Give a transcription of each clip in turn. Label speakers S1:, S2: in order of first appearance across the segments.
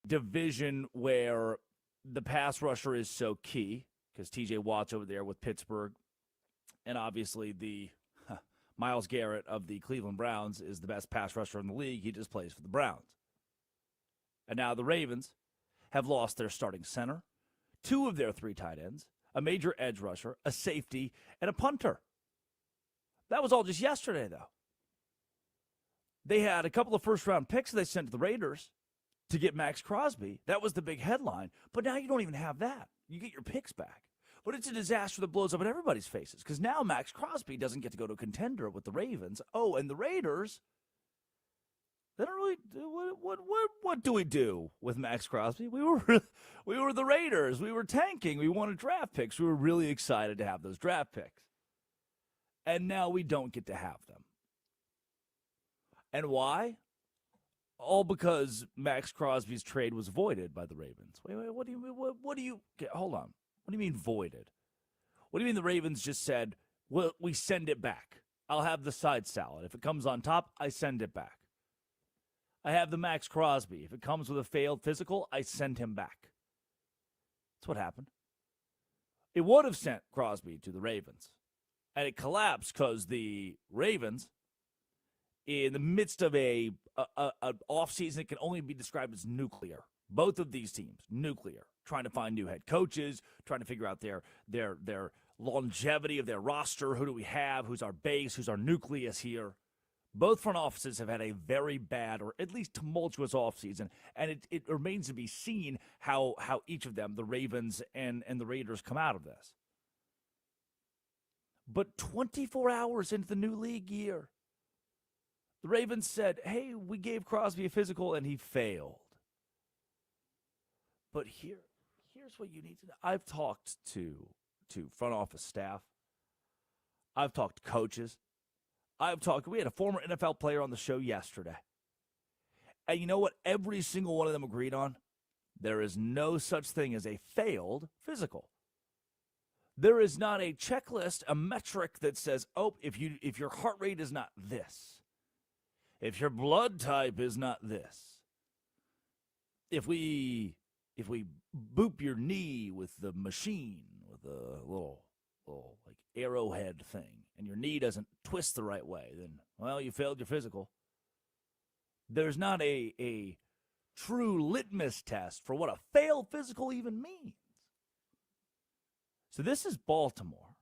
S1: division where the pass rusher is so key because TJ Watt's over there with Pittsburgh, and obviously the Myles Garrett of the Cleveland Browns is the best pass rusher in the league. He just plays for the Browns. And now the Ravens have lost their starting center, 2 of their 3 tight ends, a major edge rusher, a safety, and a punter. That was all just yesterday, though. They had a couple of first-round picks they sent to the Raiders to get Maxx Crosby. That was the big headline. But now you don't even have that. You get your picks back. But it's a disaster that blows up in everybody's faces because now Maxx Crosby doesn't get to go to a contender with the Ravens. Oh, and the Raiders, they don't really what do we do with Maxx Crosby? We were the Raiders. We were tanking. We wanted draft picks. We were really excited to have those draft picks. And now we don't get to have them. And why? All because Maxx Crosby's trade was voided by the Ravens. Wait, what do you hold on. What do you mean voided? What do you mean the Ravens just said, well, we send it back? I'll have the side salad. If it comes on top, I send it back. I have the Maxx Crosby. If it comes with a failed physical, I send him back. That's what happened. It would have sent Crosby to the Ravens. And it collapsed because the Ravens, in the midst of an offseason that can only be described as nuclear. Both of these teams, nuclear, trying to find new head coaches, trying to figure out their longevity of their roster. Who do we have? Who's our base? Who's our nucleus here? Both front offices have had a very bad or at least tumultuous offseason, and it remains to be seen how each of them, the Ravens and the Raiders, come out of this. But 24 hours into the new league year, the Ravens said, hey, we gave Crosby a physical, and he failed. But here's what you need to know. I've talked to front office staff. I've talked to coaches. We had a former NFL player on the show yesterday. And you know what every single one of them agreed on? There is no such thing as a failed physical. There is not a checklist, a metric that says, oh, if your heart rate is not this, if your blood type is not this, if we boop your knee with the machine, with a little like arrowhead thing, and your knee doesn't twist the right way, then, well, you failed your physical. There's not a true litmus test for what a failed physical even means. So this is Baltimore.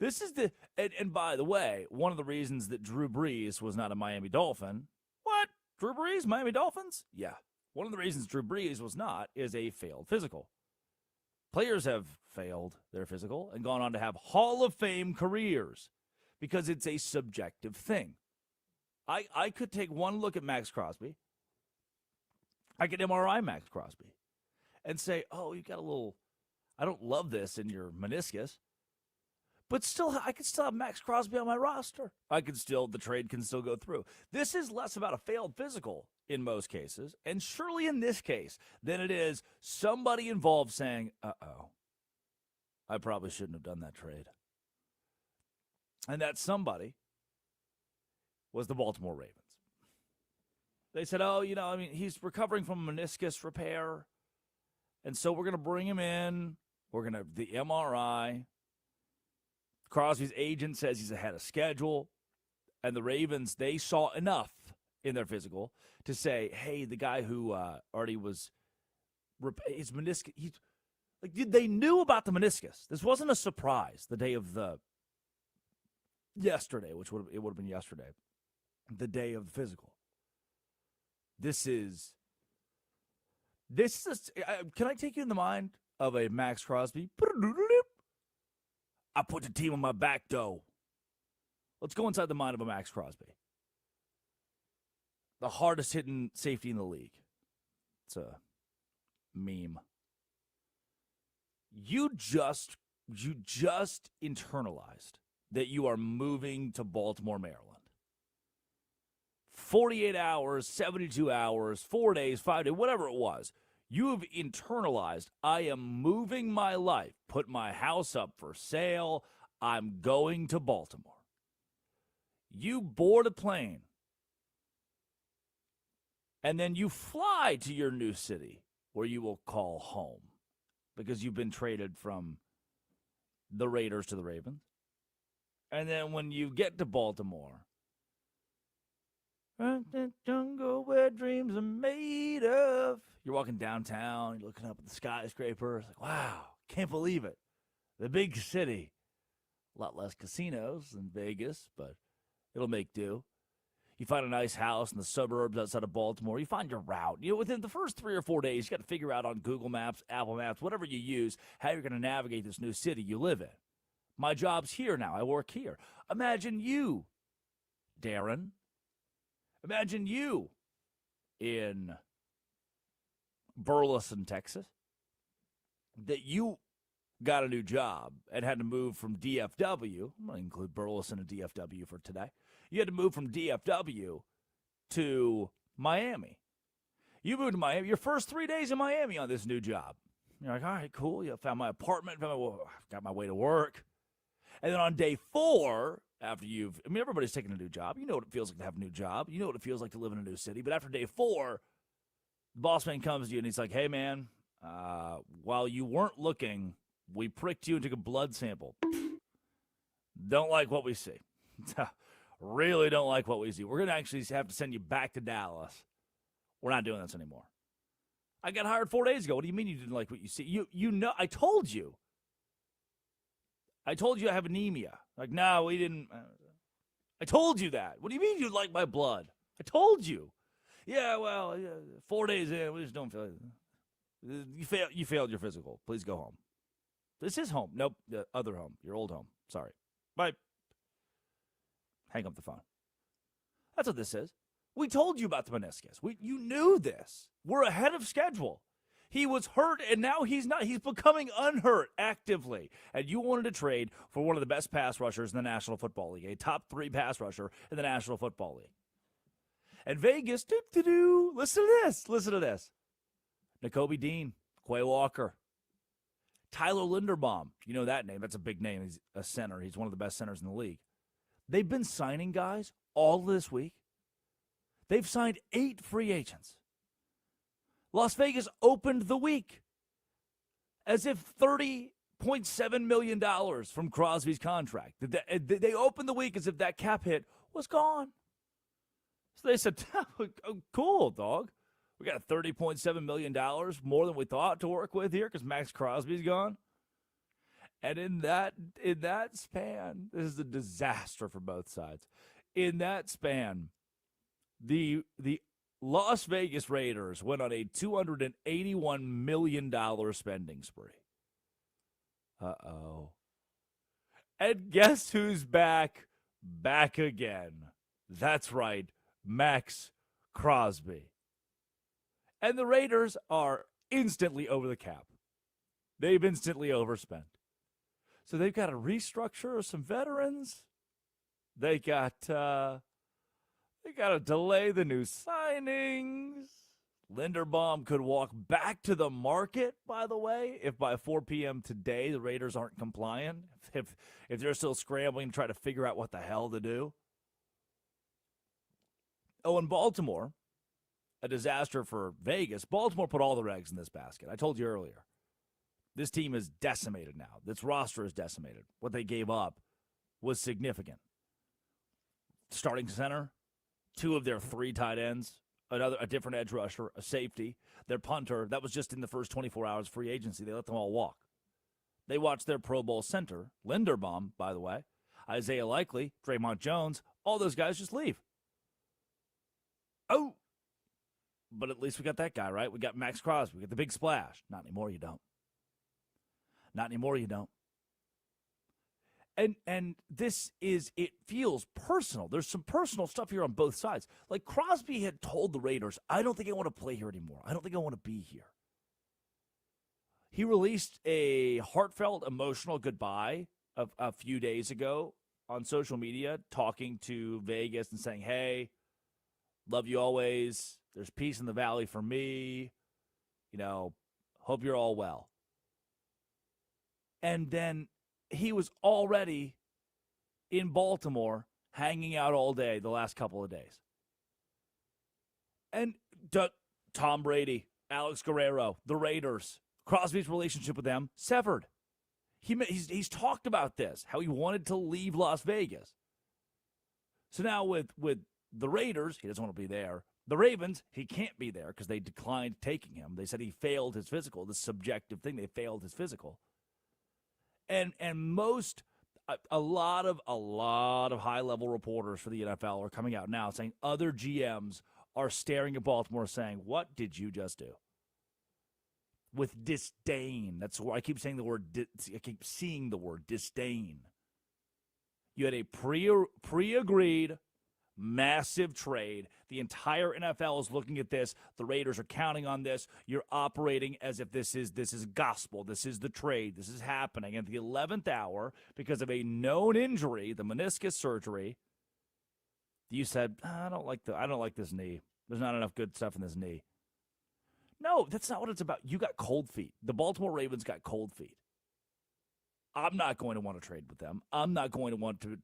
S1: This is and by the way, one of the reasons that Drew Brees was not a Miami Dolphin. What? Drew Brees, Miami Dolphins? Yeah. One of the reasons Drew Brees was not is a failed physical. Players have failed their physical and gone on to have Hall of Fame careers because it's a subjective thing. I could take one look at Maxx Crosby. I could MRI Maxx Crosby and say, oh, you got a little, I don't love this in your meniscus. But still, I could still have Maxx Crosby on my roster. The trade can still go through. This is less about a failed physical in most cases, and surely in this case, than it is somebody involved saying, uh-oh, I probably shouldn't have done that trade. And that somebody was the Baltimore Ravens. They said, oh, he's recovering from a meniscus repair, and so we're going to bring him in. We're going to the MRI. Crosby's agent says he's ahead of schedule. And the Ravens, they saw enough in their physical to say, hey, the guy who already was his meniscus, they knew about the meniscus. This wasn't a surprise the day of yesterday, which would have been yesterday, the day of the physical. This is can I take you in the mind of a Maxx Crosby? I put the team on my back, though. Let's go inside the mind of a Maxx Crosby. The hardest hitting safety in the league. It's a meme. You just internalized that you are moving to Baltimore, Maryland. 48 hours, 72 hours, 4 days, 5 days, whatever it was. You have internalized, I am moving my life, put my house up for sale, I'm going to Baltimore. You board a plane And then you fly to your new city where you will call home because you've been traded from the Raiders to the Ravens. And then when you get to Baltimore, the jungle where dreams are made of. You're walking downtown, you're looking up at the skyscraper. It's like, wow, can't believe it. The big city. A lot less casinos than Vegas, but it'll make do. You find a nice house in the suburbs outside of Baltimore. You find your route. Within the first 3 or 4 days, you got to figure out on Google Maps, Apple Maps, whatever you use, how you're going to navigate this new city you live in. My job's here now. I work here. Imagine you, Darren. Imagine you in Burleson, Texas, that you got a new job and had to move from DFW. I'm going to include Burleson and DFW for today. You had to move from DFW to Miami. You moved to Miami. Your first 3 days in Miami on this new job. You're like, all right, cool. You found my apartment. Got my way to work. And then on day 4, after everybody's taking a new job. You know what it feels like to have a new job. You know what it feels like to live in a new city. But after day 4, the boss man comes to you and he's like, hey, man, while you weren't looking, we pricked you and took a blood sample. Don't like what we see. Really don't like what we see. We're going to actually have to send you back to Dallas. We're not doing this anymore. I got hired 4 days ago. What do you mean you didn't like what you see? You know, I told you. I told you I have anemia. Like, no, we didn't. I told you that. What do you mean you like my blood? I told you. Yeah, well, 4 days in, we just don't feel it. You failed your physical. Please go home. This is home. Nope, the other home. Your old home. Sorry. Bye. Hang up the phone. That's what this is. We told you about the meniscus. You knew this. We're ahead of schedule. He was hurt, and now he's not. He's becoming unhurt actively. And you wanted to trade for one of the best pass rushers in the National Football League, a top 3 pass rusher in the National Football League. And Vegas, listen to this. Nakobe Dean, Quay Walker, Tyler Linderbaum. You know that name. That's a big name. He's a center. He's one of the best centers in the league. They've been signing guys all this week. They've signed 8 free agents. Las Vegas opened the week as if $30.7 million from Crosby's contract. They opened the week as if that cap hit was gone. So they said, oh, cool, dog. We got $30.7 million more than we thought to work with here because Maxx Crosby's gone. And in that span, this is a disaster for both sides. In that span, the Las Vegas Raiders went on a $281 million spending spree. Uh-oh. And guess who's back? Back again. That's right, Maxx Crosby. And the Raiders are instantly over the cap. They've instantly overspent. So they've got to restructure some veterans. They got to delay the new signings. Linderbaum could walk back to the market, by the way, if by 4 p.m. today the Raiders aren't compliant, if they're still scrambling to try to figure out what the hell to do. Oh, in Baltimore, a disaster for Vegas. Baltimore put all their eggs in this basket. I told you earlier. This team is decimated now. This roster is decimated. What they gave up was significant. Starting center, 2 of their 3 tight ends, a different edge rusher, a safety, their punter. That was just in the first 24 hours free agency. They let them all walk. They watched their Pro Bowl center, Linderbaum, by the way, Isaiah Likely, Draymond Jones, all those guys just leave. Oh, but at least we got that guy, right? We got Maxx Crosby. We got the big splash. Not anymore, you don't. Not anymore, you don't. And this is, it feels personal. There's some personal stuff here on both sides. Like Crosby had told the Raiders, I don't think I want to play here anymore. I don't think I want to be here. He released a heartfelt, emotional goodbye a few days ago on social media, talking to Vegas and saying, hey, love you always. There's peace in the valley for me. Hope you're all well. And then he was already in Baltimore hanging out all day the last couple of days. And Tom Brady, Alex Guerrero, the Raiders, Crosby's relationship with them severed. He's talked about this, how he wanted to leave Las Vegas. So now with the Raiders, he doesn't want to be there. The Ravens, he can't be there because they declined taking him. They said he failed his physical, this subjective thing. They failed his physical. And a lot of high-level reporters for the NFL are coming out now saying other GMs are staring at Baltimore saying, what did you just do? With disdain. That's where I keep saying the word, I keep seeing the word disdain. You had a pre-agreed massive trade. The entire NFL is looking at this. The Raiders are counting on this. You're operating as if this is gospel. This is the trade. This is happening. At the 11th hour, because of a known injury, the meniscus surgery, you said, I don't like this knee. There's not enough good stuff in this knee. No, that's not what it's about. You got cold feet. The Baltimore Ravens got cold feet. I'm not going to want to trade with them. I'm not going to want to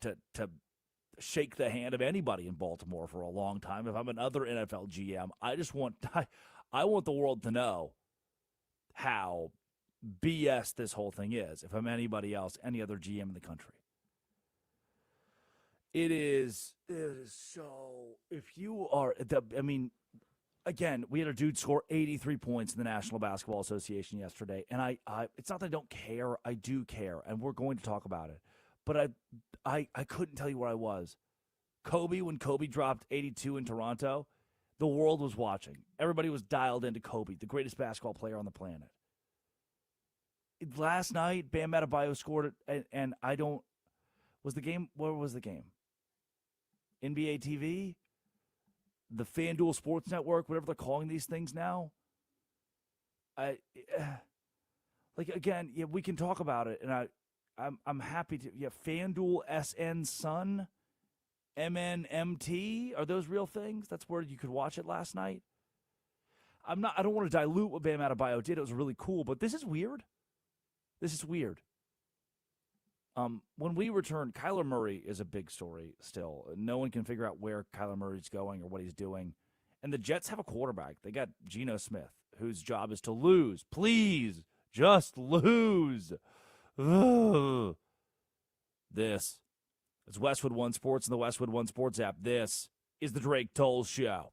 S1: shake the hand of anybody in Baltimore for a long time. If I'm another NFL GM, I want the world to know how BS this whole thing is. If I'm anybody else, any other GM in the country. It is so, if you are, again, we had a dude score 83 points in the National Basketball Association yesterday, and I it's not that I don't care. I do care, and we're going to talk about it. But I couldn't tell you where I was. When Kobe dropped 82 in Toronto, the world was watching. Everybody was dialed into Kobe, the greatest basketball player on the planet. Last night, Bam Adebayo scored it, and I don't – was the game – where was the game? NBA TV? The FanDuel Sports Network, whatever they're calling these things now. Again, yeah, we can talk about it, and I'm happy to. Yeah, FanDuel SN Sun, MNMT, are those real things? That's where you could watch it last night. I don't want to dilute what Bam Adebayo did. It was really cool, but this is weird. When we return, Kyler Murray is a big story still. No one can figure out where Kyler Murray's going or what he's doing. And the Jets have a quarterback. They got Gino Smith, whose job is to lose. Please, just lose. Ugh. This is Westwood One Sports and the Westwood One Sports app. This is the Drake Toll Show.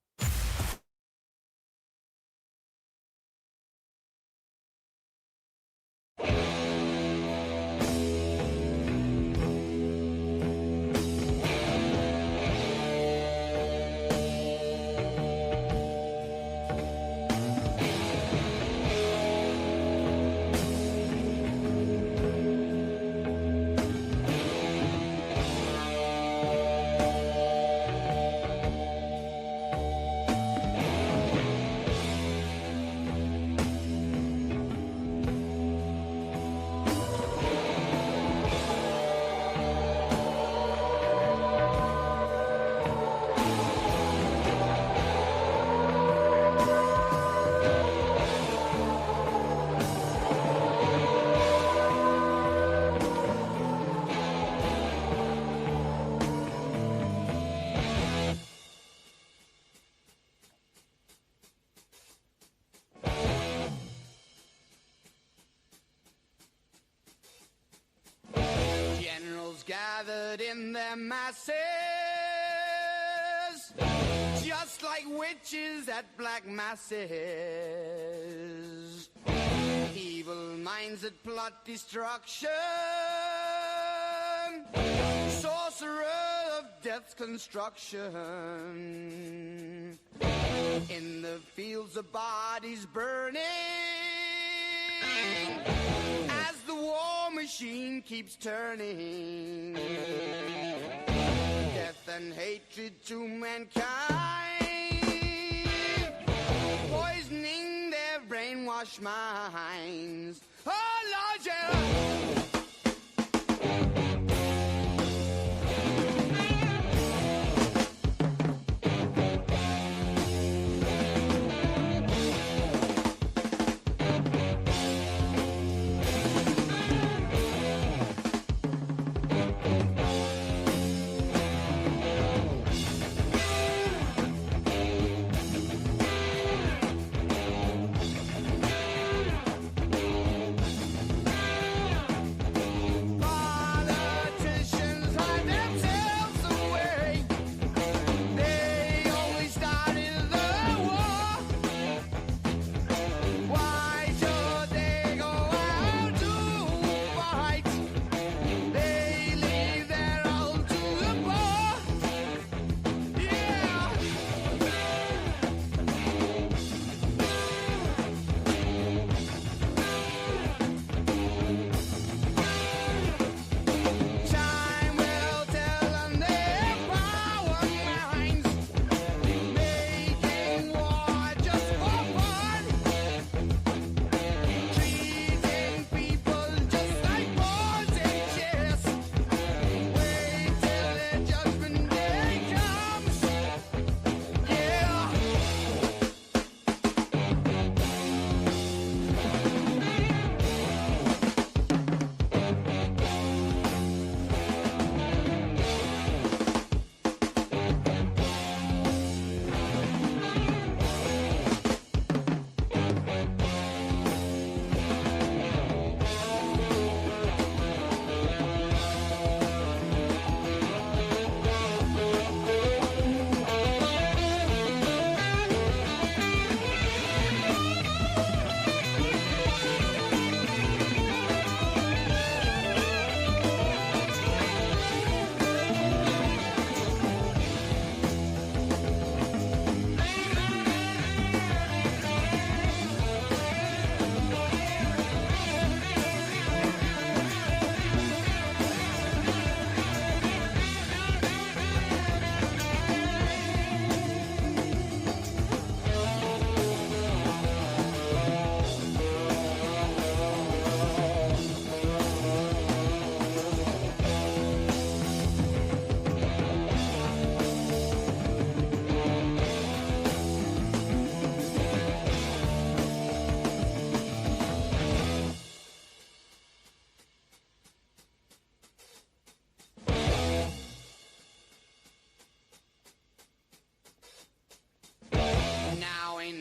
S2: Gathered in their masses, just like witches at black masses. Evil minds that plot destruction, sorcerer of death's construction. In the fields of bodies burning, as the war machine keeps turning, death and hatred to mankind, poisoning their brainwashed minds. Oh Lord, yeah.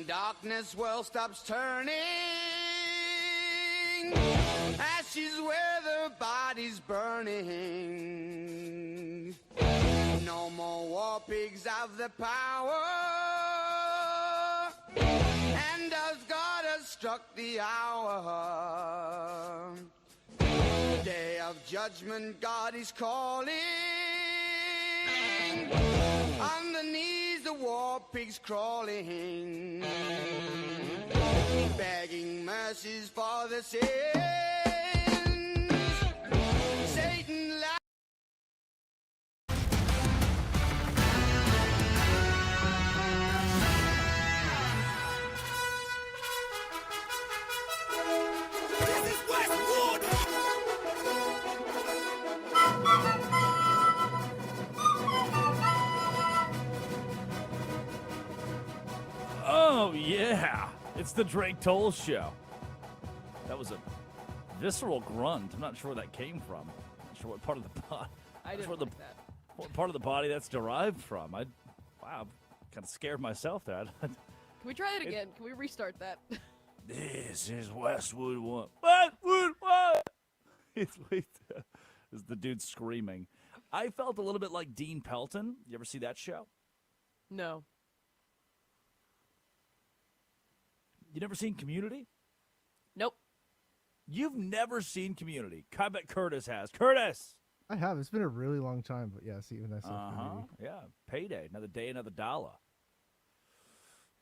S2: When darkness world stops turning, ashes where the body's burning. No more war pigs have the power, and as God has struck the hour, day of judgment God is calling. On the knees the war pigs crawling, begging mercies for the sins. Satan
S1: Oh, yeah. It's the Drake Toll Show. That was a visceral grunt. I'm not sure where that came from. Not sure what part of the body.
S3: I didn't like that.
S1: What part of the body that's derived from. Wow, I'm kind of scared myself there.
S3: Can we try that again? Can we restart that?
S1: This is Westwood One. Westwood One! It's the dude screaming. I felt a little bit like Dean Pelton. You ever see that show?
S3: No.
S1: You never seen Community?
S3: Nope.
S1: You've never seen Community. I bet Curtis has. Curtis!
S4: I have. It's been a really long time, but yes, even I saw Community.
S1: Yeah, payday. Another day, another dollar.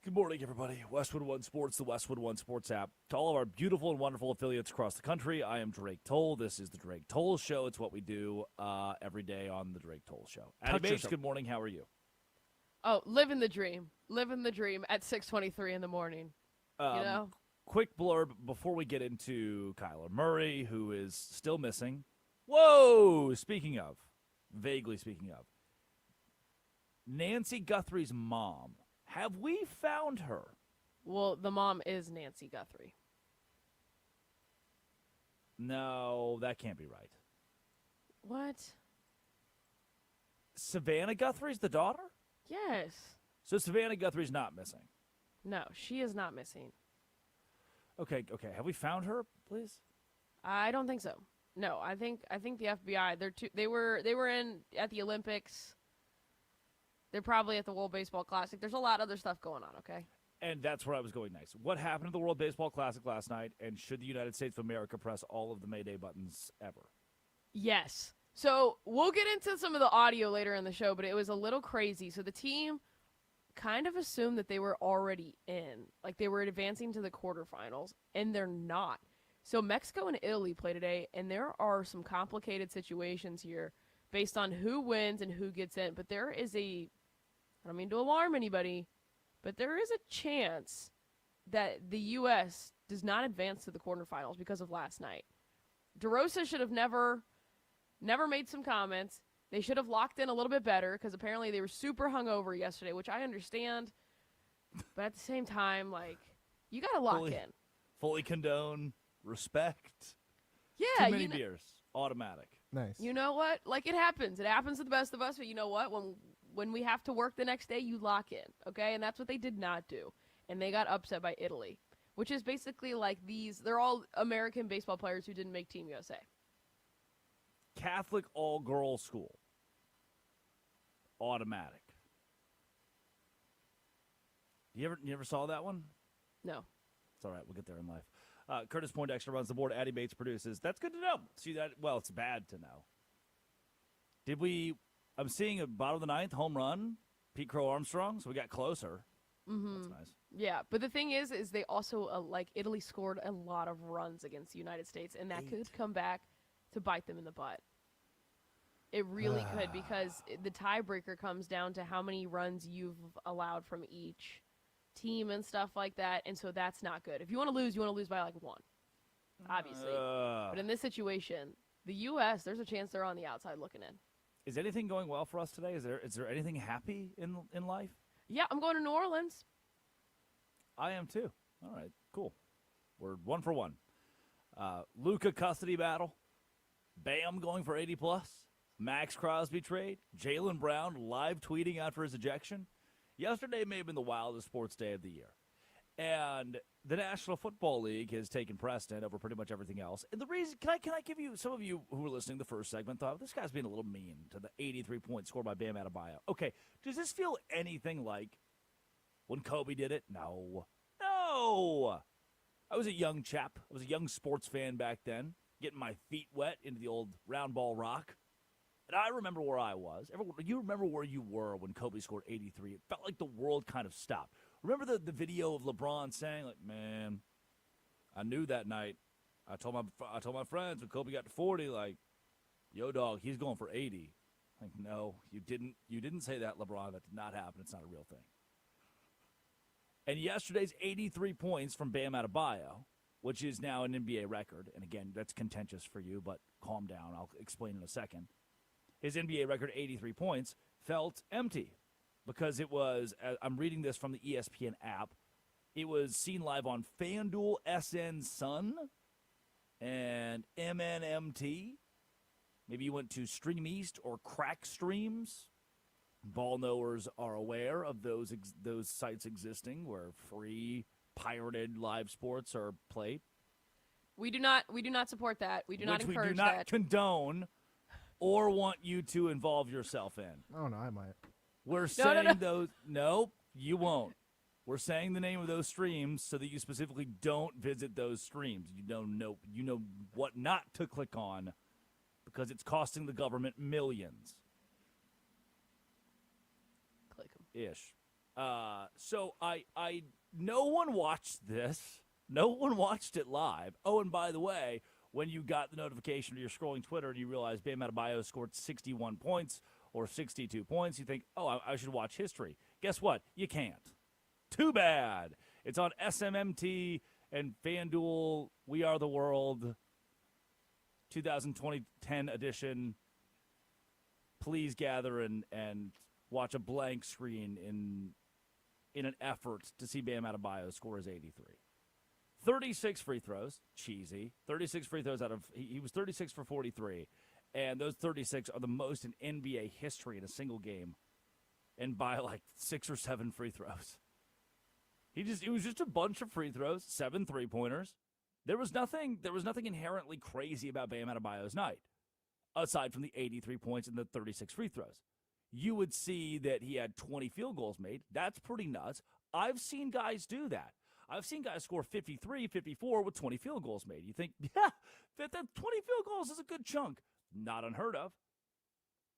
S1: Good morning, everybody. Westwood One Sports, the Westwood One Sports app. To all of our beautiful and wonderful affiliates across the country, I am Drake Toll. This is the Drake Toll Show. It's what we do every day on the Drake Toll Show. Adebayo, good morning. How are you?
S3: Oh, living the dream. Living the dream at 6:23 in the morning. You know?
S1: Quick blurb before we get into Kyler Murray, who is still missing. Whoa! Vaguely speaking of, Nancy Guthrie's mom. Have we found her?
S3: Well, the mom is Nancy Guthrie.
S1: No, that can't be right.
S3: What?
S1: Savannah Guthrie's the daughter?
S3: Yes.
S1: So Savannah Guthrie's not missing.
S3: No, she is not missing.
S1: Okay. Have we found her, please?
S3: I don't think so. No, I think the FBI. They were in at the Olympics. They're probably at the World Baseball Classic. There's a lot of other stuff going on. Okay.
S1: And that's where I was going next. What happened at the World Baseball Classic last night? And should the United States of America press all of the Mayday buttons ever?
S3: Yes. So we'll get into some of the audio later in the show, but it was a little crazy. So the team kind of assumed that they were already in, like they were advancing to the quarterfinals, and they're not. So Mexico and Italy play today, and there are some complicated situations here based on who wins and who gets in. But there is I don't mean to alarm anybody, but there is a chance that the U.S. does not advance to the quarterfinals because of last night. DeRosa should have never made some comments. They should have locked in a little bit better because apparently they were super hungover yesterday, which I understand. But at the same time, like, you got to lock in.
S1: Fully condone, respect.
S3: Yeah.
S1: Too many beers. Automatic.
S4: Nice.
S3: You know what? Like, it happens. It happens to the best of us. But you know what? When we have to work the next day, you lock in. Okay? And that's what they did not do. And they got upset by Italy, which is basically like they're all American baseball players who didn't make Team USA.
S1: Catholic all-girls school. Automatic. You ever saw that one?
S3: No.
S1: It's all right. We'll get there in life. Curtis Poindexter runs the board. Addie Bates produces. That's good to know. See that? Well, it's bad to know. I'm seeing a bottom of the ninth home run. Pete Crow Armstrong. So we got closer.
S3: Mm-hmm.
S1: That's nice.
S3: Yeah, but the thing is they also Italy scored a lot of runs against the United States, and that could come back to bite them in the butt. It really could, because the tiebreaker comes down to how many runs you've allowed from each team and stuff like that, and so that's not good. If you want to lose by like one, obviously. But in this situation, the U.S., there's a chance they're on the outside looking in.
S1: Is anything going well for us today? Is there anything happy in life?
S3: Yeah, I'm going to New Orleans.
S1: I am too. All right, cool. We're 1 for 1. Luka custody battle. Bam going for 80+. Maxx Crosby trade. Jaylen Brown live tweeting after his ejection. Yesterday may have been the wildest sports day of the year. And the National Football League has taken precedent over pretty much everything else. And the reason, can I give you, some of you who were listening to the first segment thought, this guy's being a little mean to the 83 points scored by Bam Adebayo. Okay, does this feel anything like when Kobe did it? No. No! I was a young chap. I was a young sports fan back then, getting my feet wet into the old round ball rock. And I remember where I was. You remember where you were when Kobe scored 83. It felt like the world kind of stopped. Remember the video of LeBron saying, like, man, I knew that night. I told my friends when Kobe got to 40, like, yo, dog, he's going for 80. Like, no, you didn't say that, LeBron. That did not happen. It's not a real thing. And yesterday's 83 points from Bam Adebayo, which is now an NBA record. And again, that's contentious for you, but calm down. I'll explain in a second. His NBA record, 83 points, felt empty because it was, I'm reading this from the ESPN app, it was seen live on FanDuel, SN Sun, and MNMT. Maybe you went to Stream East or Crack Streams. Ball knowers are aware of those sites existing where free pirated live sports are played.
S3: We do not support that. We do not encourage that.
S1: We do not condone or want you to involve yourself in.
S4: Oh, no, I might.
S1: We're saying those. Nope, you won't. We're saying the name of those streams so that you specifically don't visit those streams. You know what not to click on because it's costing the government millions.
S3: Click them.
S1: Ish. So no one watched this. No one watched it live. Oh, and by the way, when you got the notification or you're scrolling Twitter and you realize Bam Adebayo scored 61 points or 62 points, you think, oh, I should watch history. Guess what? You can't. Too bad. It's on SMMT and FanDuel, We Are the World, 2010 edition. Please gather and watch a blank screen in an effort to see Bam Adebayo score his 83. 36 free throws, cheesy. 36 free throws he was 36 for 43, and those 36 are the most in NBA history in a single game, and by like 6 or 7 free throws. It was just a bunch of free throws, 7 3-pointers. There was nothing inherently crazy about Bam Adebayo's night, aside from the 83 points and the 36 free throws. You would see that he had 20 field goals made. That's pretty nuts. I've seen guys do that. I've seen guys score 53, 54 with 20 field goals made. You think, yeah, that 20 field goals is a good chunk. Not unheard of.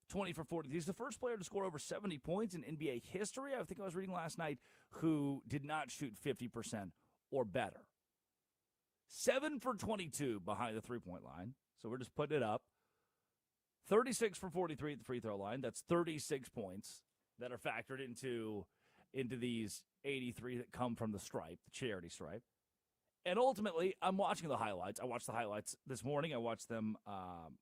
S1: 20 for 40. He's the first player to score over 70 points in NBA history, I think I was reading last night, who did not shoot 50% or better. 7 for 22 behind the three-point line. So we're just putting it up. 36 for 43 at the free throw line. That's 36 points that are factored into these 83 that come from the stripe, the charity stripe. And ultimately, I'm watching the highlights. I watched the highlights this morning. I watched them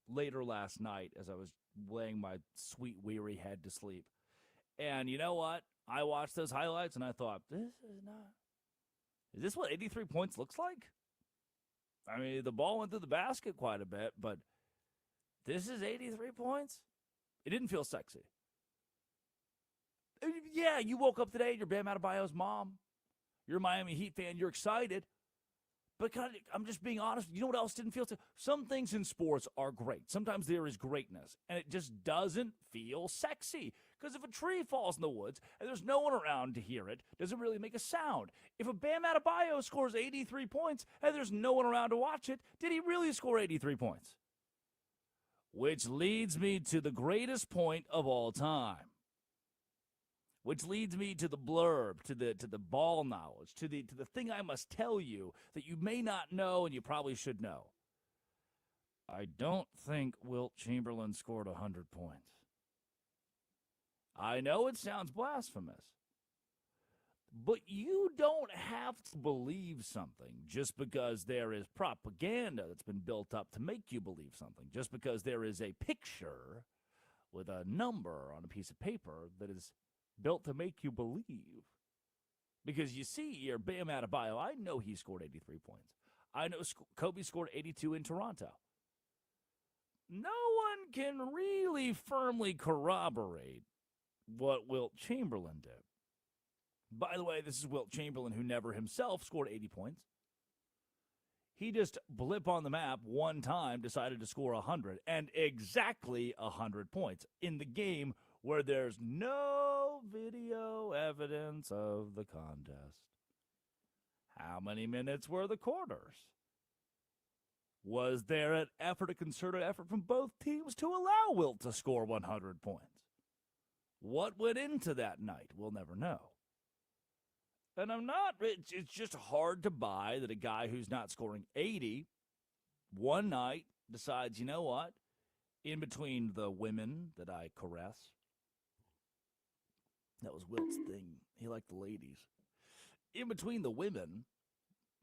S1: later last night as I was laying my sweet, weary head to sleep. And you know what? I watched those highlights and I thought, is this what 83 points looks like? I mean, the ball went through the basket quite a bit, but this is 83 points? It didn't feel sexy. Yeah, you woke up today and you're Bam Adebayo's mom. You're a Miami Heat fan. You're excited. But I'm just being honest. You know what else didn't feel sexy? Some things in sports are great. Sometimes there is greatness, and it just doesn't feel sexy. Because if a tree falls in the woods and there's no one around to hear it, does it really make a sound? If a Bam Adebayo scores 83 points and there's no one around to watch it, did he really score 83 points? Which leads me to the greatest point of all time. Which leads me to the blurb, to the ball knowledge, to the thing I must tell you that you may not know and you probably should know. I don't think Wilt Chamberlain scored 100 points. I know it sounds blasphemous, but you don't have to believe something just because there is propaganda that's been built up to make you believe something, just because there is a picture with a number on a piece of paper that is built to make you believe. Because you see here, Bam Adebayo, I know he scored 83 points. I know Kobe scored 82 in Toronto. No one can really firmly corroborate what Wilt Chamberlain did. By the way, this is Wilt Chamberlain, who never himself scored 80 points. He just blip on the map one time, decided to score 100, and exactly 100 points in the game where there's no video evidence of the contest. How many minutes were the quarters? Was there an effort, a concerted effort from both teams to allow Wilt to score 100 points? What went into that night? We'll never know. And it's just hard to buy that a guy who's not scoring 80 one night decides, you know what? In between the women that I caress, that was Wilt's thing. He liked the ladies. In between the women,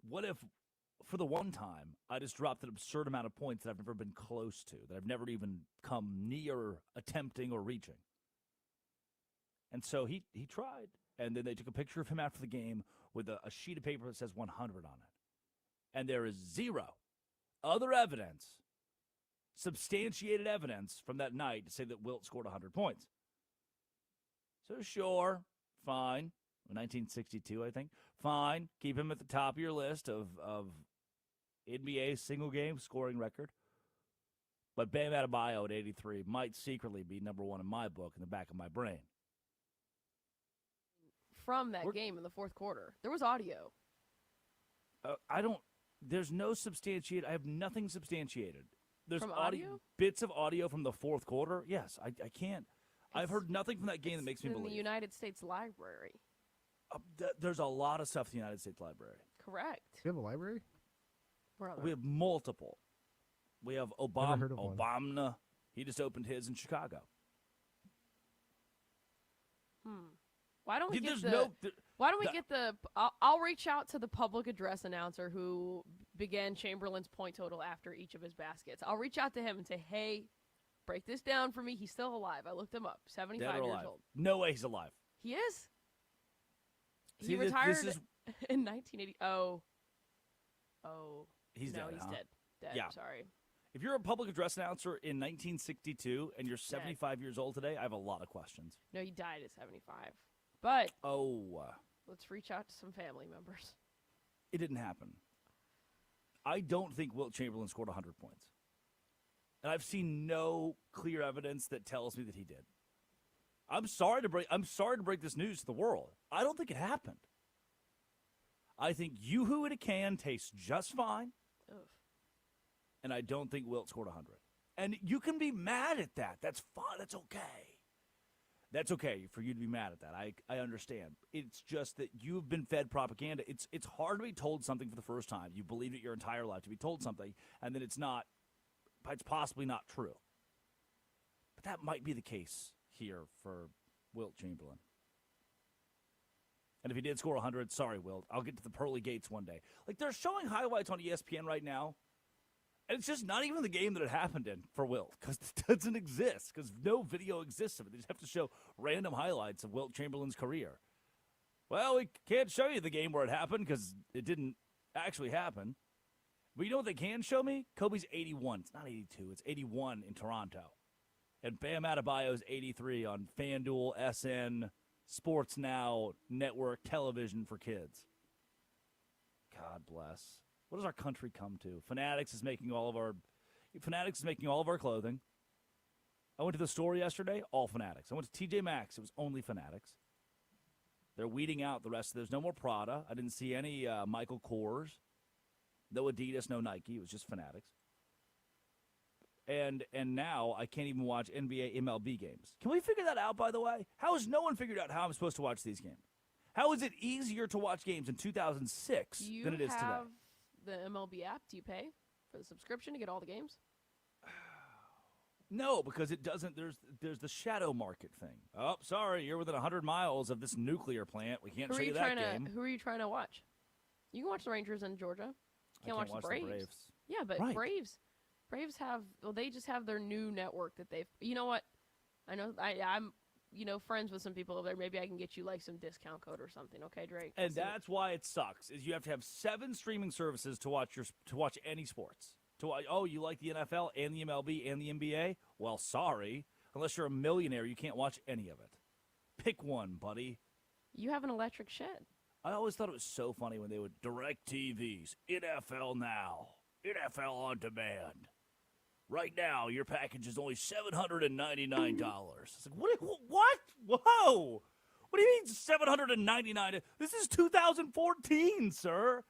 S1: what if, for the one time, I just dropped an absurd amount of points that I've never been close to, that I've never even come near attempting or reaching? And so he tried. And then they took a picture of him after the game with a sheet of paper that says 100 on it. And there is zero other evidence, substantiated evidence from that night to say that Wilt scored 100 points. So sure, fine. 1962, I think. Fine. Keep him at the top of your list of NBA single game scoring record. But Bam Adebayo at 83 might secretly be number one in my book in the back of my brain.
S3: From that game in the fourth quarter, there was audio.
S1: There's no substantiated. I have nothing substantiated. There's
S3: From audio?
S1: Bits of audio from the fourth quarter. Yes, I can't. I've heard nothing from that game that makes me believe.
S3: In the United States Library.
S1: There's a lot of stuff in the United States Library.
S3: Correct.
S4: You have a library?
S3: Brother.
S1: We have multiple. We have
S4: Never heard of one.
S1: Obama. He just opened his in Chicago.
S3: Why don't we get I'll reach out to the public address announcer who began Chamberlain's point total after each of his baskets. I'll reach out to him and say, hey, break this down for me. He's still alive. I looked him up. 75
S1: Dead or
S3: years
S1: alive?
S3: old.
S1: No way he's alive.
S3: He is?
S1: See,
S3: He
S1: this
S3: retired
S1: is-
S3: in 1980. Oh.
S1: He's
S3: no,
S1: dead,
S3: he's
S1: huh?
S3: dead. Dead,
S1: Yeah.
S3: sorry.
S1: If you're a public address announcer in 1962 and you're 75 years old today, I have a lot of questions.
S3: No, he died at 75. But let's reach out to some family members.
S1: It didn't happen. I don't think Wilt Chamberlain scored 100 points. And I've seen no clear evidence that tells me that he did. I'm sorry to break this news to the world. I don't think it happened. I think Yoo-hoo in a can tastes just fine.
S3: Ugh.
S1: And I don't think Wilt scored 100. And you can be mad at that. That's fine. That's okay. That's okay for you to be mad at that. I understand. It's just that you've been fed propaganda. It's hard to be told something for the first time. You believed it your entire life to be told something, and then it's possibly not true. But that might be the case here for Wilt Chamberlain. And if he did score 100, sorry, Wilt. I'll get to the pearly gates one day. Like, they're showing highlights on ESPN right now. And it's just not even the game that it happened in for Wilt, because it doesn't exist, because no video exists of it. They just have to show random highlights of Wilt Chamberlain's career. Well, we can't show you the game where it happened because it didn't actually happen. But you know what they can show me? Kobe's 81. It's not 82. It's 81 in Toronto. And Bam Adebayo's 83 on FanDuel, SN, Sports Now, network television for kids. God bless. What does our country come to? Fanatics is making all of our clothing. I went to the store yesterday, all Fanatics. I went to TJ Maxx, it was only Fanatics. They're weeding out the rest of there's no more Prada. I didn't see any Michael Kors. No Adidas, no Nike. It was just Fanatics. And now I can't even watch NBA MLB games. Can we figure that out, by the way? How has no one figured out how I'm supposed to watch these games? How is it easier to watch games in 2006 than it is today?
S3: The MLB app? Do you pay for the subscription to get all the games?
S1: No, because it doesn't. There's the shadow market thing. Oh, sorry, you're within 100 miles of this nuclear plant. We can't show you that game.
S3: Who are you trying to watch? You can watch the Rangers in Georgia. Can't watch the Braves. Yeah, but
S1: right.
S3: Braves have. Well, they just have their new network that they've. You know what? I know. I'm. Friends with some people over there. Maybe I can get you like some discount code or something. Okay, Drake.
S1: And that's why it sucks. Is you have to have 7 streaming services to watch any sports. You like the NFL and the MLB and the NBA? Well, sorry. Unless you're a millionaire, you can't watch any of it. Pick one, buddy.
S3: You have an electric shed.
S1: I always thought it was so funny when they would direct TVs, NFL Now, NFL On Demand. Right now, your package is only $799. It's like, what? Whoa! What do you mean $799? This is 2014, sir.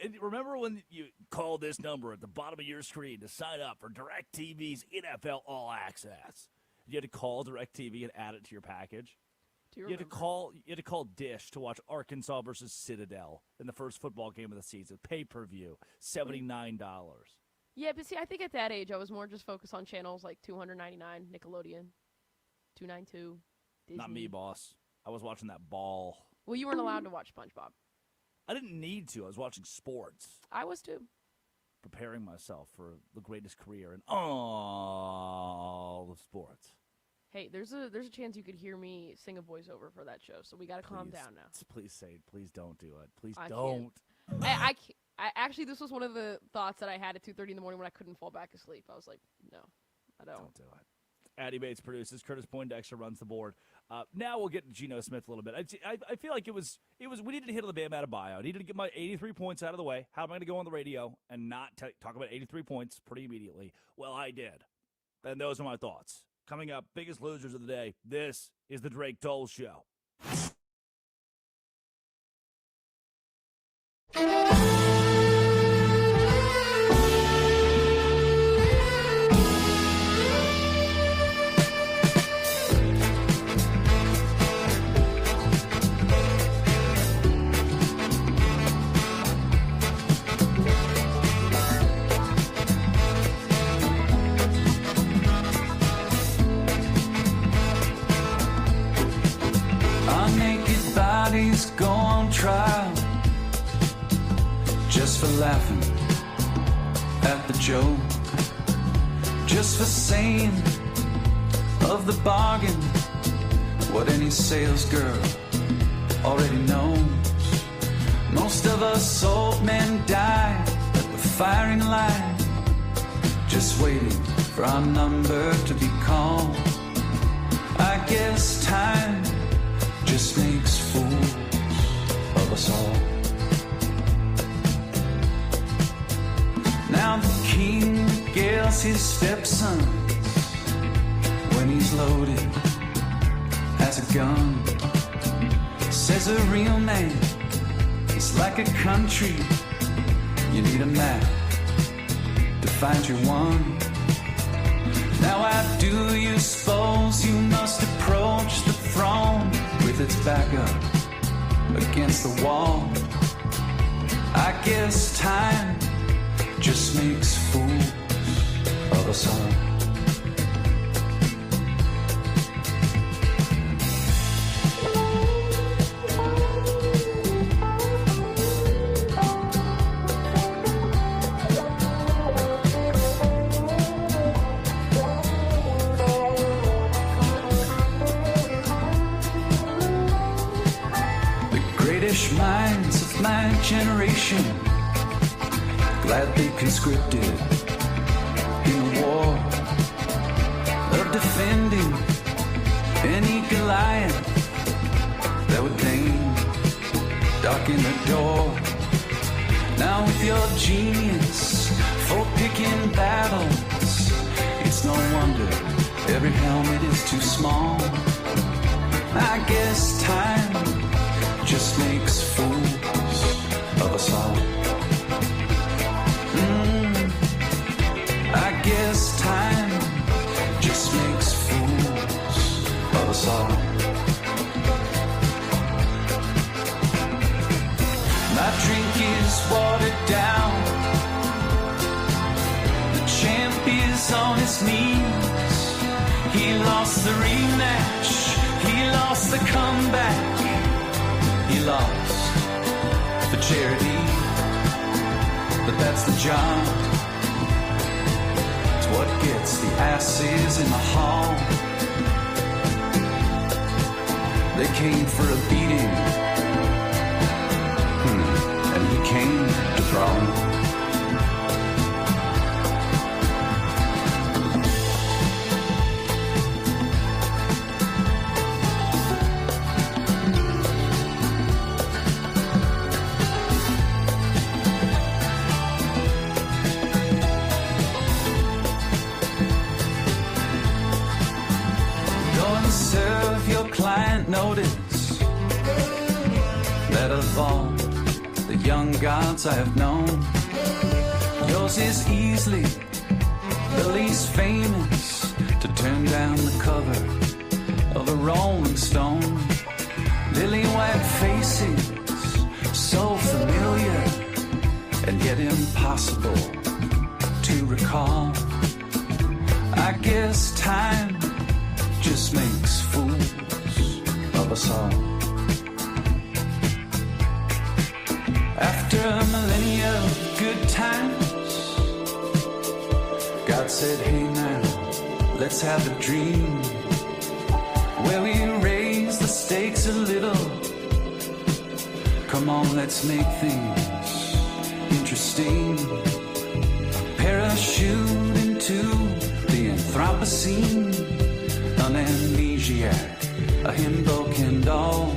S1: And remember when you call this number at the bottom of your screen to sign up for DirecTV's NFL All Access? You had to call DirecTV and add it to your package.
S3: Do you
S1: You had to call Dish to watch Arkansas versus Citadel in the first football game of the season. Pay-per-view, $79.
S3: Yeah, but see, I think at that age, I was more just focused on channels like $299, Nickelodeon, $292, Disney.
S1: Not me, boss. I was watching that ball.
S3: Well, you weren't allowed to watch SpongeBob.
S1: I didn't need to. I was watching sports,
S3: I was too.
S1: preparing myself for the greatest career in all of sports.
S3: Hey, there's a chance you could hear me sing a voiceover for that show, so we gotta calm down now.
S1: Please don't do it. Please
S3: I
S1: don't.
S3: I actually, this was one of the thoughts that I had at 2:30 in the morning when I couldn't fall back asleep. I was like, no, I don't.
S1: Don't do it. Addie Bates produces. Curtis Poindexter runs the board. Now we'll get to Gino Smith a little bit. I feel like it was we needed to hit on the Bam Adebayo. I needed to get my 83 points out of the way. How am I going to go on the radio and not talk about 83 points pretty immediately? Well, I did. And those are my thoughts. Coming up, biggest losers of the day. This is the Drake Toll Show.
S5: Go on trial just for laughing at the joke, just for saying of the bargain what any sales girl already knows. Most of us old men die at the firing line, just waiting for our number to be called. I guess time just makes fools of us all. Now the king gets his stepson when he's loaded as a gun. Says a real man is like a country. You need a map to find your one. Now how do you suppose you must approach the throne with its back up against the wall? I guess time just makes fools of us all. Minds of my generation gladly conscripted in the war of defending any Goliath that would deign darken the door. Now with your genius for picking battles, it's no wonder every helmet is too small. I guess time just makes fools of us all. I guess time just makes fools of us all. My drink is watered down. The champ is on his knees. He lost the rematch. He lost the comeback. He lost for charity, but that's the job. It's what gets the asses in the hall. They came for a beating, and he came to throne. notice that of all the young gods I have known, yours is easily the least famous to turn down the cover of a Rolling Stone. Lily white faces, so familiar and yet impossible to recall. I guess time just makes fools of us all. After a millennia of good times, God said, hey now, let's have a dream where we raise the stakes a little. Come on, let's make things interesting. Parachute into the Anthropocene, an amnesiac, a himbo and all.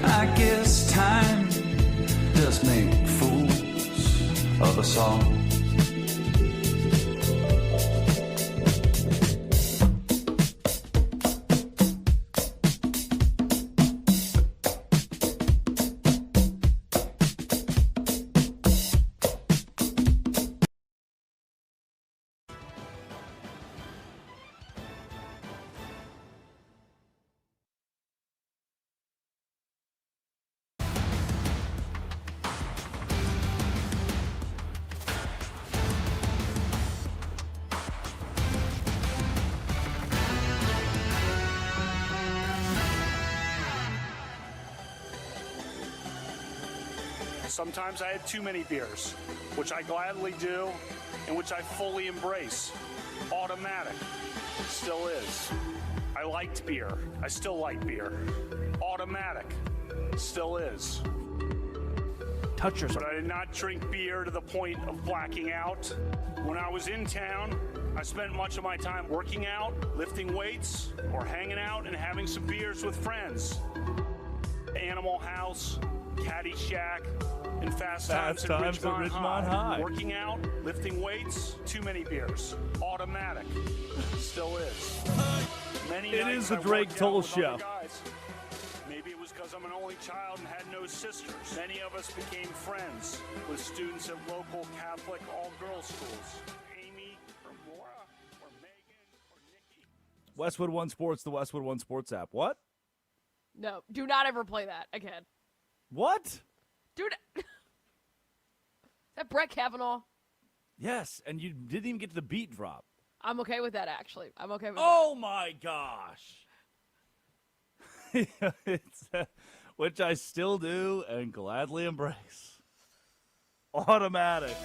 S5: I guess time does make fools of us all.
S6: Sometimes I had too many beers, which I gladly do and which I fully embrace. Automatic. Still is. I liked beer. I still like beer. Automatic. Still is.
S1: Touch yourself.
S6: But I did not drink beer to the point of blacking out. When I was in town, I spent much of my time working out, lifting weights, or hanging out and having some beers with friends. Animal House, Caddyshack, and Fast Times at Ridgemont High. Working out, lifting weights, too many beers. Automatic. Still is.
S1: It is the Drake Toll Show.
S6: Maybe it was because I'm an only child and had no sisters. Many of us became friends with students at local Catholic all-girls schools. Amy or Maura or Megan or Nikki.
S1: Westwood One Sports, the Westwood One Sports app. What?
S3: No, do not ever play that again.
S1: What?
S3: Dude, is that Brett Kavanaugh?
S1: Yes, and you didn't even get to the beat drop.
S3: I'm okay with that, actually. I'm okay with
S1: Oh, my gosh. Which I still do and gladly embrace. Automatic.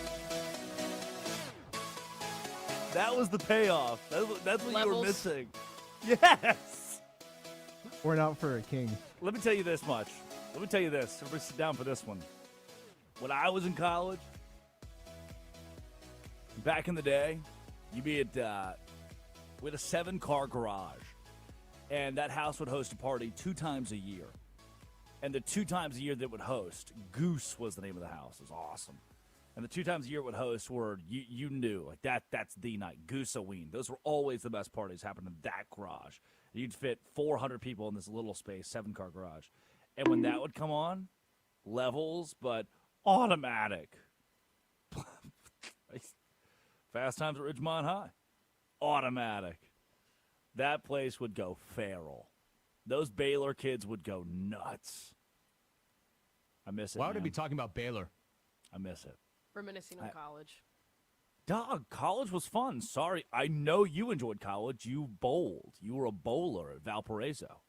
S1: That was the payoff. That's what you were missing. Yes.
S4: Pouring out for a king.
S1: Let me tell you this much. Let me tell you this. Everybody sit down for this one. When I was in college, back in the day, we had a 7-car garage. And that house would host a party 2 times a year. And the 2 times a year that it would host, Goose was the name of the house. It was awesome. And the 2 times a year it would host were, you knew, like that's the night. Goose-a-ween. Those were always the best parties happened in that garage. You'd fit 400 people in this little space, 7-car garage. And when that would come on, levels, but automatic. Fast Times at Ridgemont High. Automatic. That place would go feral. Those Baylor kids would go nuts. I miss it.
S7: Why would I
S1: man.
S7: be talking about Baylor?
S1: I miss it.
S3: Reminiscing on college.
S1: Dog, college was fun. Sorry, I know you enjoyed college. You bowled. You were a bowler at Valparaiso.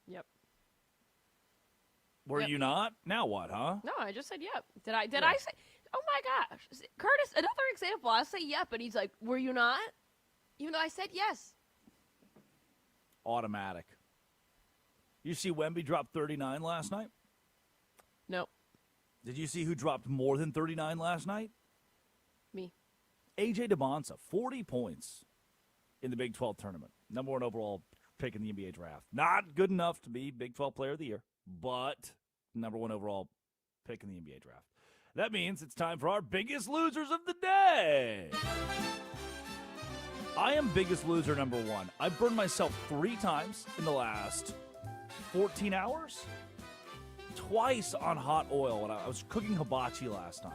S3: Yep.
S1: Were
S3: Yep.
S1: you not? Now what, huh?
S3: No, I just said yep. Did I say? Oh my gosh, Curtis! Another example. I say yep, and he's like, "Were you not?" Even though I said yes.
S1: Automatic. You see Wemby drop 39 last night?
S3: No.
S1: Did you see who dropped more than 39 last night?
S3: Me.
S1: A.J. DeBonsa, 40 points in the Big 12 tournament. Number 1 overall pick in the NBA draft. Not good enough to be Big 12 Player of the Year, but number 1 overall pick in the NBA draft. That means it's time for our biggest losers of the day. I am Biggest Loser number 1. I burned myself 3 times in the last 14 hours. Twice on hot oil when I was cooking hibachi last night.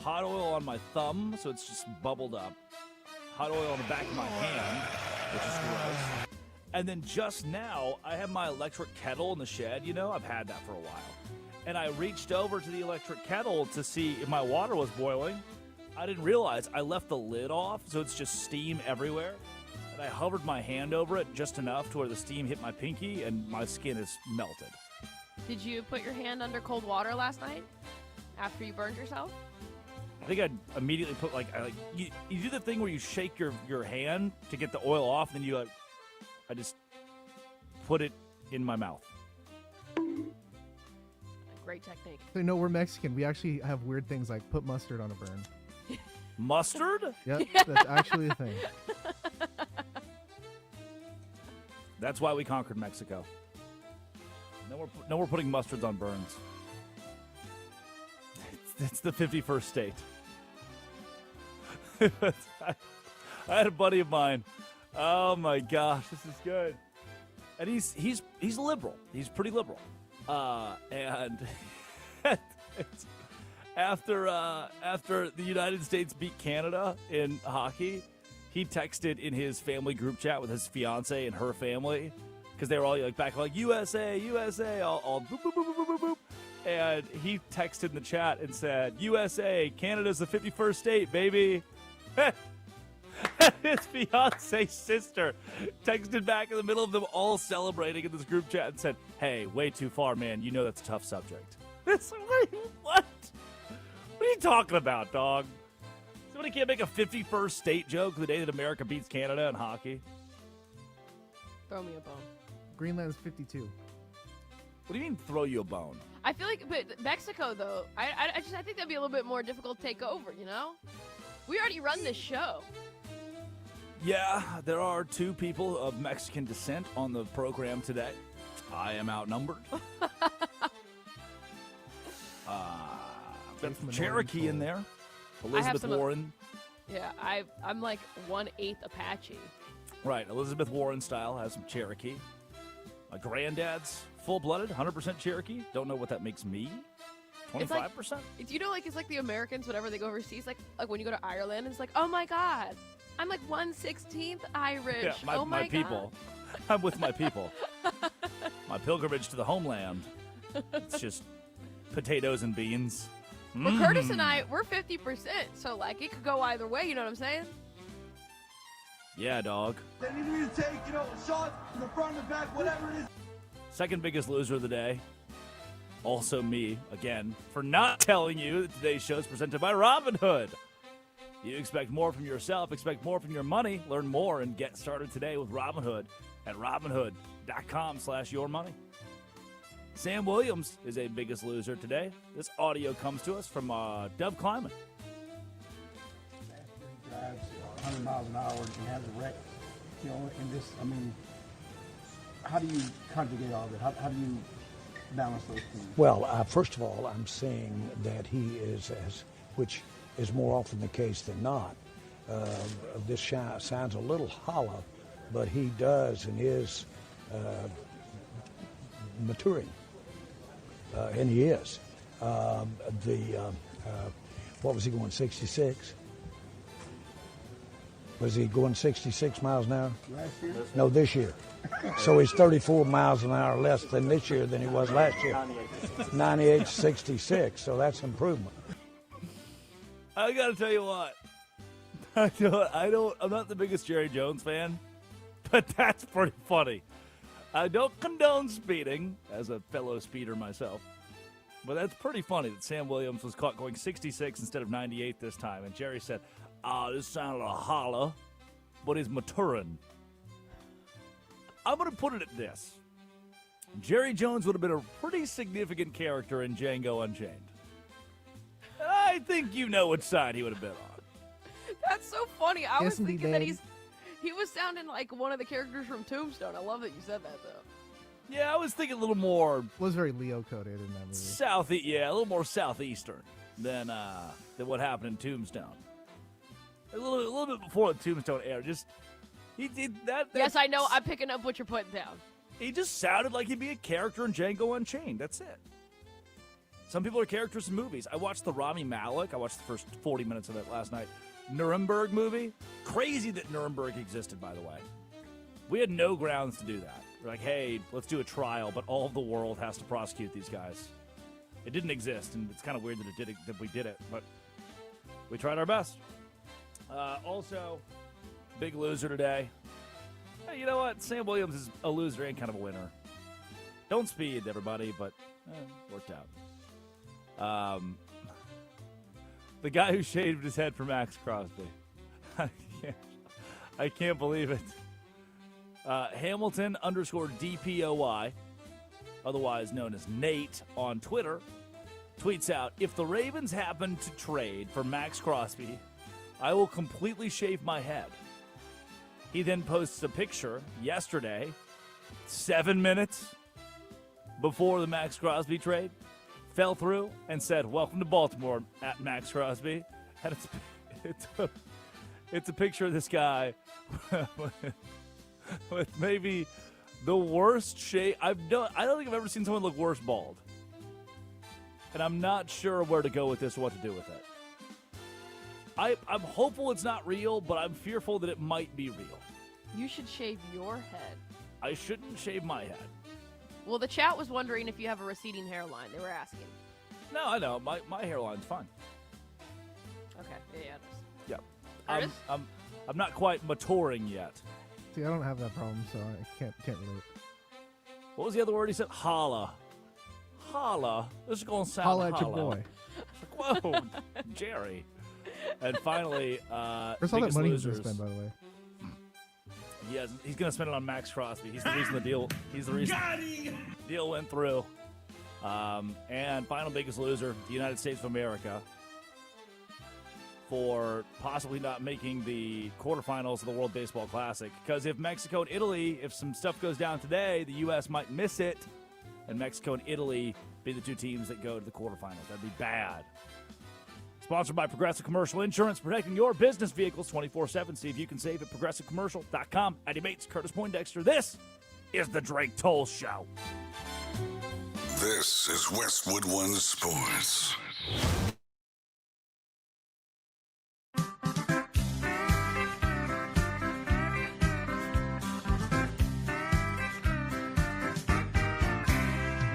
S1: Hot oil on my thumb, so it's just bubbled up. Hot oil on the back of my hand, which is gross. And then just now, I have my electric kettle in the shed. You know, I've had that for a while. And I reached over to the electric kettle to see if my water was boiling. I didn't realize I left the lid off, so it's just steam everywhere. And I hovered my hand over it just enough to where the steam hit my pinky, and my skin is melted.
S3: Did you put your hand under cold water last night after you burned yourself?
S1: I think I'd immediately put, you do the thing where you shake your hand to get the oil off, and then I just put it in my mouth.
S3: Great technique.
S4: So, no, we're Mexican. We actually have weird things like put mustard on a burn.
S1: Mustard?
S4: Yep, that's actually a thing.
S1: That's why we conquered Mexico. No, we're putting mustards on burns. It's the 51st state. I had a buddy of mine. Oh my gosh, this is good. And he's liberal. He's pretty liberal. And after the United States beat Canada in hockey, he texted in his family group chat with his fiance and her family, because they were all back USA, USA, all boop, boop, boop, boop, boop, boop. And he texted in the chat and said, USA, Canada's the 51st state, baby. His fiance's sister texted back in the middle of them all celebrating in this group chat and said, hey, way too far, man. You know that's a tough subject. What? What are you talking about, dog? Somebody can't make a 51st state joke the day that America beats Canada in hockey?
S3: Throw me a bone.
S4: Greenland's 52.
S1: What do you mean throw you a bone?
S3: I feel like, but Mexico, though, I think that'd be a little bit more difficult to take over, you know? We already run this show.
S1: Yeah, there are 2 people of Mexican descent on the program today. I am outnumbered. Got some Cherokee in there. Elizabeth Warren.
S3: Yeah, I'm like 1/8 Apache.
S1: Right, Elizabeth Warren style, has some Cherokee. My granddad's full-blooded, 100% Cherokee. Don't know what that makes me. 25%?
S3: Do you know, it's like the Americans, whenever they go overseas, like when you go to Ireland, it's like, oh my God, I'm like 1/16 Irish.
S1: Yeah, my
S3: God.
S1: people. I'm with my people. My pilgrimage to the homeland. It's just potatoes and beans.
S3: Well, Curtis and I, we're 50%, so it could go either way, you know what I'm saying?
S1: Yeah, dog.
S7: They need me to take, a shot in the front and the back, whatever it is.
S1: Second biggest loser of the day. Also me, again, for not telling you that today's show is presented by Robinhood. You expect more from yourself, expect more from your money. Learn more and get started today with Robinhood at robinhood.com/yourmoney. Sam Williams is a biggest loser today. This audio comes to us from Dove Climbing.
S8: He drives 100 miles an hour and has a wreck, and this, how do you conjugate all that? How do you balance those things?
S9: Well, first of all, I'm saying that he is, which is more often the case than not. This sounds a little hollow, but he does and is maturing, and he is. What was he going, 66? Was he going 66 miles an hour?
S8: Last year?
S9: No, this year. So he's 34 miles an hour less than this year than he was last year. 98.66, so that's improvement.
S1: I gotta tell you what. I'm not the biggest Jerry Jones fan, but that's pretty funny. I don't condone speeding as a fellow speeder myself, but that's pretty funny that Sam Williams was caught going 66 instead of 98 this time, and Jerry said, this sounded a holler, but he's maturing. I'm going to put it at this. Jerry Jones would have been a pretty significant character in Django Unchained. I think you know which side he would have been on.
S3: That's so funny. I was
S4: Yes, indeed,
S3: thinking that
S4: Dad.
S3: he was sounding like one of the characters from Tombstone. I love that you said that, though.
S1: Yeah, I was thinking a little more
S4: Was very Leo coded in that movie.
S1: a little more southeastern than what happened in Tombstone. A little bit before the Tombstone era. Just he did that.
S3: Yes, I know. I'm picking up what you're putting down.
S1: He just sounded like he'd be a character in Django Unchained. That's it. Some people are characters in movies. I watched the Rami Malek. I watched the first 40 minutes of it last night. Nuremberg movie. Crazy that Nuremberg existed, by the way. We had no grounds to do that. We're like, hey, let's do a trial, but all of the world has to prosecute these guys. It didn't exist, and it's kind of weird that we did it, but we tried our best. Also, big loser today. Hey, you know what? Sam Williams is a loser and kind of a winner. Don't speed, everybody, but worked out. The guy who shaved his head for Maxx Crosby. I can't believe it. Hamilton _DPOY, otherwise known as Nate on Twitter, tweets out, if the Ravens happen to trade for Maxx Crosby, I will completely shave my head. He then posts a picture yesterday, 7 minutes before the Maxx Crosby trade, fell through and said, welcome to Baltimore at Maxx Crosby. And it's a picture of this guy with maybe the worst shave. I don't think I've ever seen someone look worse bald. And I'm not sure where to go with this or what to do with it. I'm hopeful it's not real, but I'm fearful that it might be real.
S3: You should shave your head.
S1: I shouldn't shave my head.
S3: Well, the chat was wondering if you have a receding hairline. They were asking.
S1: No, I know. My hairline's fine.
S3: Okay. Yeah, it is.
S1: Yep. I'm not quite maturing yet.
S4: See, I don't have that problem, so I can't relate.
S1: What was the other word he said? Holla. Holla. This is going to sound
S4: Holla at your boy.
S1: Like, whoa, Jerry. And finally,
S4: where's all that money he's going to spend, by the way?
S1: He's going to spend it on Maxx Crosby. He's the reason the deal. He's the reason the deal went through. And final biggest loser, the United States of America, for possibly not making the quarterfinals of the World Baseball Classic. Because if Mexico and Italy, if some stuff goes down today, the U.S. might miss it, and Mexico and Italy be the two teams that go to the quarterfinals. That'd be bad. Sponsored by Progressive Commercial Insurance, protecting your business vehicles 24/7. See if you can save at progressivecommercial.com. Eddie Bates, Curtis Poindexter. This is the Drake Toll Show.
S10: This is Westwood One Sports.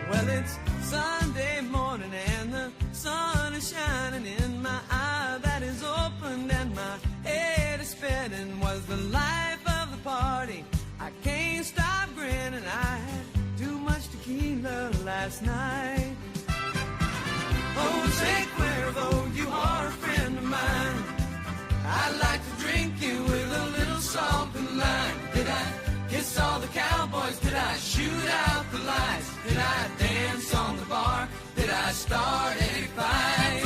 S5: Well, it's Sunday morning and the sun is shining in my eye that is open and my head is spinning. Was the life of the party. I can't stop grinning. I had too much tequila last night. Jose Cuervo, you are a friend of mine. I'd like to drink you with a little salt and lime. Did I kiss all the cowboys? Did I shoot out the lights? Did I dance on the bar? Did I start a fight?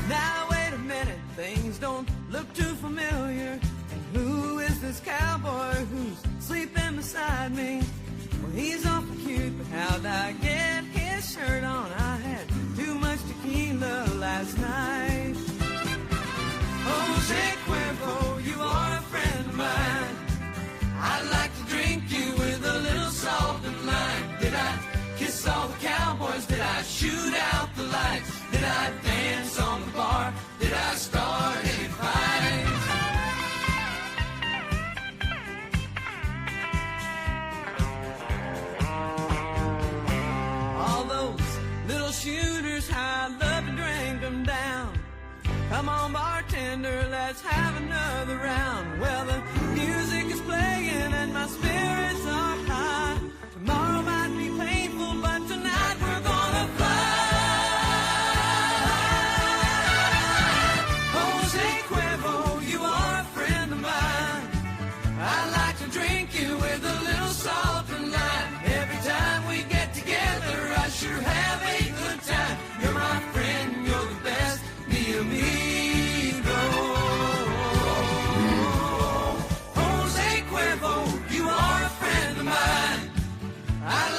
S5: Now wait a minute, things don't look too familiar. And who is this cowboy who's sleeping beside me? Well, he's awful cute, but how'd I get his shirt on? I had too much tequila last night. Jose Cuervo, you are a friend of mine. I'd like to drink you with a little salt and lime. Did I kiss all the cowboys? Did I shoot out the lights? Did I dance on the bar? Did I start a fight? All those little shooters, how I love to drink them down. Come on, bartender, let's have another round. Well, the music is playing and my spirits are high. Tomorrow might be painful, but tonight we're gonna fly. Jose Cuervo, you are a friend of mine. I like to drink you with a little salt and lime. Every time we get together, I sure have a good time. You're my friend, you're the best, mi amigo. Jose Cuervo, you are a friend of mine. I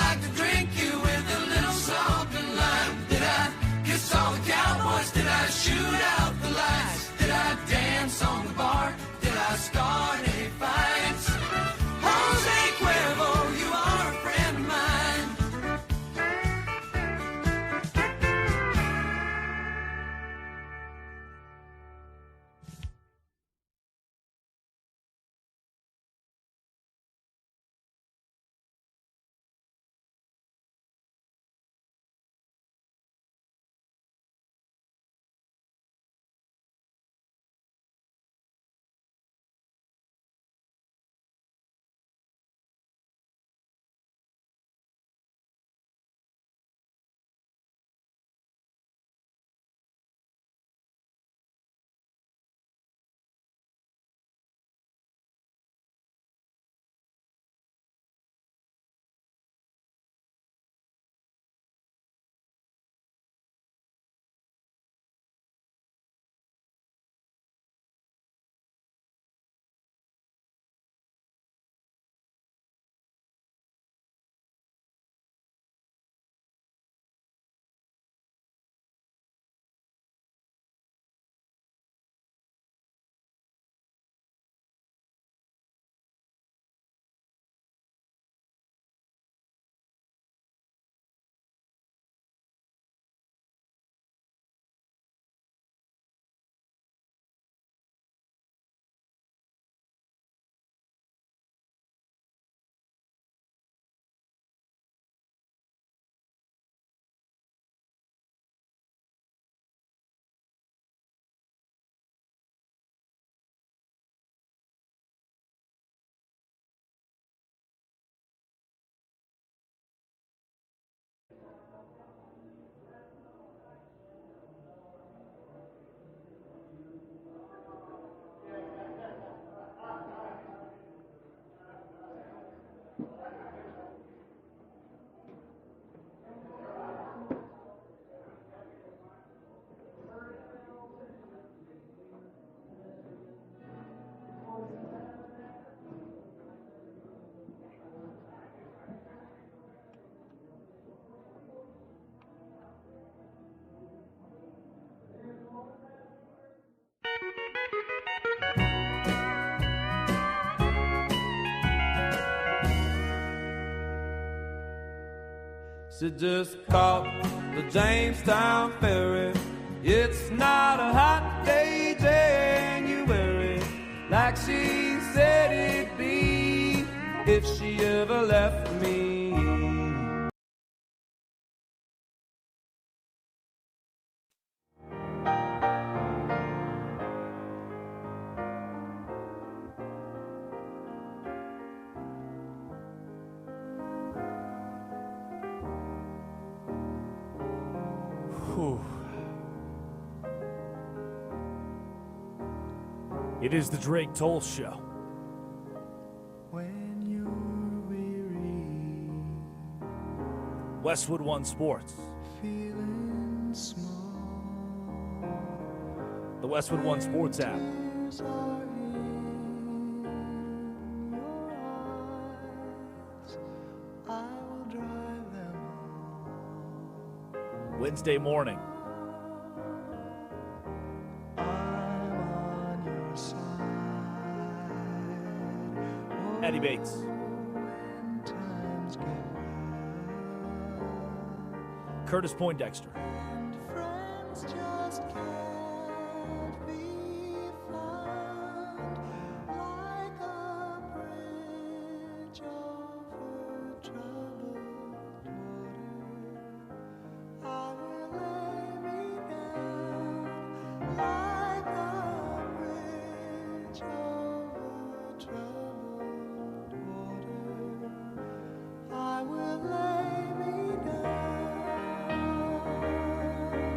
S5: She just caught the Jamestown ferry. It's not a hot day, January, like she said it'd be if she ever left me.
S1: Whew. It is the Drake Toll Show.
S5: When you're weary,
S1: Westwood One Sports.
S5: feeling small,
S1: The Westwood One Sports app.
S5: tears are in your eyes. I will dry them all.
S1: Wednesday morning.
S5: I'm on your side. Oh,
S1: Eddie Bates.
S5: when times get rough
S1: Curtis Poindexter.
S5: and friends just can't be found, like a bridge over troubled water, I will lay me down like a bridge over troubled water. I will lay me down.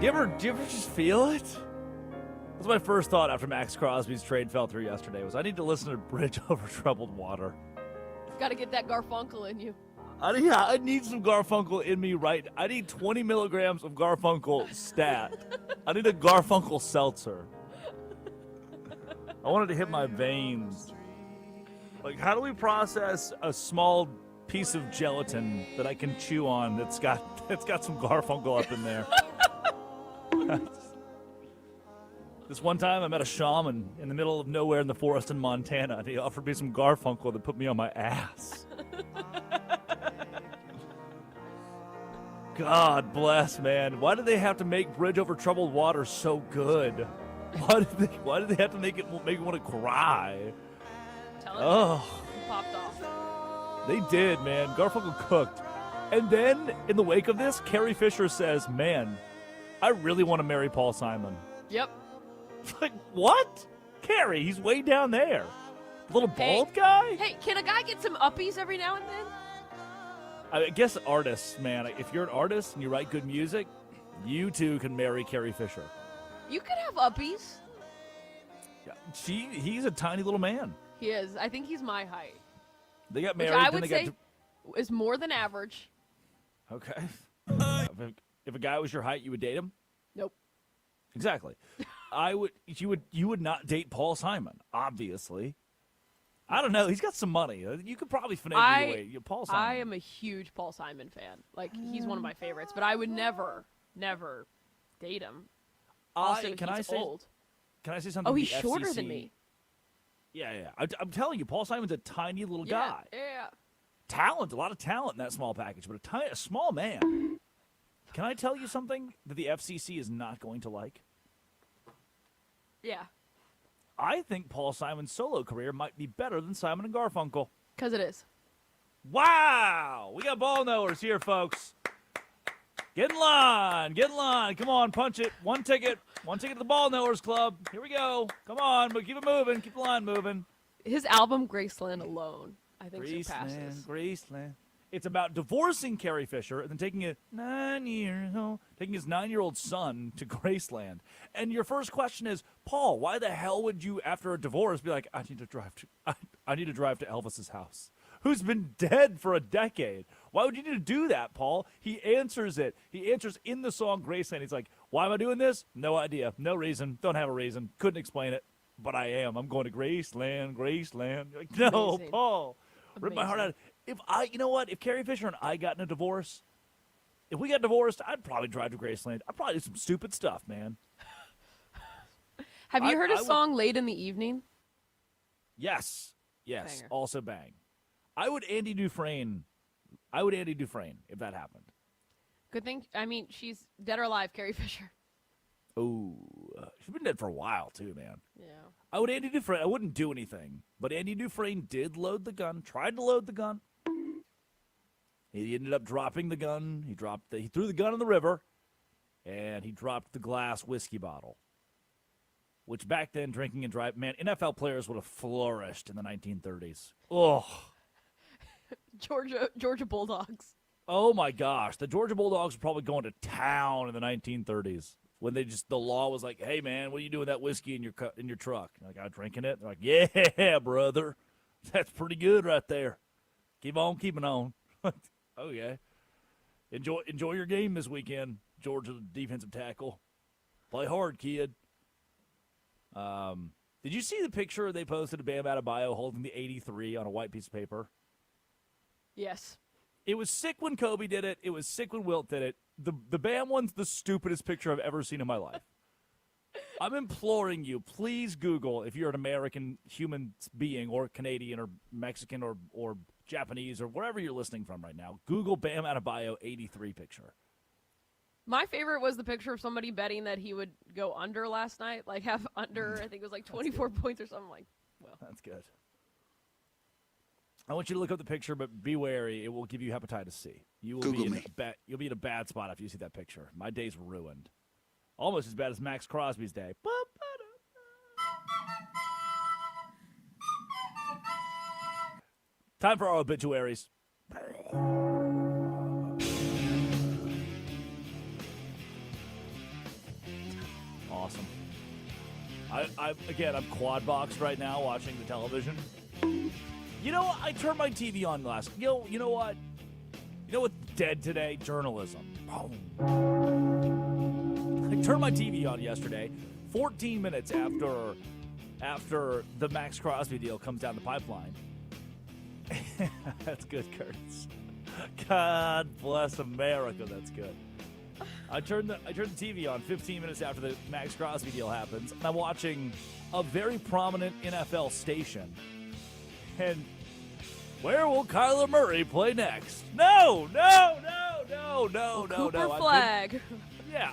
S1: Do you ever just feel it? That's my first thought after Maxx Crosby's trade fell through yesterday was I need to listen to Bridge Over Troubled Water.
S3: Got to get that Garfunkel in you.
S1: I need some Garfunkel in me I need 20 milligrams of Garfunkel stat. I need a Garfunkel seltzer. I wanted to hit my veins. Like, how do we process a small piece of gelatin that I can chew on that's got some Garfunkel up in there? This one time I met a shaman in the middle of nowhere in the forest in Montana, and he offered me some Garfunkel that put me on my ass. God bless, man. Why did they have to make Bridge Over Troubled Water so good? Why did they have to make me want to cry?
S3: Tell him
S1: Oh,
S3: you popped off.
S1: they did, man. Garfunkel cooked. And then, in the wake of this, Carrie Fisher says, man, I really want to marry Paul Simon.
S3: Yep.
S1: Like, what? Carrie, he's way down there. The little
S3: Hey.
S1: bald guy?
S3: Hey, can a guy get some uppies every now and then?
S1: I guess artists, man. If you're an artist and you write good music, you too can marry Carrie Fisher.
S3: You could have uppies.
S1: Yeah, he's a tiny little man.
S3: He is. I think he's my height.
S1: They got
S3: Which
S1: married.
S3: I
S1: then
S3: would
S1: they
S3: say
S1: got
S3: is more than average.
S1: okay. If a guy was your height, you would date him.
S3: Nope.
S1: Exactly. You would not date Paul Simon, obviously. I don't know. He's got some money. You could probably finagle your way. Paul Simon.
S3: I am a huge Paul Simon fan. Like, he's one of my favorites. But I would never date him. Also,
S1: can
S3: he's
S1: I say?
S3: old.
S1: Can I say something?
S3: Oh, he's
S1: The
S3: shorter
S1: FCC
S3: than me.
S1: Yeah. I'm telling you, Paul Simon's a tiny little
S3: Yeah,
S1: guy.
S3: yeah.
S1: Talent, a lot of talent in that small package, but a small man. Can I tell you something that the FCC is not going to like?
S3: Yeah.
S1: I think Paul Simon's solo career might be better than Simon and Garfunkel.
S3: Because it is.
S1: Wow! We got ball knowers here, folks. Get in line. Get in line. Come on, punch it. One ticket. One ticket to the Ball Knowers Club. Here we go. Come on, but keep it moving. Keep the line moving.
S3: His album, Graceland, alone, I think surpasses.
S1: Graceland. It's about divorcing Carrie Fisher and then taking his 9-year-old son to Graceland. And your first question is, Paul, why the hell would you, after a divorce, be like, I need to drive to Elvis's house, who's been dead for a decade? Why would you need to do that, Paul? He answers it. He answers in the song Graceland. He's like, why am I doing this? No idea. No reason. Don't have a reason. Couldn't explain it. But I am. I'm going to Graceland. You're like, no,
S3: Amazing.
S1: Paul. Rip my heart out. You know what? If Carrie Fisher and I got in a divorce, if we got divorced, I'd probably drive to Graceland. I'd probably do some stupid stuff, man.
S3: Have you heard
S1: I
S3: a
S1: would-
S3: song, Late in the Evening?
S1: Yes.
S3: Banger.
S1: Also bang. I would Andy Dufresne if that happened.
S3: Good thing. I mean, she's dead or alive, Carrie Fisher.
S1: Oh, she's been dead for a while too, man.
S3: Yeah.
S1: I wouldn't do anything, but Andy Dufresne did load the gun. Tried to load the gun. He ended up dropping the gun. He threw the gun in the river, and he dropped the glass whiskey bottle. Which back then, drinking and driving, man, NFL players would have flourished in the 1930s. Oh.
S3: Georgia Bulldogs.
S1: Oh my gosh, the Georgia Bulldogs were probably going to town in the 1930s when the law was like, "Hey man, what are you doing with that whiskey in your truck?" You're like, "I'm drinking it." They're like, "Yeah, brother, that's pretty good right there. Keep on keeping on." Okay, enjoy your game this weekend, Georgia defensive tackle. Play hard, kid. Did you see the picture they posted of Bam Adebayo holding the 83 on a white piece of paper?
S3: Yes.
S1: It was sick when Kobe did it. It was sick when Wilt did it. The Bam one's the stupidest picture I've ever seen in my life. I'm imploring you, please Google, if you're an American human being or Canadian or Mexican or Japanese or wherever you're listening from right now, Google Bam Adebayo 83 picture.
S3: My favorite was the picture of somebody betting that he would go under last night, like have under, I think it was like 24 points or something. Like, well.
S1: That's good. I want you to look up the picture, but be wary. It will give you hepatitis C. You'll be in a bad spot if you see that picture. My day's ruined. Almost as bad as Maxx Crosby's day. Time for our obituaries. Awesome. I'm quad boxed right now watching the television. You know what? I turned my TV on last. You know what? You know what's dead today? Journalism. Boom. I turned my TV on yesterday, 14 minutes after the Maxx Crosby deal comes down the pipeline. That's good, Curtis. God bless America. That's good. I turned the TV on 15 minutes after the Maxx Crosby deal happens, and I'm watching a very prominent NFL station. And where will Kyler Murray play next? No.
S3: Cooper Flag.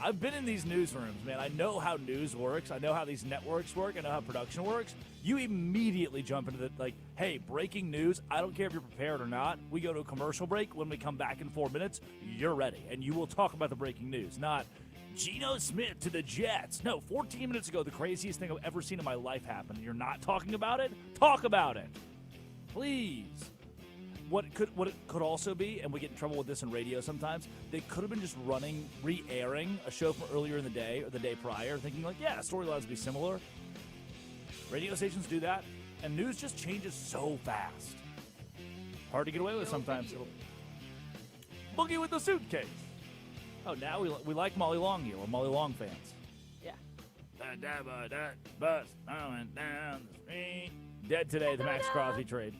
S1: I've been in these newsrooms, man. I know how news works. I know how these networks work. I know how production works. You immediately jump into the, hey, breaking news. I don't care if you're prepared or not. We go to a commercial break. When we come back in 4 minutes, you're ready. And you will talk about the breaking news, not Gino Smith to the Jets. No, 14 minutes ago, the craziest thing I've ever seen in my life happened. You're not talking about it? Talk about it. Please. What it could also be, and we get in trouble with this in radio sometimes, they could have been just re-airing a show from earlier in the day or the day prior, thinking storylines would be similar. Radio stations do that, and news just changes so fast. Hard to get away with sometimes. Boogie with the suitcase. Oh, now we like Molly Long here. We're Molly Long fans.
S3: Yeah.
S1: Bus going down the street. Dead today, the Maxx Crosby trade.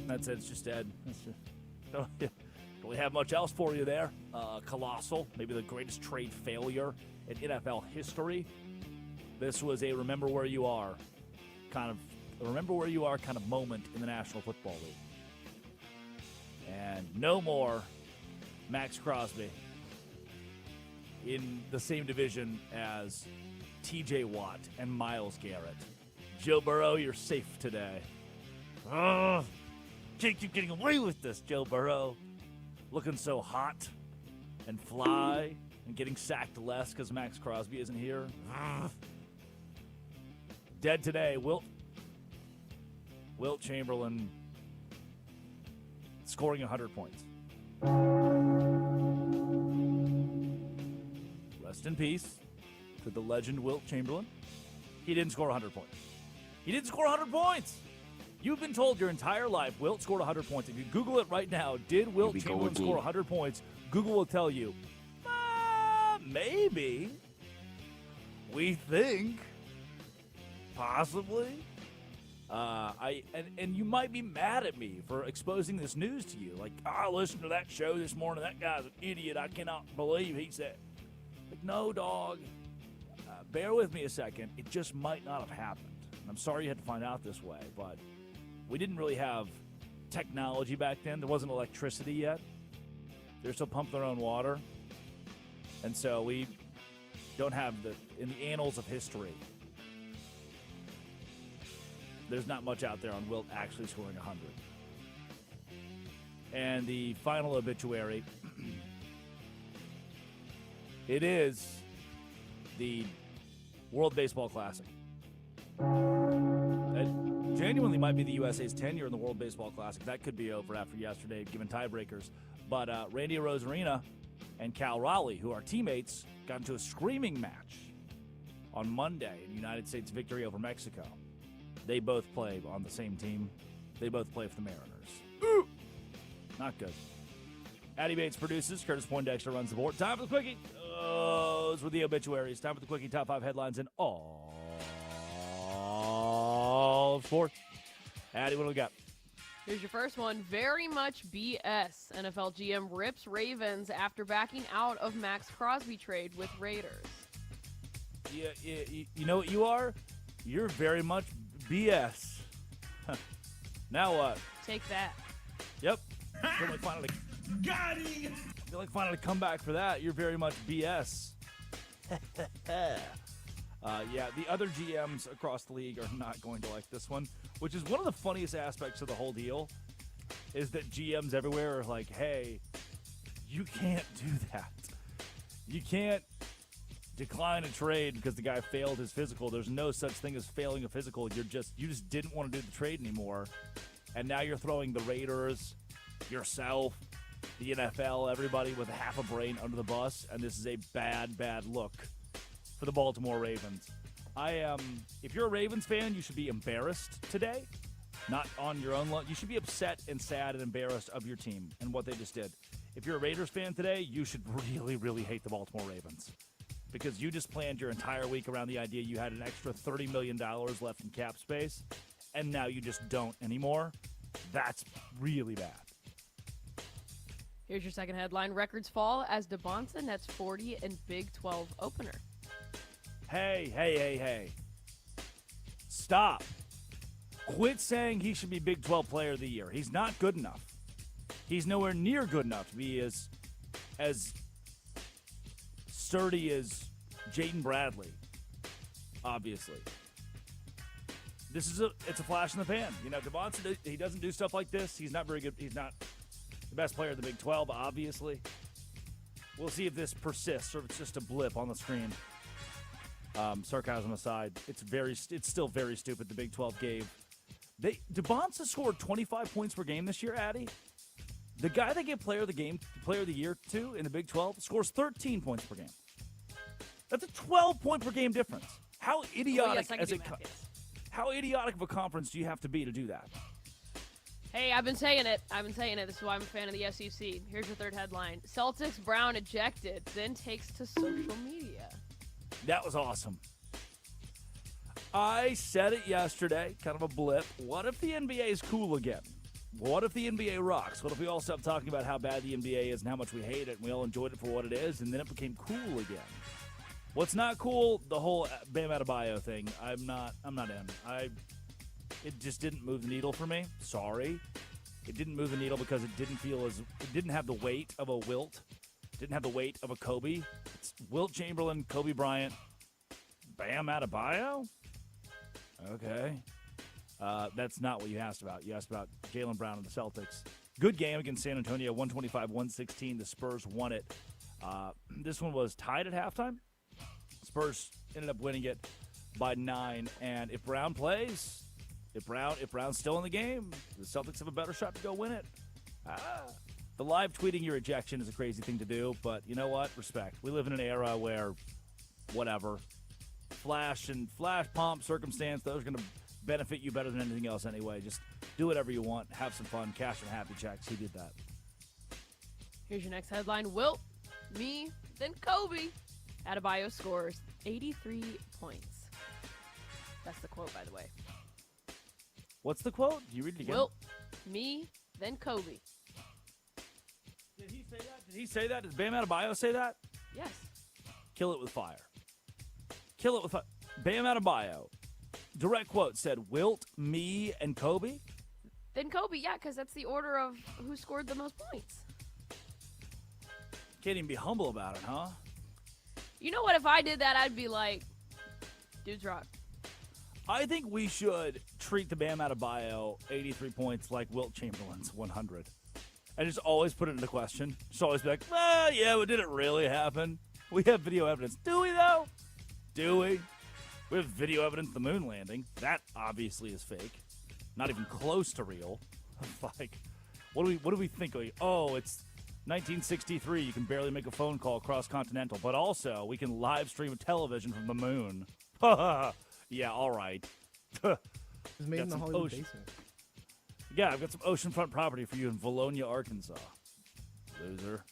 S1: That's it. It's just dead. Don't we have much else for you there? Colossal, maybe the greatest trade failure in NFL history. This was a remember where you are kind of moment in the National Football League. And no more Maxx Crosby in the same division as TJ Watt and Myles Garrett. Joe Burrow, you're safe today. Oh, can't keep getting away with this, Joe Burrow. Looking so hot and fly and getting sacked less because Maxx Crosby isn't here. Dead today, Wilt Chamberlain scoring 100 points. Rest in peace to the legend Wilt Chamberlain. He didn't score 100 points. He didn't score 100 points. You've been told your entire life Wilt scored 100 points. If you Google it right now, did Wilt Chamberlain score 100 points? Google will tell you, maybe. We think. Possibly. And you might be mad at me for exposing this news to you. Like, I listened to that show this morning. That guy's an idiot. I cannot believe he said. Like, no, dog. Bear with me a second. It just might not have happened. And I'm sorry you had to find out this way, but we didn't really have technology back then. There wasn't electricity yet. They were still pumping their own water. And so we don't have in the annals of history, there's not much out there on Wilt actually scoring 100. And the final obituary, it is the World Baseball Classic. It genuinely might be the USA's tenure in the World Baseball Classic. That could be over after yesterday, given tiebreakers. But Randy Arozarena and Cal Raleigh, who are teammates, got into a screaming match on Monday in United States victory over Mexico. They both play on the same team. They both play for the Mariners. Not good. Addy Bates produces. Curtis Poindexter runs the board. Time for the Quickie. Those were the obituaries. Time for the Quickie. Top 5 headlines in all of sports. Addy, what do we got?
S3: Here's your first one. Very much BS. NFL GM rips Ravens after backing out of Maxx Crosby trade with Raiders.
S1: Yeah, you know what you are? You're very much BS. Now what?
S3: Take that.
S1: Yep. I feel like finally come back for that. You're very much BS. Yeah, the other GMs across the league are not going to like this one, which is one of the funniest aspects of the whole deal, is that GMs everywhere are like, hey, you can't do that. You can't decline a trade because the guy failed his physical. There's no such thing as failing a physical. You just didn't want to do the trade anymore, and now you're throwing the Raiders, yourself, the NFL, everybody with half a brain under the bus, and this is a bad look for the Baltimore Ravens. If you're a Ravens fan, you should be embarrassed today, not on your own. You should be upset and sad and embarrassed of your team and what they just did. If you're a Raiders fan today, you should really hate the Baltimore Ravens, because you just planned your entire week around the idea you had an extra $30 million left in cap space, and now you just don't anymore. That's really bad.
S3: Here's your second headline. Records fall as DeBonsa nets 40 in Big 12 opener.
S1: Hey. Stop. Quit saying he should be Big 12 Player of the Year. He's not good enough. He's nowhere near good enough to be as sturdy as Jaden Bradley, obviously. It's a flash in the pan. You know, DeBonsa, he doesn't do stuff like this. He's not very good. He's not the best player of the Big 12, obviously. We'll see if this persists or if it's just a blip on the screen. Sarcasm aside, it's still very stupid. The Big 12 gave. DeBonsa scored 25 points per game this year, Addy. The guy they gave Player of the Year to in the Big 12 scores 13 points per game. That's a 12-point per game difference. How idiotic how idiotic of a conference do you have to be to do that?
S3: Hey, I've been saying it. This is why I'm a fan of the SEC. Here's your third headline. Celtics Brown ejected, then takes to social media.
S1: That was awesome. I said it yesterday, kind of a blip. What if the NBA is cool again? What if the NBA rocks? What if we all stopped talking about how bad the NBA is and how much we hate it, and we all enjoyed it for what it is, and then it became cool again? What's not cool? The whole Bam Adebayo thing. I'm not in. It just didn't move the needle for me. Sorry. It didn't move the needle because it didn't have the weight of a Wilt. It didn't have the weight of a Kobe. It's Wilt Chamberlain, Kobe Bryant, Bam Adebayo? Okay. That's not what you asked about. You asked about Jaylen Brown and the Celtics. Good game against San Antonio, 125-116. The Spurs won it. This one was tied at halftime. Spurs ended up winning it by 9. And if Brown plays, if Brown's still in the game, the Celtics have a better shot to go win it. The live tweeting your ejection is a crazy thing to do, but you know what? Respect. We live in an era where, whatever, flash pomp, circumstance, those are going to benefit you better than anything else anyway. Just do whatever you want. Have some fun. Cash and happy checks. He did that.
S3: Here's your next headline. Wilt, me, then Kobe. Adebayo scores 83 points. That's the quote, by the way.
S1: What's the quote? You read it again.
S3: Wilt, me, then Kobe.
S1: Did he say that? Did he say that? Did Bam Adebayo say that?
S3: Yes.
S1: Kill it with fire. Kill it with fire. Bam Adebayo, direct quote, said, Wilt, me, and Kobe?
S3: Then Kobe, yeah, because that's the order of who scored the most points.
S1: Can't even be humble about it, huh?
S3: You know what? If I did that, I'd be like, dudes rock.
S1: I think we should treat the Bam Adebayo 83 points like Wilt Chamberlain's 100. And just always put it into question. Just always be like, yeah, but did it really happen? We have video evidence. Do we, though? Do we? We have video evidence of the moon landing. That obviously is fake. Not even close to real. Like, what do we think? Like, oh, it's 1963. You can barely make a phone call cross-continental. But also, we can live stream television from the moon. Yeah, all right.
S4: It was made in the Hollywood basement.
S1: Yeah, I've got some oceanfront property for you in Valonia, Arkansas. Loser.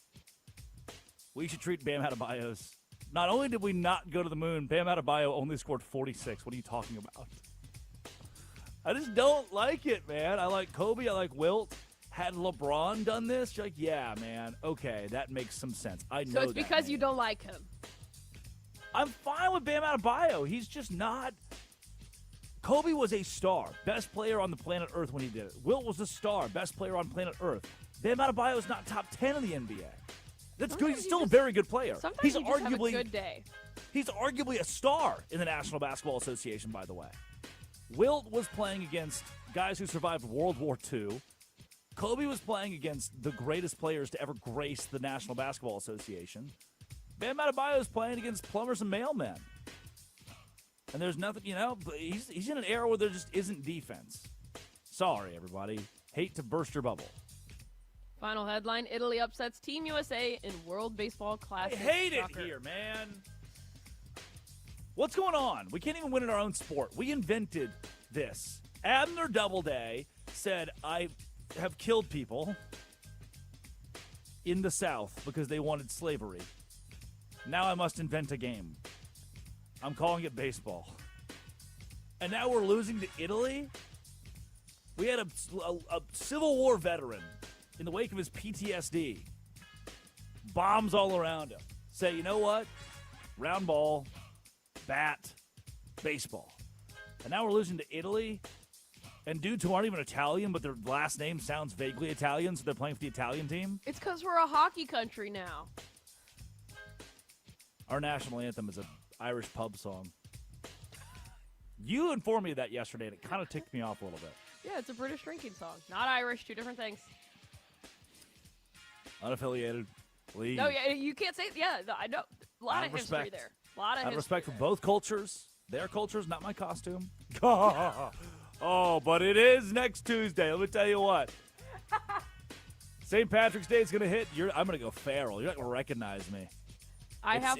S1: We should treat Bam Adebayo's. Not only did we not go to the moon, Bam Adebayo only scored 46. What are you talking about? I just don't like it, man. I like Kobe. I like Wilt. Had LeBron done this? You're like, yeah, man. Okay, that makes some sense. I know that.
S3: So it's because you don't like him.
S1: I'm fine with Bam Adebayo. He's just not. Kobe was a star, best player on the planet Earth when he did it. Wilt was a star, best player on planet Earth. Bam Adebayo is not top 10 in the NBA. That's good. He's still a very good player.
S3: Sometimes
S1: He's
S3: you just
S1: arguably
S3: have a good day.
S1: He's arguably a star in the National Basketball Association, by the way. Wilt was playing against guys who survived World War II. Kobe was playing against the greatest players to ever grace the National Basketball Association. Bam Adebayo is playing against plumbers and mailmen. And there's nothing, but he's in an era where there just isn't defense. Sorry, everybody. Hate to burst your bubble.
S3: Final headline, Italy upsets Team USA in World Baseball Classic.
S1: I hate it here, man. What's going on? We can't even win in our own sport. We invented this. Abner Doubleday said, I have killed people in the South because they wanted slavery. Now I must invent a game. I'm calling it baseball. And now we're losing to Italy? We had a Civil War veteran in the wake of his PTSD. Bombs all around him. Say, you know what? Round ball, bat, baseball. And now we're losing to Italy? And dudes who aren't even Italian, but their last name sounds vaguely Italian, so they're playing for the Italian team?
S3: It's because we're a hockey country now.
S1: Our national anthem is an Irish pub song. You informed me of that yesterday, and it kind of ticked me off a little bit.
S3: Yeah, it's a British drinking song. Not Irish, two different things.
S1: Unaffiliated. League.
S3: No, yeah, you can't say, I know. A lot of history there. A lot of
S1: respect for both cultures. Their cultures, not my costume. Oh, but it is next Tuesday. Let me tell you what. St. Patrick's Day is going to hit. I'm going to go feral. You're not going to recognize me.
S3: I have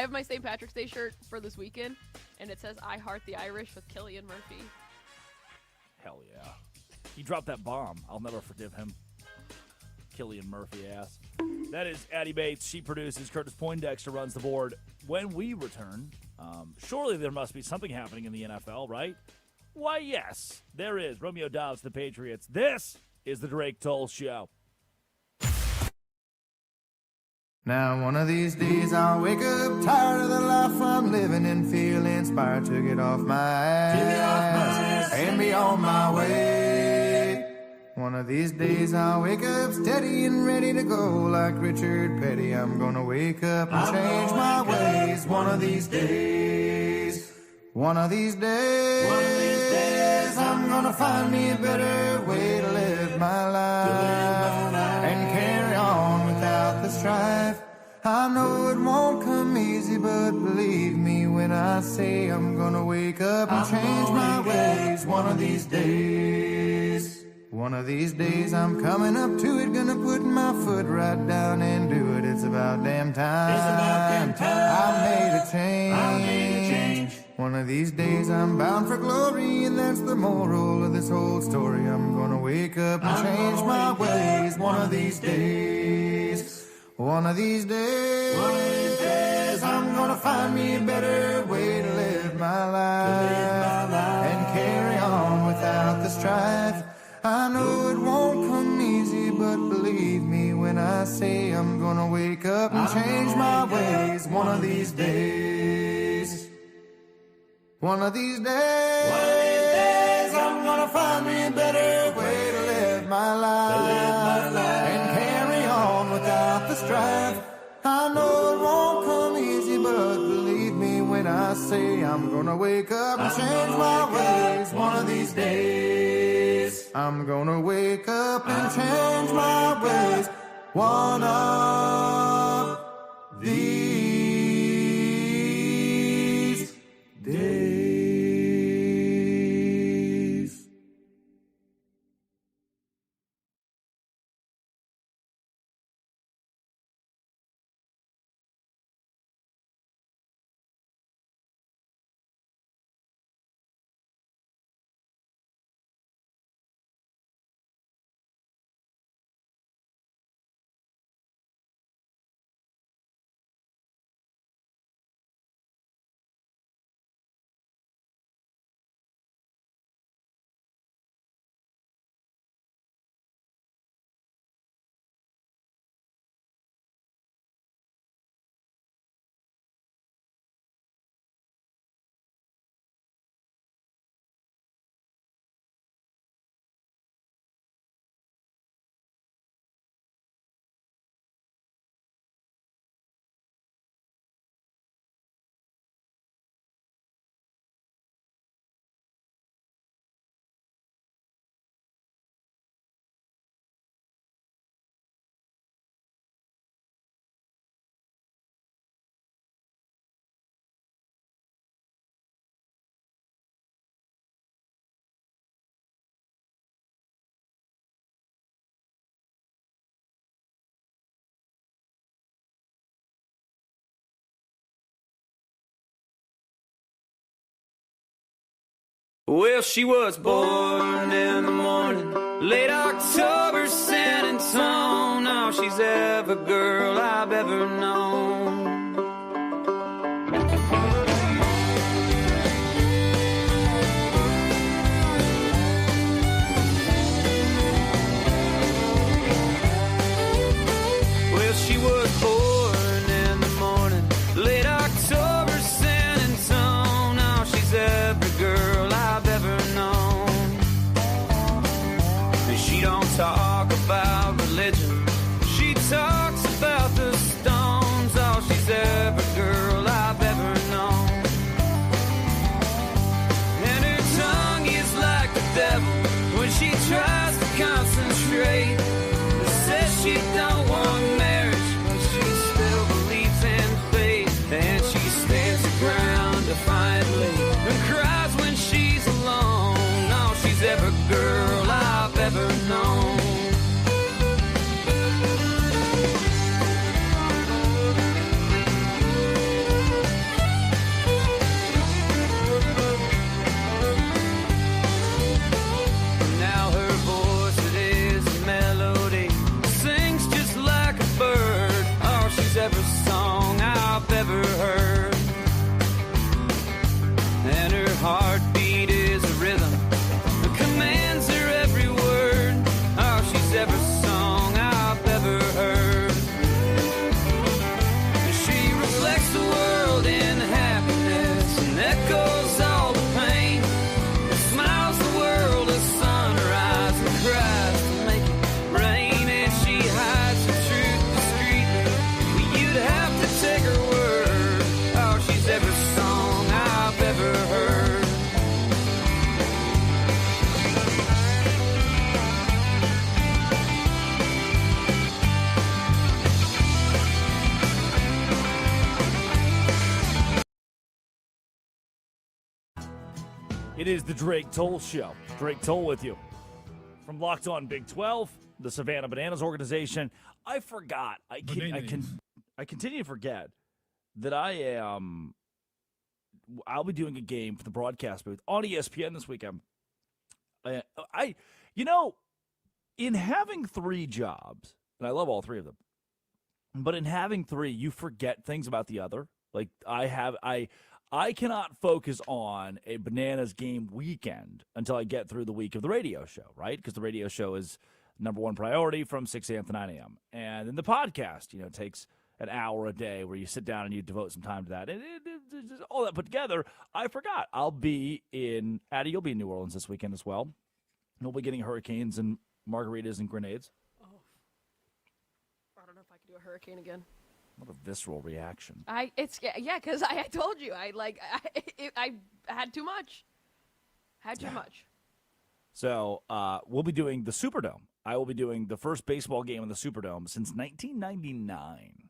S3: my St. Patrick's Day shirt for this weekend, and it says, I heart the Irish with Cillian Murphy.
S1: Hell yeah. He dropped that bomb. I'll never forgive him. Cillian Murphy ass. That is Addie Bates. She produces. Curtis Poindexter runs the board. When we return, surely there must be something happening in the NFL, right? Why, yes, there is. Romeo Dobbs, the Patriots. This is the Drake Toll Show.
S11: Now one of these days I'll wake up tired of the life I'm living and feel inspired to get off my ass and be on my way. One of these days I'll wake up steady and ready to go like Richard Petty. I'm gonna wake up and change my ways. One of these days, one of these days, I'm gonna find me a better way to live my life and carry on without the strife. I know it won't come easy, but believe me when I say I'm gonna wake up and change my ways. One of these days, one of these days I'm coming up to it, gonna put my foot right down and do it. It's about damn time. It's about damn time. I made a change. One of these days I'm bound for glory, and that's the moral of this whole story. I'm gonna wake up and change my ways. One of these days, one of these days, I'm gonna find me a better way to live my life and carry on without the strife. I know it won't come easy, but believe me when I say I'm gonna wake up and change my ways. One of these days, one of these days, I'm gonna find me a better strive. I know it won't come easy, but believe me when I say I'm gonna wake up and change my ways one of these days. I'm gonna wake up and change my ways one of these days.
S5: Well, she was born in the morning, late October, San Antonio. Now she's every girl I've ever known. Well, she was born in the morning, late October, San Antonio. Now she's every girl I've ever known. And she don't talk about religion, she talks about the Stones. Oh, she's every girl I've ever known. And her tongue is like the devil when she tries to concentrate. Says she don't want marriage, but she still believes in faith. And she stands her ground defiantly and cries when she's alone. No, she's every girl I've ever known. Now her voice, it is a melody, sings just like a bird. Oh, she's every song I've ever heard. And her heartbeat is a rhythm that commands her every word. Oh, she's every song I've ever heard. She reflects the world in happiness and echoes all the pain. And smiles the world a sunrise and cries to make it rain. And she hides the truth discreetly, but you'd have to take her word. Oh, she's every song I've ever heard.
S1: It is the Drake Toll Show. Drake Toll with you. From Locked On Big 12, the Savannah Bananas organization. I forgot. I continue to forget that I'll be doing a game for the broadcast booth on ESPN this weekend. In having three jobs, and I love all three of them, but in having three, you forget things about the other. Like I cannot focus on a Bananas game weekend until I get through the week of the radio show, right? Because the radio show is number one priority from 6 a.m. to 9 a.m. And then the podcast, takes an hour a day where you sit down and you devote some time to that. And all that put together, I forgot. I'll be in, Addie, you'll be in New Orleans this weekend as well. We'll be getting hurricanes and margaritas and grenades.
S3: Oh. I don't know if I could do a hurricane again.
S1: What a visceral reaction.
S3: Because I told you I had too much. Had too much.
S1: So we'll be doing the Superdome. I will be doing the first baseball game in the Superdome since 1999.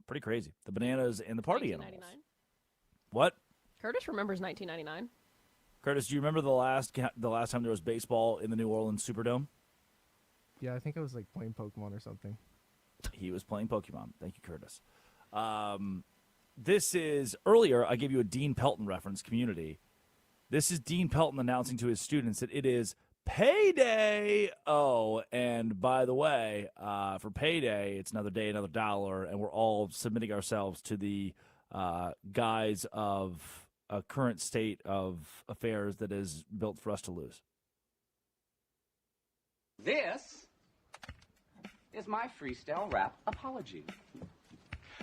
S1: Pretty crazy. The Bananas and the Party Animals. What?
S3: Curtis remembers 1999.
S1: Curtis, do you remember the last time there was baseball in the New Orleans Superdome?
S4: Yeah, I think I was like playing Pokemon or something.
S1: He was playing Pokemon. Thank you, Curtis. This is, earlier I gave you a Dean Pelton reference, Community. This is Dean Pelton announcing to his students that it is payday. Oh, and by the way, for payday, it's another day, another dollar, and we're all submitting ourselves to the guise of a current state of affairs that is built for us to lose.
S12: This is my freestyle rap apology.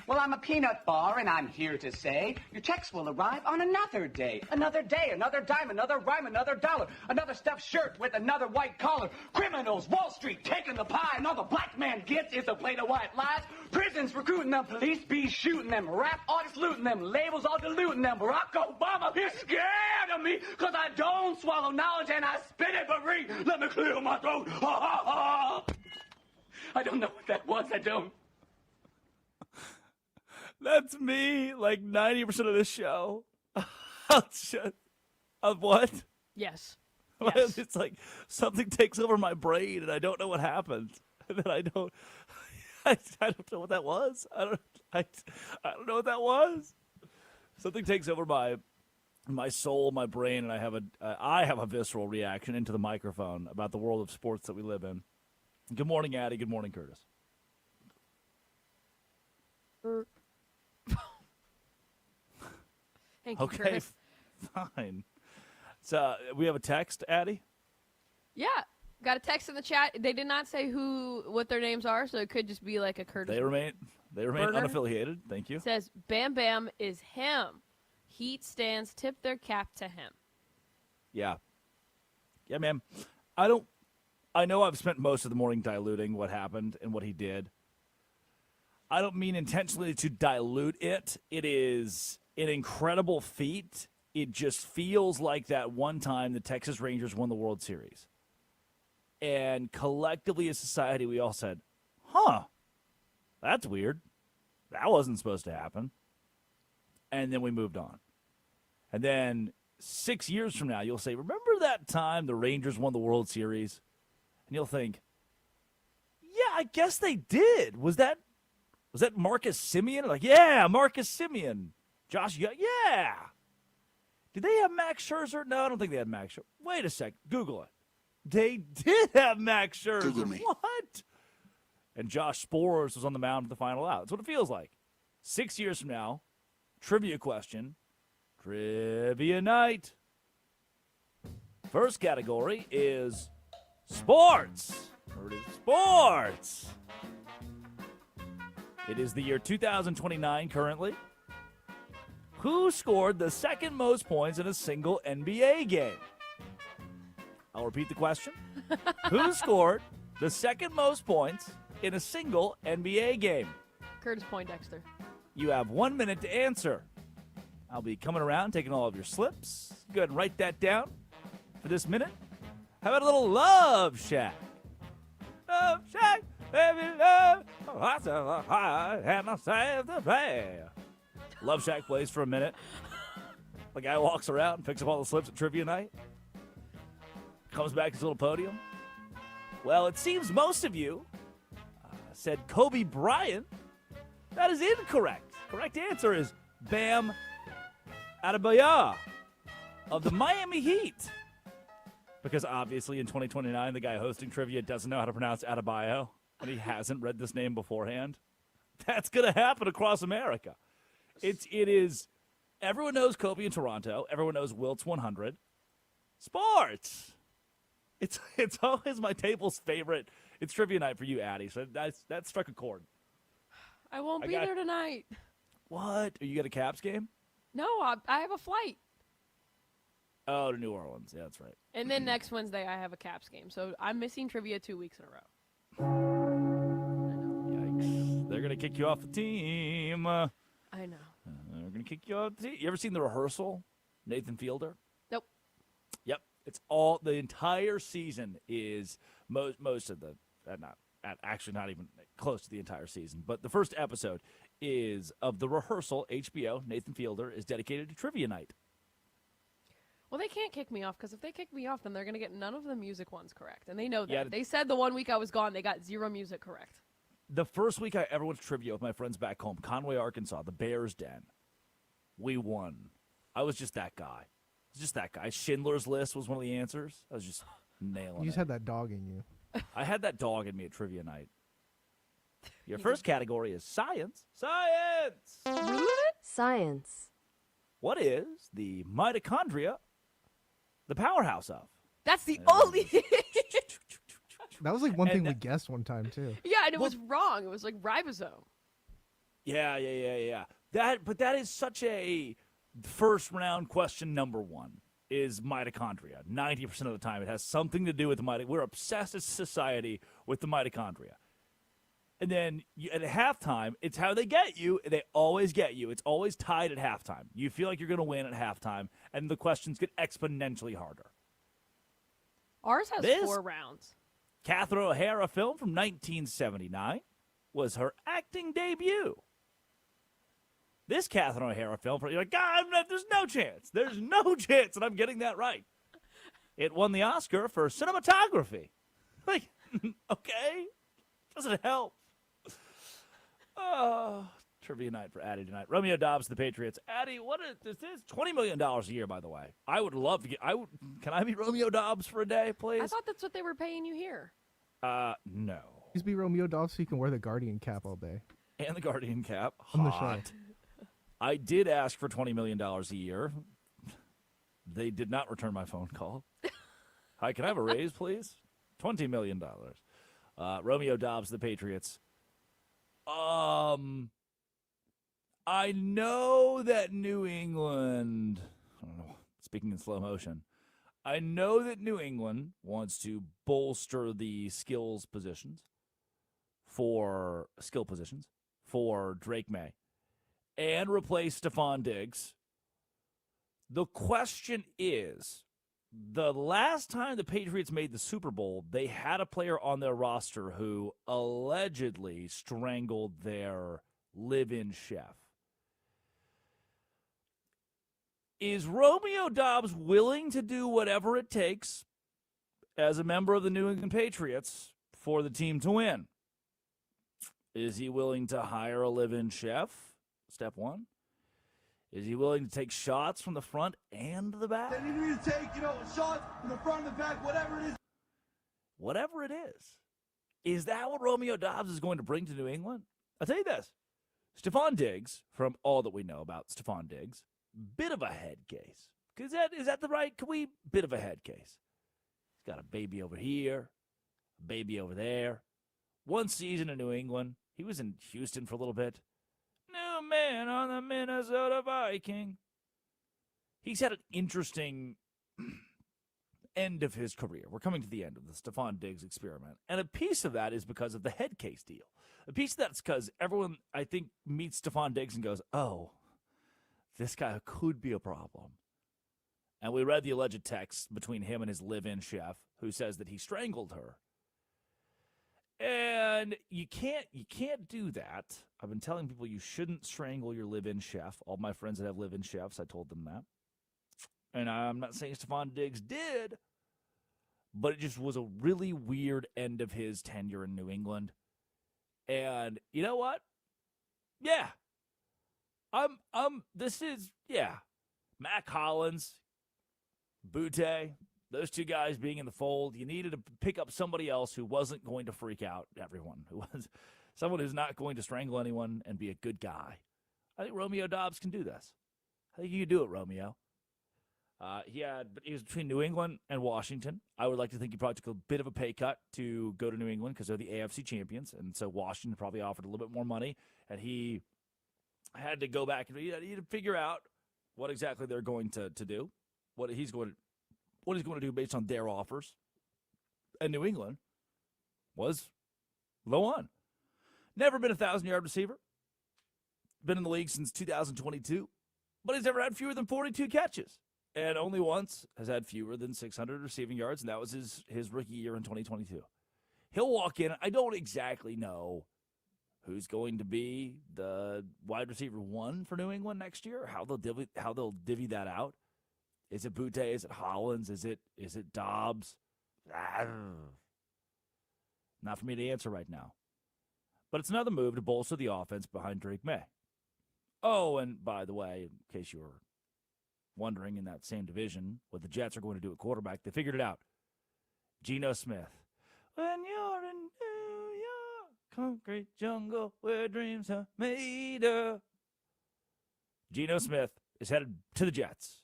S12: Well, I'm a peanut bar, and I'm here to say your checks will arrive on another day, another dime, another rhyme, another dollar, another stuffed shirt with another white collar. Criminals, Wall Street taking the pie, and all the black man gets is a plate of white lies. Prisons recruiting them, police be shooting them, rap artists looting them, labels all diluting them. Barack Obama is scared of me because I don't swallow knowledge and I spit it for free. Let me clear my throat. Ha ha ha. I don't know what that was. I don't.
S1: That's me, like 90% of this show. Of what?
S3: Yes.
S1: Yes. It's like something takes over my brain and I don't know what happened. And then I don't know what that was. I don't know what that was. Something takes over my soul, my brain, and I have a visceral reaction into the microphone about the world of sports that we live in. Good morning, Addie. Good morning, Curtis.
S3: Thank you,
S1: Okay,
S3: Curtis.
S1: fine. So we have a text, Addie?
S3: Yeah, got a text in the chat. They did not say what their names are, so it could just be like a Curtis.
S1: They remain
S3: Burger.
S1: unaffiliated. Thank you.
S3: It says Bam Bam is him. Heat stands tip their cap to him.
S1: Yeah. Yeah, man. I know I've spent most of the morning diluting what happened and what he did. I don't mean intentionally to dilute it. It is an incredible feat. It just feels like that one time the Texas Rangers won the World Series. And collectively as society, we all said, that's weird. That wasn't supposed to happen. And then we moved on. And then 6 years from now, you'll say, remember that time the Rangers won the World Series? And you'll think, yeah, I guess they did. Was that Marcus Semien? Like, yeah, Marcus Semien. Josh, yeah. Did they have Max Scherzer? No, I don't think they had Max Scherzer. Wait a sec. Google it. They did have Max Scherzer.
S10: Google me.
S1: What? And Josh Sborz was on the mound for the final out. That's what it feels like. 6 years from now, trivia question. Trivia night. First category is sports. Sports. It is the year 2029 currently. Who scored the second most points in a single NBA game? I'll repeat the question. Who scored the second most points in a single NBA game?
S3: Curtis Poindexter.
S1: You have 1 minute to answer. I'll be coming around, taking all of your slips. Go ahead and write that down for this minute. How about a little Love Shack? Love Shack, baby, love. I said I and I saved the day. Love Shack plays for a minute. The guy walks around and picks up all the slips at trivia night. Comes back to his little podium. Well, it seems most of you said Kobe Bryant. That is incorrect. Correct answer is Bam Adebayo of the Miami Heat. Because obviously in 2029, the guy hosting trivia doesn't know how to pronounce Adebayo, and he hasn't read this name beforehand. That's going to happen across America. It is, everyone knows Kobe in Toronto. Everyone knows Wilt's 100. Sports. It's always my table's favorite. It's trivia night for you, Addie. So that struck a chord.
S3: I won't be there tonight.
S1: What? Are you got a Caps game?
S3: No, I have a flight.
S1: Oh, to New Orleans. Yeah, that's right.
S3: And then next Wednesday I have a Caps game. So I'm missing trivia 2 weeks in a row.
S1: going to kick you off the team.
S3: I know.
S1: They're going to kick you off the team. You ever seen The Rehearsal? Nathan Fielder?
S3: Nope.
S1: Yep. It's all, the entire season is most of the, actually not even close to the entire season, but the first episode is of The Rehearsal, HBO. Nathan Fielder is dedicated to Trivia Night.
S3: Well, they can't kick me off, because if they kick me off, then they're going to get none of the music ones correct. And they know that.
S1: Yeah,
S3: they said the 1 week I was gone, they got 0 music correct.
S1: The first week I ever went to trivia with my friends back home, Conway, Arkansas, the Bears Den, we won. I was just that guy. Schindler's List was one of the answers. I was just nailing it.
S4: You just had that dog in you.
S1: I had that dog in me at Trivia Night. Your first category is science. Science!
S13: Science.
S1: What is the mitochondria the powerhouse of?
S3: That's the only...
S4: That was like one thing we guessed one time, too.
S3: Yeah, and it was wrong. It was like ribosome.
S1: Yeah. That is such a first round question number one is mitochondria. 90% of the time it has something to do with the mitochondria. We're obsessed as a society with the mitochondria. And then at halftime, it's how they get you. They always get you. It's always tied at halftime. You feel like you're going to win at halftime, and the questions get exponentially harder.
S3: Ours has 4 rounds.
S1: Catherine O'Hara film from 1979 was her acting debut. This Catherine O'Hara film, you're like, God, there's no chance. There's no chance that I'm getting that right. It won the Oscar for cinematography. Like, okay, doesn't help. Oh, trivia night for Addie tonight. Romeo Dobbs, the Patriots. Addie, what is this? Is $20 million a year, by the way. I would love to get. Can I be Romeo Dobbs for a day, please?
S3: I thought that's what they were paying you here.
S1: No.
S4: Please be Romeo Dobbs so you can wear the Guardian cap all day.
S1: And the Guardian cap.
S4: On the
S1: Hot. I did ask for $20 million a year. They did not return my phone call. Hi, can I have a raise, please? $20 million. Romeo Dobbs, the Patriots. I know that New England, I don't know, speaking in slow motion, I know that New England wants to bolster the skill positions for Drake May and replace Stephon Diggs. The question is, the last time the Patriots made the Super Bowl, they had a player on their roster who allegedly strangled their live-in chef. Is Romeo Dobbs willing to do whatever it takes as a member of the New England Patriots for the team to win? Is he willing to hire a live-in chef? Step one. Is he willing to take shots from the front and the back?
S7: They need me to take, shots from the front and the back, whatever it is.
S1: Whatever it is. Is that what Romeo Dobbs is going to bring to New England? I'll tell you this. Stephon Diggs, from all that we know about Stephon Diggs, bit of a head case. Is that the right? Bit of a head case. He's got a baby over here, a baby over there. One season in New England. He was in Houston for a little bit. New man on the Minnesota Viking. He's had an interesting end of his career. We're coming to the end of the Stephon Diggs experiment. And a piece of that is because of the head case deal. A piece of that's because everyone, I think, meets Stephon Diggs and goes, oh, this guy could be a problem. And we read the alleged text between him and his live-in chef who says that he strangled her. And you can't do that. I've been telling people you shouldn't strangle your live-in chef. All my friends that have live-in chefs, I told them that. And I'm not saying Stephon Diggs did, but it just was a really weird end of his tenure in New England. And you know what? Yeah. Mac Hollins, Butte, those two guys being in the fold, you needed to pick up somebody else who wasn't going to freak out everyone, who was someone who's not going to strangle anyone and be a good guy. I think Romeo Dobbs can do this. I think you can do it, Romeo. He was between New England and Washington. I would like to think he probably took a bit of a pay cut to go to New England because they're the AFC champions, and so Washington probably offered a little bit more money, and he had to go back and he had to figure out what exactly they're going to do, what he's going to do based on their offers. And New England was the one. Never been a 1,000-yard receiver. Been in the league since 2022. But he's never had fewer than 42 catches. And only once has had fewer than 600 receiving yards, and that was his rookie year in 2022. He'll walk in. I don't exactly know who's going to be the wide receiver 1 for New England next year, how they'll divvy that out. Is it Butte? Is it Hollins? Is it Dobbs? Not for me to answer right now. But it's another move to bolster the offense behind Drake May. Oh, and by the way, in case you were wondering, in that same division, what the Jets are going to do at quarterback, they figured it out. Gino Smith. When you're in New York, concrete jungle where dreams are made of. Gino Smith is headed to the Jets.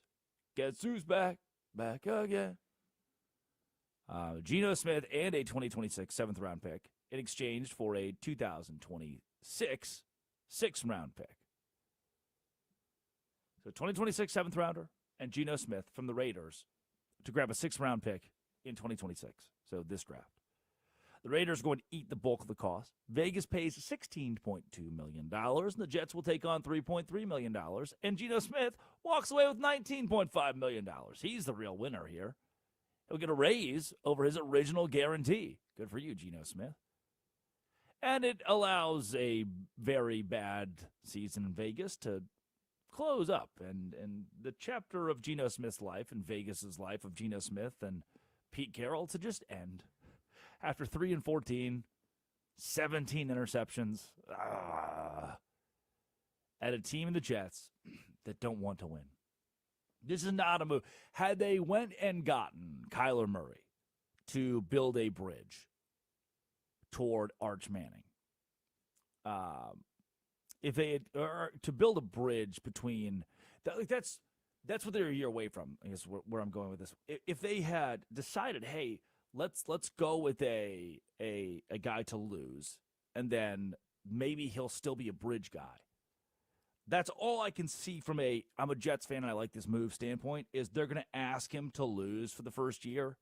S1: Guess who's back again. Gino Smith and a 2026 7th-round pick in exchange for a 2026 6th-round pick. So 2026 7th-rounder and Gino Smith from the Raiders to grab a 6th-round pick in 2026, so this draft. The Raiders are going to eat the bulk of the cost. Vegas pays $16.2 million, and the Jets will take on $3.3 million, and Gino Smith walks away with $19.5 million. He's the real winner here. He'll get a raise over his original guarantee. Good for you, Gino Smith. And it allows a very bad season in Vegas to close up, and the chapter of Gino Smith's life and Vegas's life of Gino Smith and Pete Carroll to just end. After 3-14, 17 interceptions, at a team in the Jets that don't want to win. This is not a move. Had they went and gotten Kyler Murray to build a bridge toward Arch Manning, if they had, or to build a bridge between, that's what they're a year away from, I guess, where I'm going with this. If they had decided, hey, let's go with a guy to lose, and then maybe he'll still be a bridge guy. That's all I can see from I'm a Jets fan and I like this move standpoint, is they're going to ask him to lose for the first year,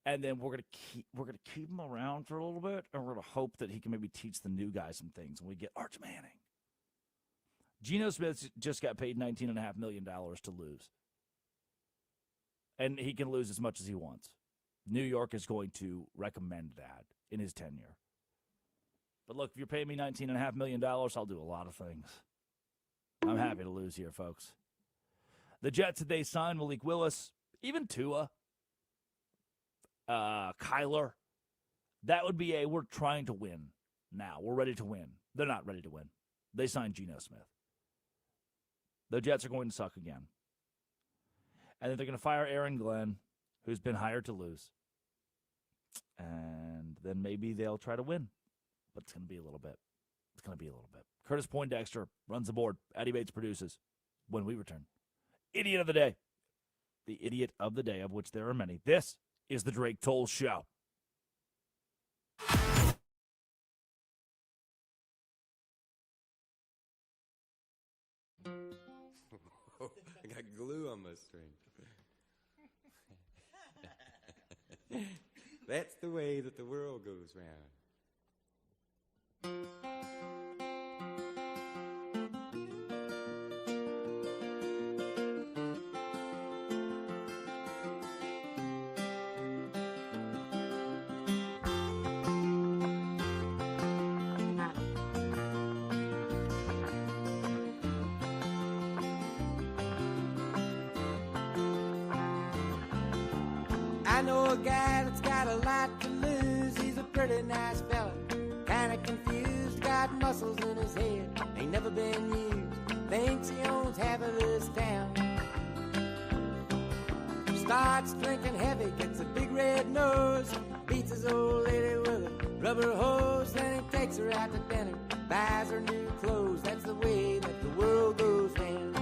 S1: and then we're going to keep him around for a little bit, and we're going to hope that he can maybe teach the new guys some things when we get Arch Manning. Geno Smith just got paid $19.5 million to lose, and he can lose as much as he wants. New York is going to recommend that in his tenure. But look, if you're paying me $19.5 million, I'll do a lot of things. I'm happy to lose here, folks. The Jets, they signed Malik Willis, even Tua, Kyler. That would be we're trying to win now. We're ready to win. They're not ready to win. They signed Geno Smith. The Jets are going to suck again. And then they're going to fire Aaron Glenn, who's been hired to lose. And then maybe they'll try to win. But it's going to be a little bit. It's going to be a little bit. Curtis Poindexter runs the board. Addy Bates produces. When we return. Idiot of the day. The idiot of the day, of which there are many. This is the Drake Toll Show.
S13: I got glue on my string. That's the way that the world goes round.
S14: I know a guy that's got a lot to lose. He's a pretty nice fella, kinda confused, got muscles in his head, ain't never been used, thinks he owns half of this town. Starts drinking heavy, gets a big red nose, beats his old lady with a rubber hose, then he takes her out to dinner, buys her new clothes. That's the way that the world goes round.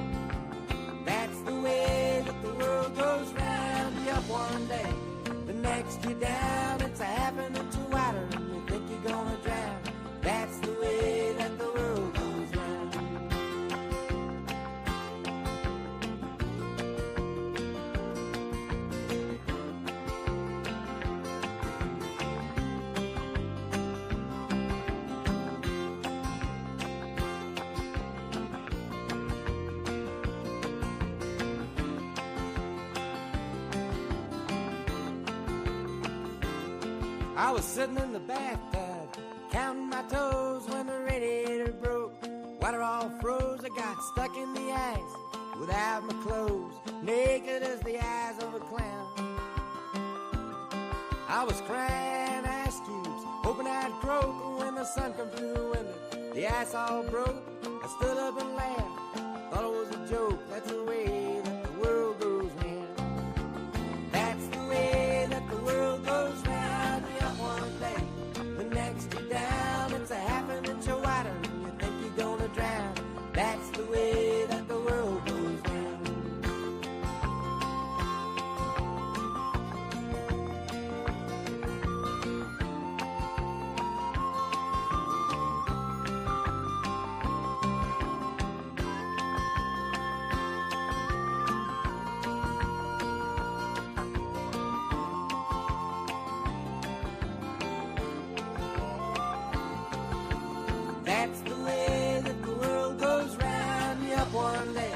S14: That's the way that the world goes round. You up one day, the next you're down. It's a half an inch wider and you think you're gonna drown. That's the way that the world goes round. I was sitting in the bathtub, counting my toes when the radiator broke. Water all froze, I got stuck in the ice without my clothes, naked as the eyes of a clown. I was crying ice cubes, hoping I'd croak when the sun come through the window. The ice all broke, I stood up and laughed, thought it was a joke. That's the way that the world goes round. That's the way that the world goes round. You're up one day, the next you're down. It's a half an inch of water and you think you're gonna drown. That's the way that the world goes round. That's the way that the world goes round. You're up one day,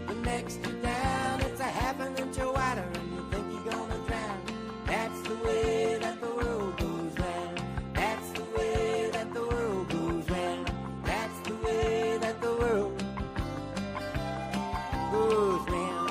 S14: the next you're down. It's a half an inch of water and you think you're gonna drown. That's the way that the world goes round. That's the way that the world goes round. That's the way that the world goes round.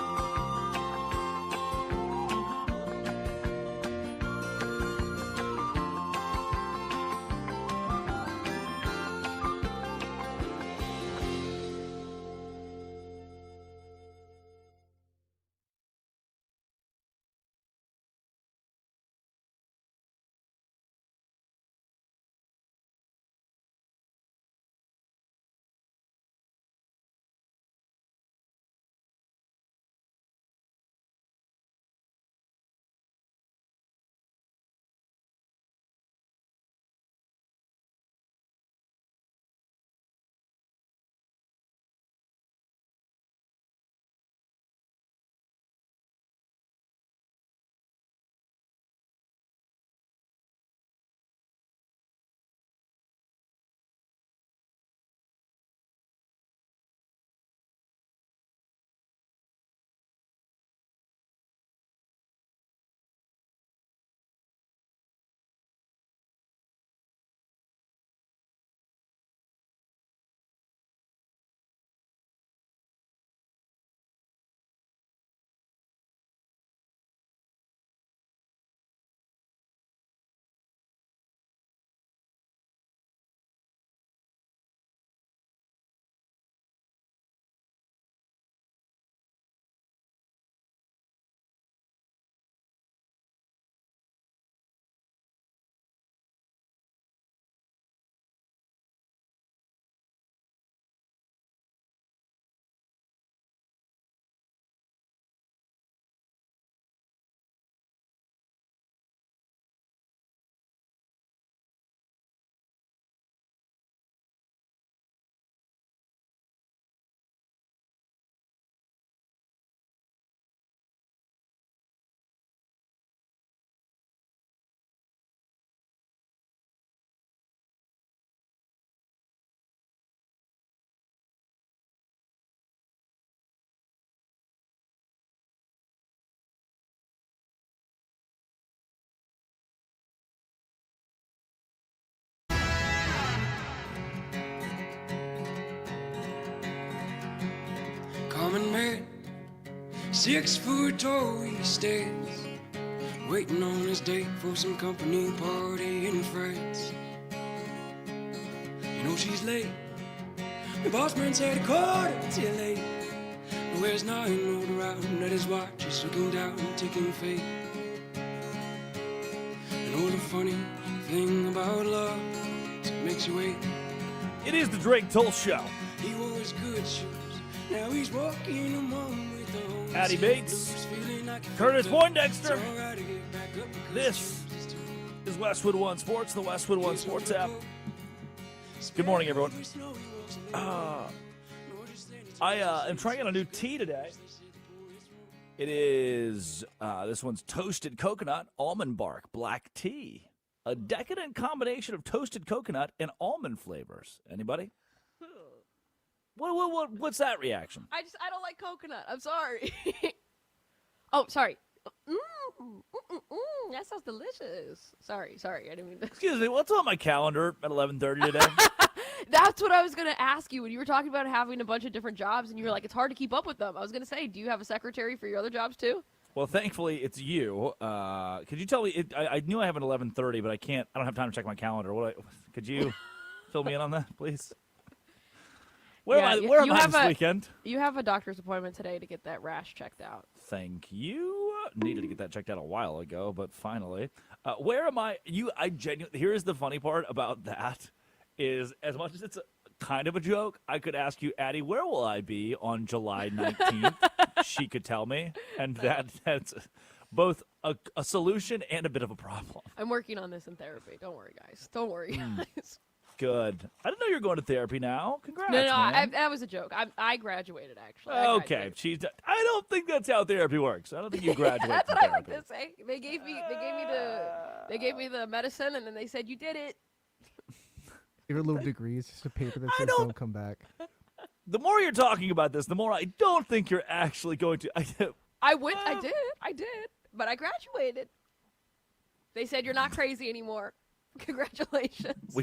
S15: Common man, 6 foot tall, he stands, waiting on his date for some company party in France. You know she's late. The boss man said a quarter till 8. And where's 9 rolled around at his watch, he's looking down, taking fate. And all the funny thing about love is it makes you wait.
S1: It is the Drake Toll Show.
S15: He wore his good shoes. Now he's walking among with the home.
S1: Addy Bates, Curtis Poindexter. This is Westwood One Sports, the Westwood One Sports app. Good morning, everyone. I am trying out a new tea today. It is, this one's toasted coconut, almond bark, black tea. A decadent combination of toasted coconut and almond flavors. Anybody? What's that reaction?
S3: I don't like coconut. I'm sorry. Oh, sorry. That sounds delicious. Sorry, I didn't mean to.
S1: Excuse me, what's on my calendar at 11:30 today?
S3: That's what I was going to ask you when you were talking about having a bunch of different jobs, and you were like, it's hard to keep up with them. I was going to say, do you have a secretary for your other jobs too?
S1: Well, thankfully, it's you. Could you tell me? I knew I have an 11:30, but I can't. I don't have time to check my calendar. Could you fill me in on that, please? Where am I this weekend?
S3: You have a doctor's appointment today to get that rash checked out.
S1: Thank you. Needed to get that checked out a while ago, but finally. Where am I? I genuinely. Here's the funny part about that is, as much as it's kind of a joke, I could ask you, Addie, where will I be on July 19th? She could tell me, and that's both a solution and a bit of a problem.
S3: I'm working on this in therapy. Don't worry, guys. Don't worry, guys.
S1: Good. I didn't know you were going to therapy now. Congrats,
S3: No,
S1: man.
S3: that was a joke. I graduated, actually.
S1: Okay. I don't think that's how therapy works. I don't think you graduate.
S3: That's
S1: from
S3: what I like
S1: therapy.
S3: to say. They gave me the medicine, and then they said, you did it.
S4: Give her little degrees, just a paper that says don't come back.
S1: The more you're talking about this, the more I don't think you're actually going to.
S3: I did, but I graduated. They said you're not crazy anymore. Congratulations.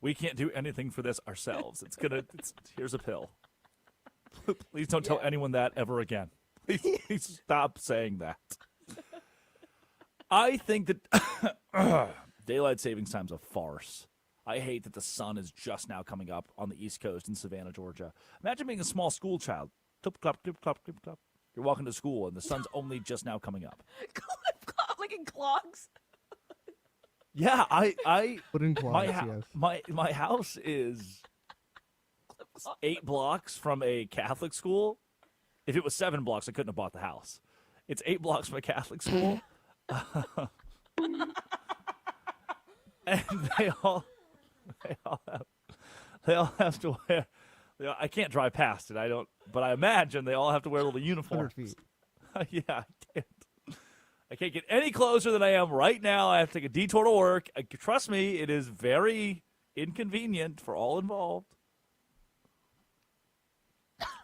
S1: We can't do anything for this ourselves. Here's a pill. Please don't tell anyone that ever again. Please stop saying that. I think that daylight savings time's a farce. I hate that the sun is just now coming up on the East Coast in Savannah, Georgia. Imagine being a small school child. Clip, clop, clip, clop, clip, clop. You're walking to school and the sun's only just now coming up.
S3: Clip, clop, like in clogs.
S1: Yeah,
S4: Put in clogs, yes.
S1: My house is 8 blocks from a Catholic school. If it was 7 blocks, I couldn't have bought the house. It's 8 blocks from a Catholic school. And they all have to wear. I can't drive past it. But I imagine they all have to wear little uniforms.
S4: 100 feet.
S1: Yeah, I can't get any closer than I am right now. I have to take a detour to work. Trust me, it is very inconvenient for all involved.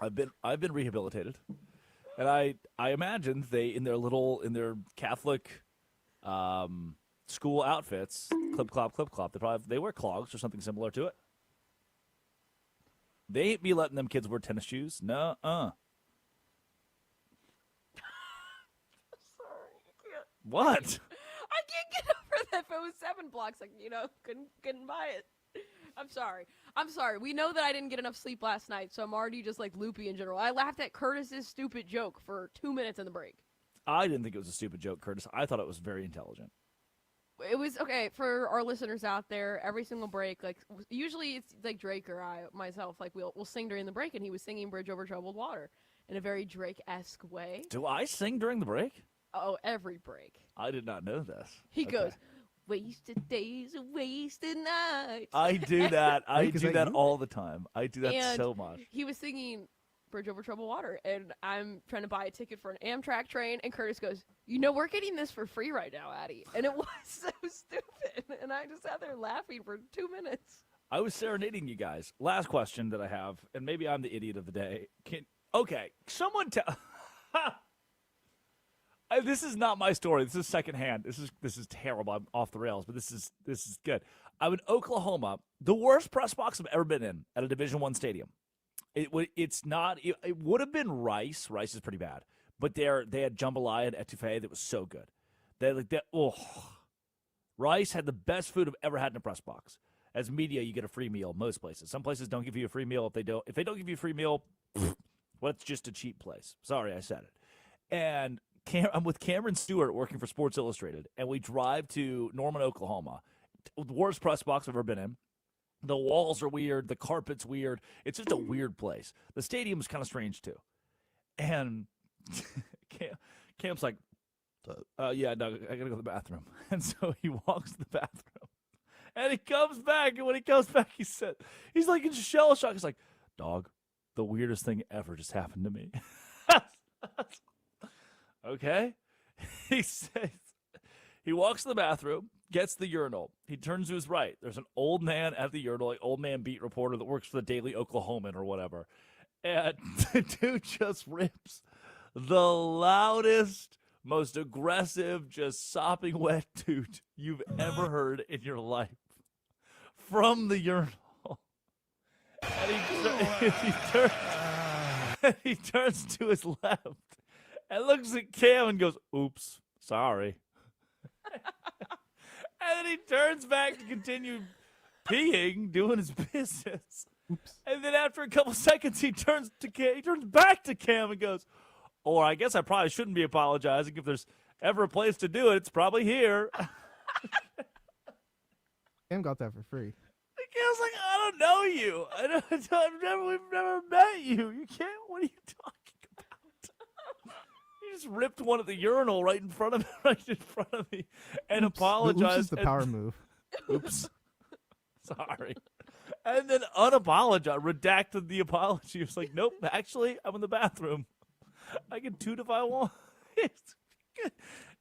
S1: I've been rehabilitated, and I imagine they in their Catholic school outfits, clip clop. They wear clogs or something similar to it. They ain't be letting them kids wear tennis shoes. Nuh-uh. What?
S3: I can't get over that. If it was 7 blocks, couldn't buy it. I'm sorry. We know that I didn't get enough sleep last night, so I'm already just loopy in general. I laughed at Curtis's stupid joke for 2 minutes in the break.
S1: I didn't think it was a stupid joke, Curtis. I thought it was very intelligent.
S3: It was okay for our listeners out there. Every single break, usually it's Drake or I myself, we'll sing during the break, and he was singing "Bridge Over Troubled Water" in a very Drake-esque way.
S1: Do I sing during the break?
S3: Oh, every break.
S1: I did not know this.
S3: He goes, "Wasted days, wasted nights."
S1: I do that. I do that all the time. I do that
S3: and
S1: so much.
S3: He was singing "Bridge Over Troubled Water," and I'm trying to buy a ticket for an Amtrak train, and Curtis goes, we're getting this for free right now, Addie. And it was so stupid, and I just sat there laughing for 2 minutes.
S1: I was serenading you guys. Last question that I have, and maybe I'm the idiot of the day. Someone tell... This is not my story. This is secondhand. This is terrible. I'm off the rails, but this is good. I'm in Oklahoma. The worst press box I've ever been in at a Division I stadium. It would have been Rice. Rice is pretty bad, but they had jambalaya and etouffee that was so good. Rice had the best food I've ever had in a press box. As media, you get a free meal most places. Some places don't give you a free meal. If they don't give you a free meal, well, it's just a cheap place. Sorry, I said it. And I'm with Cameron Stewart working for Sports Illustrated, and we drive to Norman, Oklahoma. The worst press box I've ever been in. The walls are weird. The carpet's weird. It's just a weird place. The stadium's kind of strange, too. And Cam's like, yeah, Doug, I got to go to the bathroom. And so he walks to the bathroom. And he comes back, and when he comes back, he's like in shell shock. He's like, "Dog, the weirdest thing ever just happened to me." Okay. He says, he walks to the bathroom, gets the urinal. He turns to his right. There's an old man at the urinal, like old man beat reporter that works for the Daily Oklahoman or whatever. And the dude just rips the loudest, most aggressive, just sopping wet toot you've ever heard in your life from the urinal. And he turns to his left and looks at Cam and goes, oops, sorry. And then he turns back to continue peeing, doing his business.
S4: Oops.
S1: And then after a couple seconds, he turns back to Cam and goes, "Oh, I guess I probably shouldn't be apologizing. If there's ever a place to do it, it's probably here."
S4: Cam got that for free.
S1: Cam's like, "I don't know you. We've never met you. You can't. What are you talking about?" He just ripped one at the urinal right in front of me, and apologized.
S4: Oops is the power move.
S1: Oops. Sorry. And then unapologized, redacted the apology. He was like, "Nope, actually, I'm in the bathroom. I can toot if I want."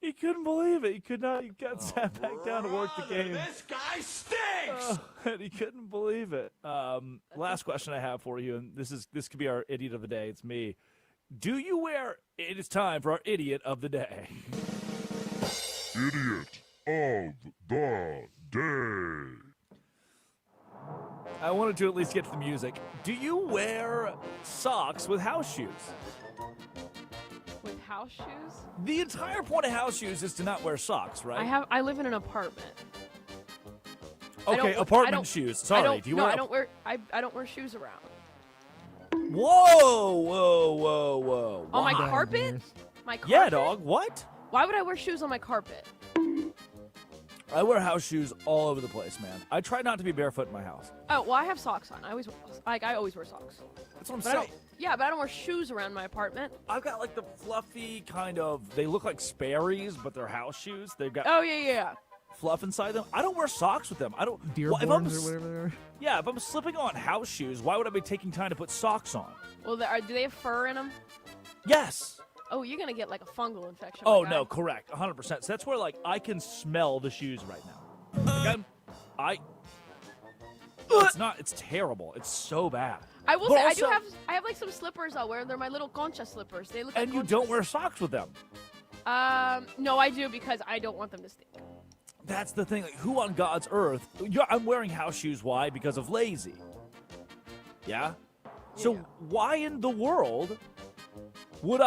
S1: He couldn't believe it. He could not. He got sat back down to work the game.
S2: This guy stinks!
S1: And he couldn't believe it. Last question I have for you, and this could be our idiot of the day. It's me. Do you wear? It is time for our idiot of the day.
S10: Idiot of the day.
S1: I wanted to at least get to the music. Do you wear socks with house shoes?
S3: With house shoes?
S1: The entire point of house shoes is to not wear socks, right?
S3: I live in an apartment.
S1: Okay, apartment shoes. Sorry, do you wear?
S3: I don't wear shoes around.
S1: Whoa.
S3: On my
S1: Why?
S3: carpet? My carpet?
S1: Yeah, dog. What?
S3: Why would I wear shoes on my carpet?
S1: I wear house shoes all over the place, man. I try not to be barefoot in my house.
S3: Oh, well, I have socks on. I always wear socks.
S1: That's what I'm
S3: But
S1: saying.
S3: but I don't wear shoes around my apartment.
S1: I've got like the fluffy kind of, they look like Sperry's, but they're house shoes. They've got
S3: Oh, yeah.
S1: fluff inside them. I don't wear socks with them. I don't.
S4: Dearborns or whatever they are.
S1: Yeah, if I'm slipping on house shoes, why would I be taking time to put socks on?
S3: Well, do they have fur in them?
S1: Yes.
S3: Oh, you're going to get like a fungal infection.
S1: Oh,
S3: my
S1: no,
S3: guy.
S1: correct. 100%. So that's where, like, I can smell the shoes right now. Like, it's terrible. It's so bad.
S3: I will
S1: But
S3: say,
S1: also-
S3: I have like some slippers I'll wear. They're my little concha slippers. They look
S1: And
S3: like
S1: you
S3: conchas.
S1: don't wear socks with them.
S3: No, I do because I don't want them to stink.
S1: That's the thing. Like, who on God's earth? I'm wearing house shoes. Why? Because of lazy. Yeah? So why in the world would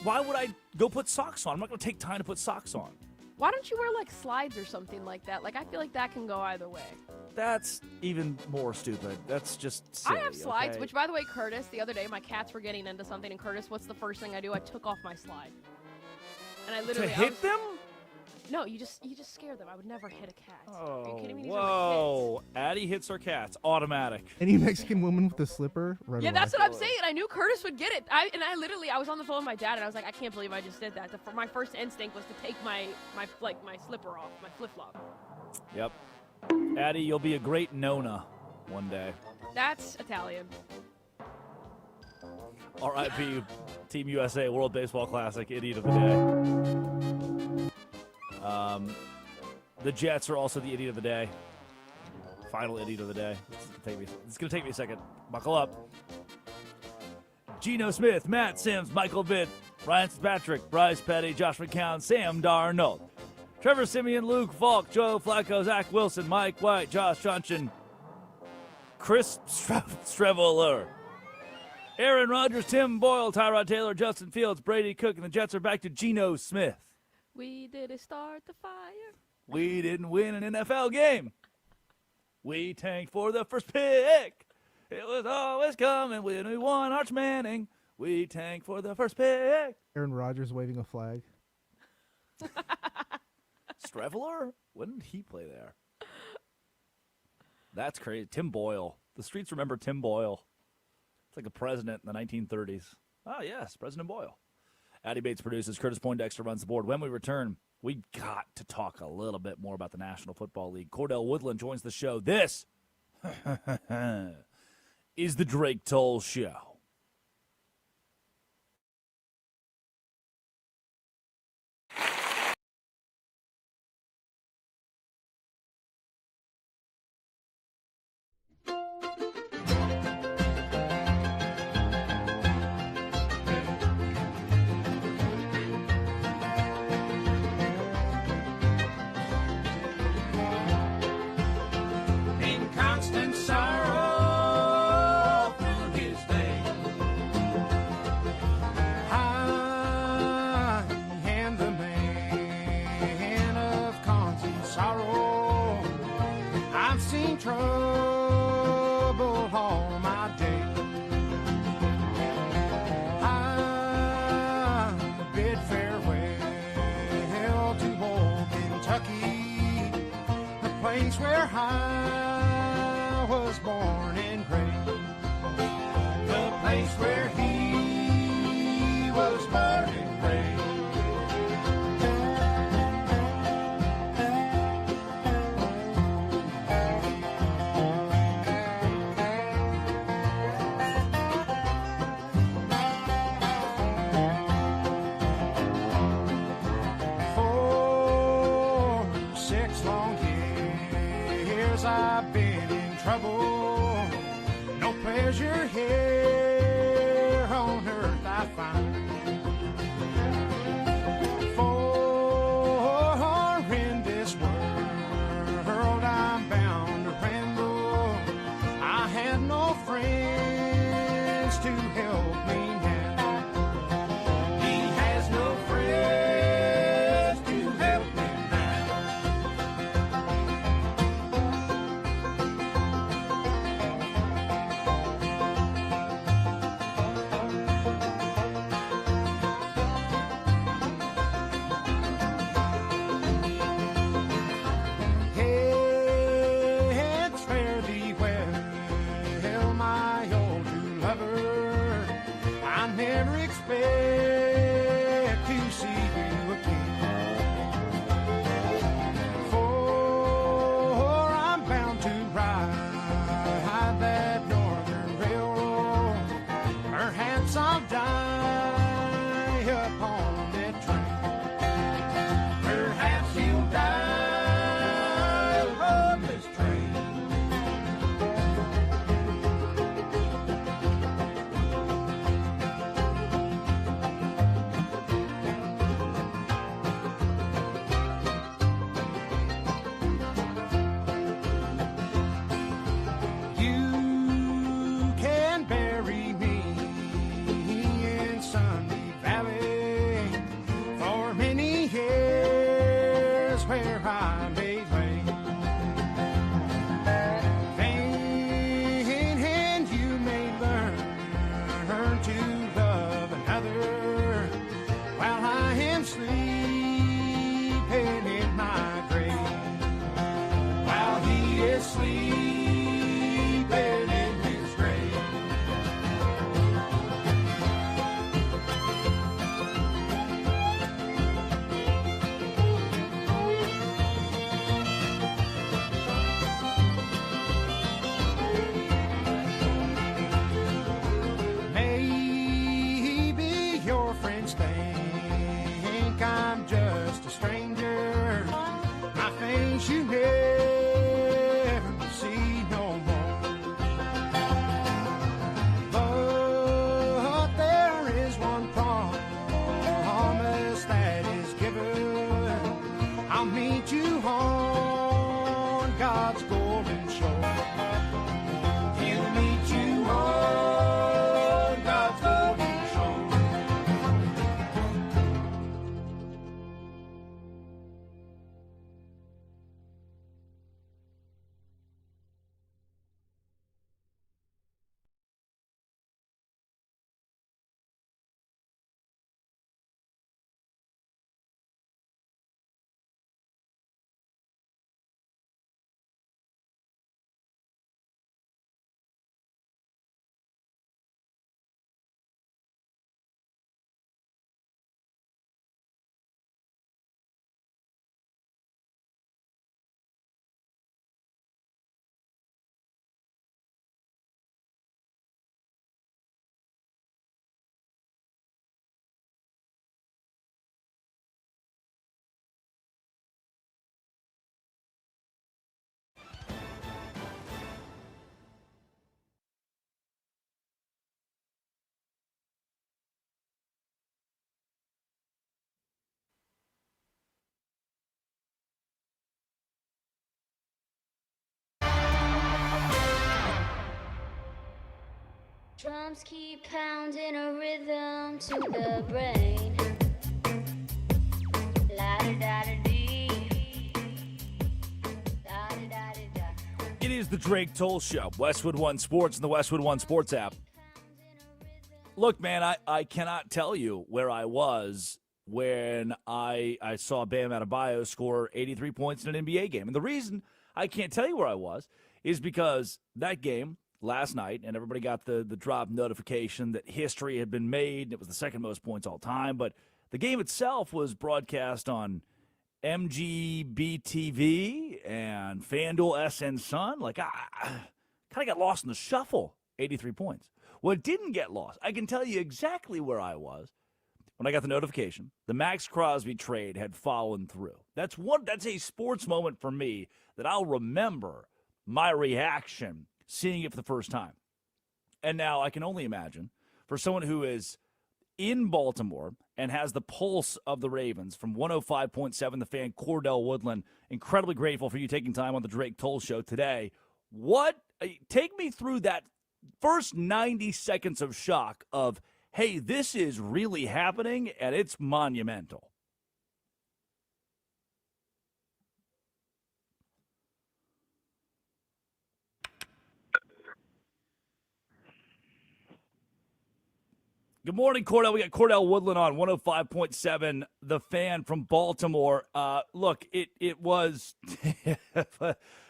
S1: why would I go put socks on? I'm not going to take time to put socks on.
S3: Why don't you wear like slides or something like that? Like I feel like that can go either way.
S1: That's even more stupid. That's just silly,
S3: I have slides,
S1: okay?
S3: which by the way, Curtis, the other day my cats were getting into something, and Curtis, what's the first thing I do? I took off my slide. And I literally
S1: To hit them?
S3: No, you just scare them. I would never hit a cat.
S1: Oh,
S3: Are you kidding me? These are my kids.
S1: whoa. Addie hits her cats. Automatic.
S4: Any Mexican woman with a slipper? Right
S3: Yeah,
S4: away.
S3: that's what I'm saying. I knew Curtis would get it. I was on the phone with my dad, and I was like, I can't believe I just did that. My first instinct was to take my slipper off, my flip-flop.
S1: Yep. Addie, you'll be a great Nona one day.
S3: That's Italian.
S1: R.I.P. Team USA World Baseball Classic, idiot of the day. The Jets are also the idiot of the day. Final idiot of the day. It's going to take me a second. Buckle up. Gino Smith, Matt Sims, Michael Vitt, Ryan Fitzpatrick, Bryce Petty, Josh McCown, Sam Darnold, Trevor Siemian, Luke Falk, Joe Flacco, Zach Wilson, Mike White, Josh Johnson, Chris Streveler, Aaron Rodgers, Tim Boyle, Tyrod Taylor, Justin Fields, Brady Cook, and the Jets are back to Geno Smith.
S3: We didn't start the fire.
S1: We didn't win an NFL game. We tanked for the first pick. It was always coming when we won Arch Manning. We tanked for the first pick.
S4: Aaron Rodgers waving a flag.
S1: Streveler? When did he play there? That's crazy. Tim Boyle. The streets remember Tim Boyle. It's like a president in the 1930s. Oh, yes, President Boyle. Addie Bates produces. Curtis Poindexter runs the board. When we return, we got to talk a little bit more about the National Football League. Cordell Woodland joins the show. This is the Drake Toll Show.
S11: in trouble all my days. I bid farewell to old Kentucky, the place where I was born and raised, the place where he was born and raised. I've been in trouble. No pleasure here on earth I find. For in this world I'm bound to ramble. I have no friends to help me now. He has no friends to help me now. Never expect to see you again, for I'm bound to ride that northern railroad. Perhaps I'll die upon that train. Perhaps you'll die upon this train. You never see no more. But there is one promise that is given. I'll meet you on God's golden shore. He'll meet you on God's golden shore.
S16: Drums keep pounding a rhythm to the brain. La da da da dee.
S1: It is is the Drake Toll Show, Westwood One Sports and the Westwood One Sports app. Look, man, I cannot tell you where I was when I saw Bam Adebayo score 83 points in an NBA game. And the reason I can't tell you where I was is because that game last night, and everybody got the drop notification that history had been made. It was the second most points all time. But the game itself was broadcast on MGBTV and FanDuel SN Sun. Like, I kind of got lost in the shuffle, 83 points. What didn't get lost, I can tell you exactly where I was when I got the notification. The Maxx Crosby trade had fallen through. That's a sports moment for me that I'll remember my reaction seeing it for the first time. And now I can only imagine for someone who is in Baltimore and has the pulse of the Ravens from 105.7 The Fan, Cordell Woodland. Incredibly grateful for you taking time on the Drake Toll Show today. Take me through that first 90 seconds of shock of, hey, this is really happening and it's monumental. Good morning, Cordell. We got Cordell Woodland on 105.7, The Fan from Baltimore. Look, it was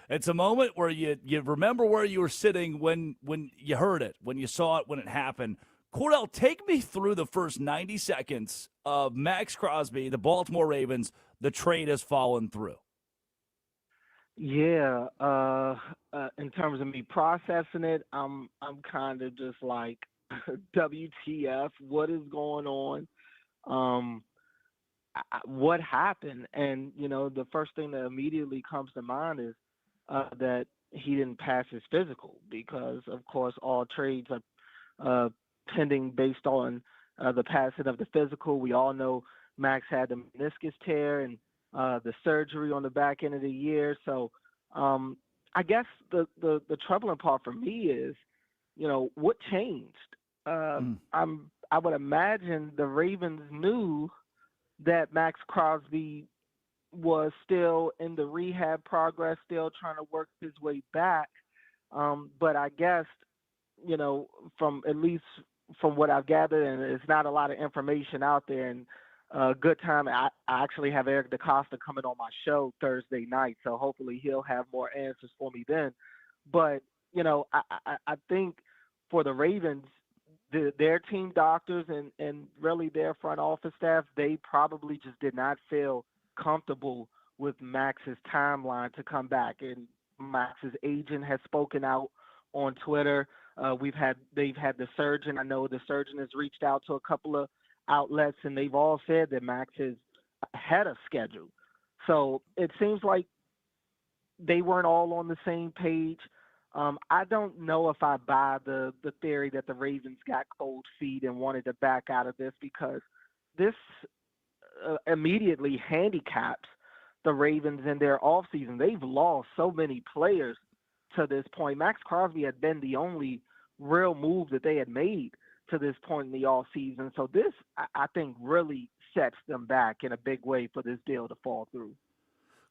S1: it's a moment where you remember where you were sitting when you heard it, when you saw it, when it happened. Cordell, take me through the first 90 seconds of Maxx Crosby, the Baltimore Ravens. The trade has fallen through.
S17: Yeah, in terms of me processing it, I'm kind of just like, WTF, what is going on? What happened? And, the first thing that immediately comes to mind is that he didn't pass his physical because, of course, all trades are pending based on the passing of the physical. We all know Maxx had the meniscus tear and the surgery on the back end of the year. So I guess the troubling part for me is, what changed? I would imagine the Ravens knew that Maxx Crosby was still in the rehab progress, still trying to work his way back. But I guess, at least from what I've gathered, and it's not a lot of information out there, and good time. I actually have Eric DaCosta coming on my show Thursday night, so hopefully he'll have more answers for me then. But, I think for the Ravens, their team doctors and really their front office staff, they probably just did not feel comfortable with Max's timeline to come back. And Max's agent has spoken out on Twitter. They've had the surgeon. I know the surgeon has reached out to a couple of outlets, and they've all said that Maxx is ahead of schedule. So it seems like they weren't all on the same page. I don't know if I buy the theory that the Ravens got cold feet and wanted to back out of this, because this immediately handicaps the Ravens in their offseason. They've lost so many players to this point. Maxx Crosby had been the only real move that they had made to this point in the offseason. So this, I think, really sets them back in a big way for this deal to fall through.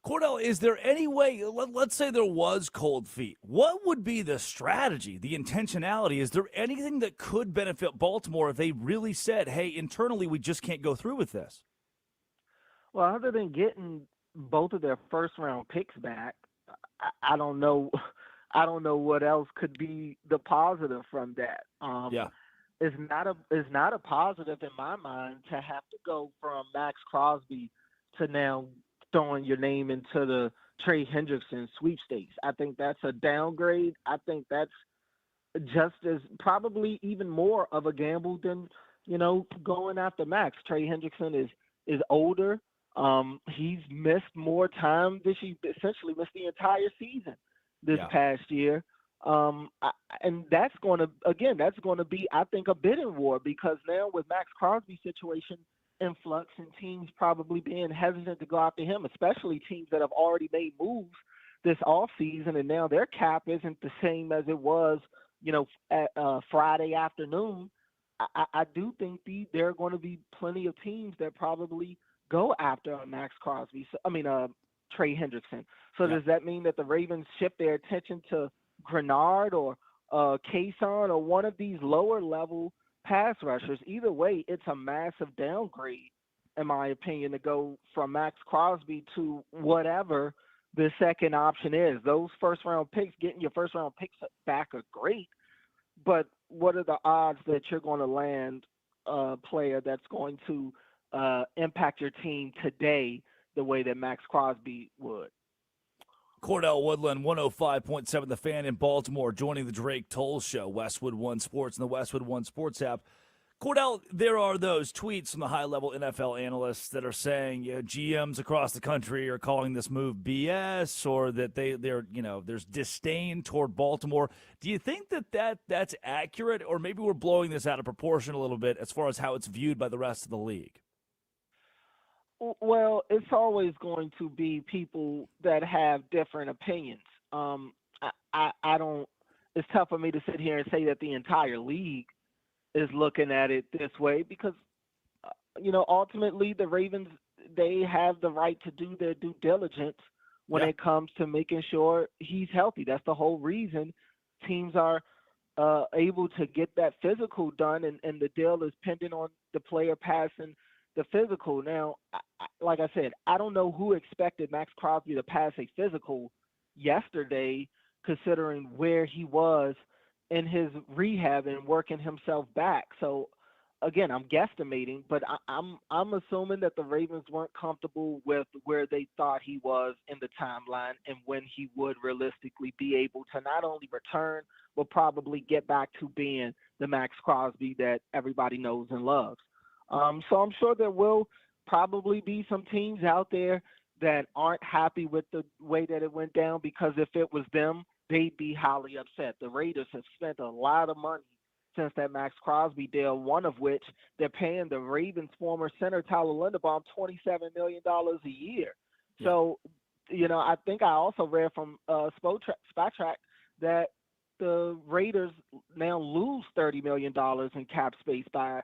S1: Cordell, is there any way, let's say there was cold feet, what would be the strategy, the intentionality? Is there anything that could benefit Baltimore if they really said, hey, internally we just can't go through with this?
S17: Well, other than getting both of their first-round picks back, I don't know what else could be the positive from that. It's not a positive in my mind to have to go from Maxx Crosby to now throwing your name into the Trey Hendrickson sweepstakes. I think that's a downgrade. I think that's just as probably even more of a gamble than, going after Maxx. Trey Hendrickson is older. He's missed more time this year, essentially missed the entire season this past year. And that's going to be, I think, a bidding war, because now with Maxx Crosby's situation in flux and teams probably being hesitant to go after him, especially teams that have already made moves this offseason, and now their cap isn't the same as it was, at Friday afternoon. I do think there are going to be plenty of teams that probably go after Maxx Crosby. Trey Hendrickson. So
S1: Yeah.
S17: does that mean that the Ravens shift their attention to Grenard or Kayson or one of these lower level pass rushers? Either way, it's a massive downgrade, in my opinion, to go from Maxx Crosby to whatever the second option is. Those first-round picks, getting your first-round picks back are great, but what are the odds that you're going to land a player that's going to impact your team today the way that Maxx Crosby would?
S1: Cordell Woodland, 105.7 The Fan in Baltimore, joining the Drake Toll Show, Westwood One Sports and the Westwood One Sports app. Cordell, there are those tweets from the high-level NFL analysts that are saying GMs across the country are calling this move BS, or that there's disdain toward Baltimore. Do you think that's accurate, or maybe we're blowing this out of proportion a little bit as far as how it's viewed by the rest of the league?
S17: Well, it's always going to be people that have different opinions. I don't. It's tough for me to sit here and say that the entire league is looking at it this way because, ultimately the Ravens, they have the right to do their due diligence when it comes to making sure he's healthy. That's the whole reason teams are able to get that physical done, and the deal is pending on the player passing the physical. Now, like I said, I don't know who expected Maxx Crosby to pass a physical yesterday, considering where he was in his rehab and working himself back. So, again, I'm guesstimating, but I'm assuming that the Ravens weren't comfortable with where they thought he was in the timeline and when he would realistically be able to not only return, but probably get back to being the Maxx Crosby that everybody knows and loves. So I'm sure there will probably be some teams out there that aren't happy with the way that it went down, because if it was them, they'd be highly upset. The Raiders have spent a lot of money since that Maxx Crosby deal, one of which they're paying the Ravens' former center, Tyler Linderbaum, $27 million a year. Yeah. So, I think I also read from Spotrac that the Raiders now lose $30 million in cap space by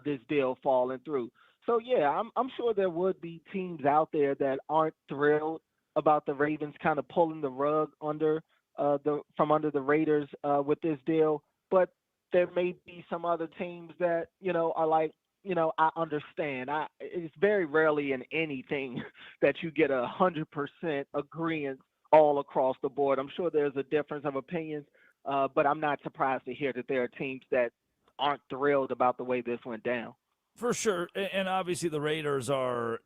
S17: this deal falling through. So, yeah, I'm sure there would be teams out there that aren't thrilled about the Ravens kind of pulling the rug from under the Raiders with this deal. But there may be some other teams that, are like, I understand. It's very rarely in anything that you get 100% agreement all across the board. I'm sure there's a difference of opinions, but I'm not surprised to hear that there are teams that aren't thrilled about the way this went down.
S1: For sure, and obviously the Raiders are,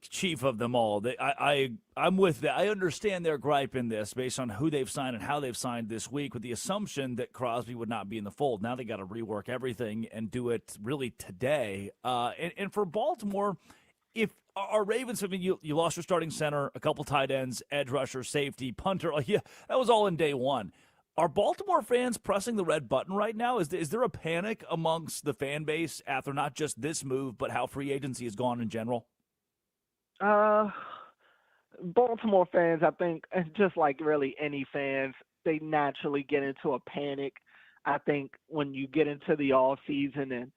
S1: chief of them all. I'm with that. I understand their gripe in this based on who they've signed and how they've signed this week, with the assumption that Crosby would not be in the fold. Now they got to rework everything and do it really today. And for Baltimore, if our Ravens, you lost your starting center, a couple tight ends, edge rusher, safety, punter. Yeah, that was all in day one. Are Baltimore fans pressing the red button right now? Is there a panic amongst the fan base after not just this move, but how free agency has gone in general?
S17: Baltimore fans, I think, just like really any fans, they naturally get into a panic. I think when you get into the off season and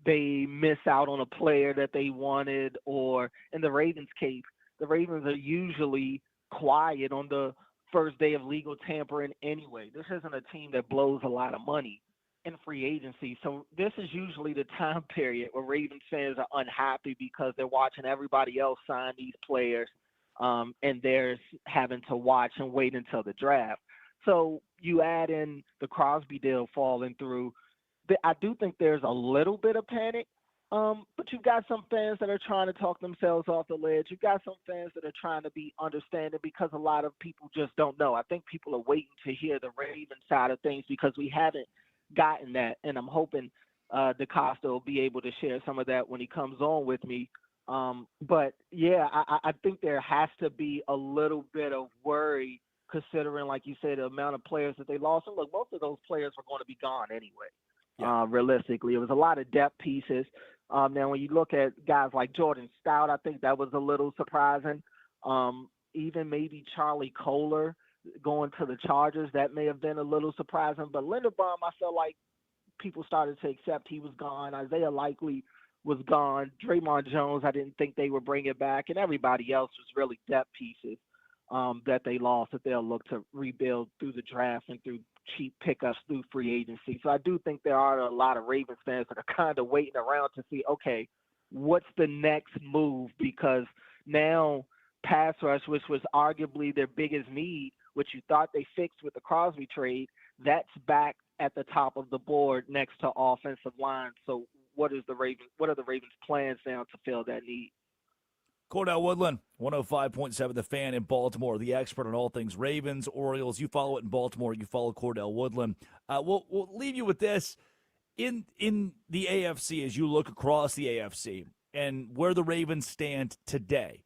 S17: they miss out on a player that they wanted, or in the Ravens case, the Ravens are usually quiet on the first day of legal tampering anyway. This isn't a team that blows a lot of money in free agency. So this is usually the time period where Ravens fans are unhappy because they're watching everybody else sign these players, and they're having to watch and wait until the draft. So you add in the Crosby deal falling through. I do think there's a little bit of panic, but you've got some fans that are trying to talk themselves off the ledge. You've got some fans that are trying to be understanding because a lot of people just don't know. I think people are waiting to hear the Ravens side of things because we haven't gotten that, and I'm hoping DeCosta will be able to share some of that when he comes on with me. But, yeah, I think there has to be a little bit of worry considering, like you said, the amount of players that they lost. And, look, most of those players were going to be gone anyway. Yeah. Realistically, it was a lot of depth pieces. Now, when you look at guys like Jordan Stout, I think that was a little surprising. Even maybe Charlie Kohler going to the Chargers, that may have been a little surprising. But Linderbaum, I felt like people started to accept he was gone. Isaiah Likely was gone. Draymond Jones, I didn't think they would bring it back, and everybody else was really depth pieces that they lost that they'll look to rebuild through the draft and through cheap pickups through free agency. So I do think there are a lot of Ravens fans that are kind of waiting around to see, okay, what's the next move? Because now pass rush, which was arguably their biggest need, which you thought they fixed with the Crosby trade, that's back at the top of the board next to offensive line. So what are the Ravens' plans now to fill that need?
S1: Cordell Woodland, 105.7 The Fan in Baltimore, the expert on all things Ravens, Orioles. You follow it in Baltimore. You follow Cordell Woodland. We'll leave you with this. In the AFC, as you look across the AFC and where the Ravens stand today,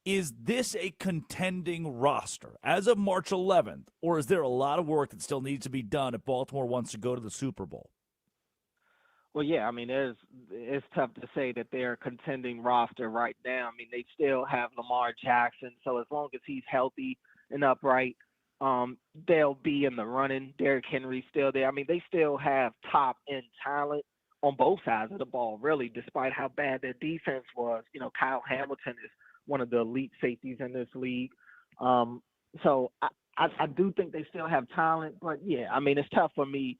S1: is this a contending roster as of March 11th, or is there a lot of work that still needs to be done if Baltimore wants to go to the Super Bowl?
S17: Well, yeah, I mean, it's tough to say that they're a contending roster right now. I mean, they still have Lamar Jackson, so as long as he's healthy and upright, they'll be in the running. Derrick Henry's still there. I mean, they still have top-end talent on both sides of the ball, really, despite how bad their defense was. You know, Kyle Hamilton is one of the elite safeties in this league. So I do think they still have talent, but, yeah, I mean, it's tough for me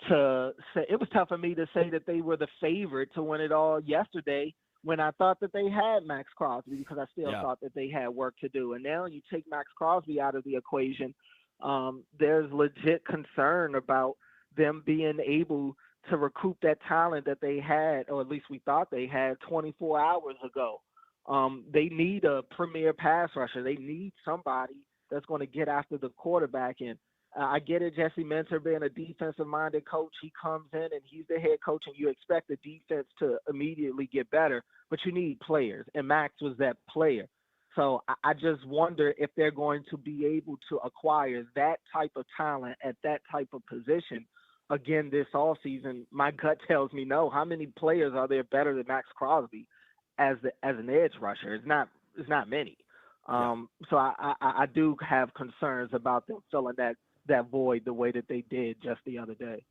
S17: to say. It was tough for me to say that they were the favorite to win it all yesterday when I thought that they had Maxx Crosby, because I still thought that they had work to do. And now you take Maxx Crosby out of the equation, there's legit concern about them being able to recoup that talent that they had, or at least we thought they had 24 hours ago. They need a premier pass rusher. They need somebody that's going to get after the quarterback. And I get it, Jesse Minter being a defensive-minded coach. He comes in and he's the head coach, and you expect the defense to immediately get better, but you need players, and Maxx was that player. So I just wonder if they're going to be able to acquire that type of talent at that type of position again this offseason. My gut tells me no. How many players are there better than Maxx Crosby as an edge rusher? It's not many. So I do have concerns about them filling that void the way that they did just the other day.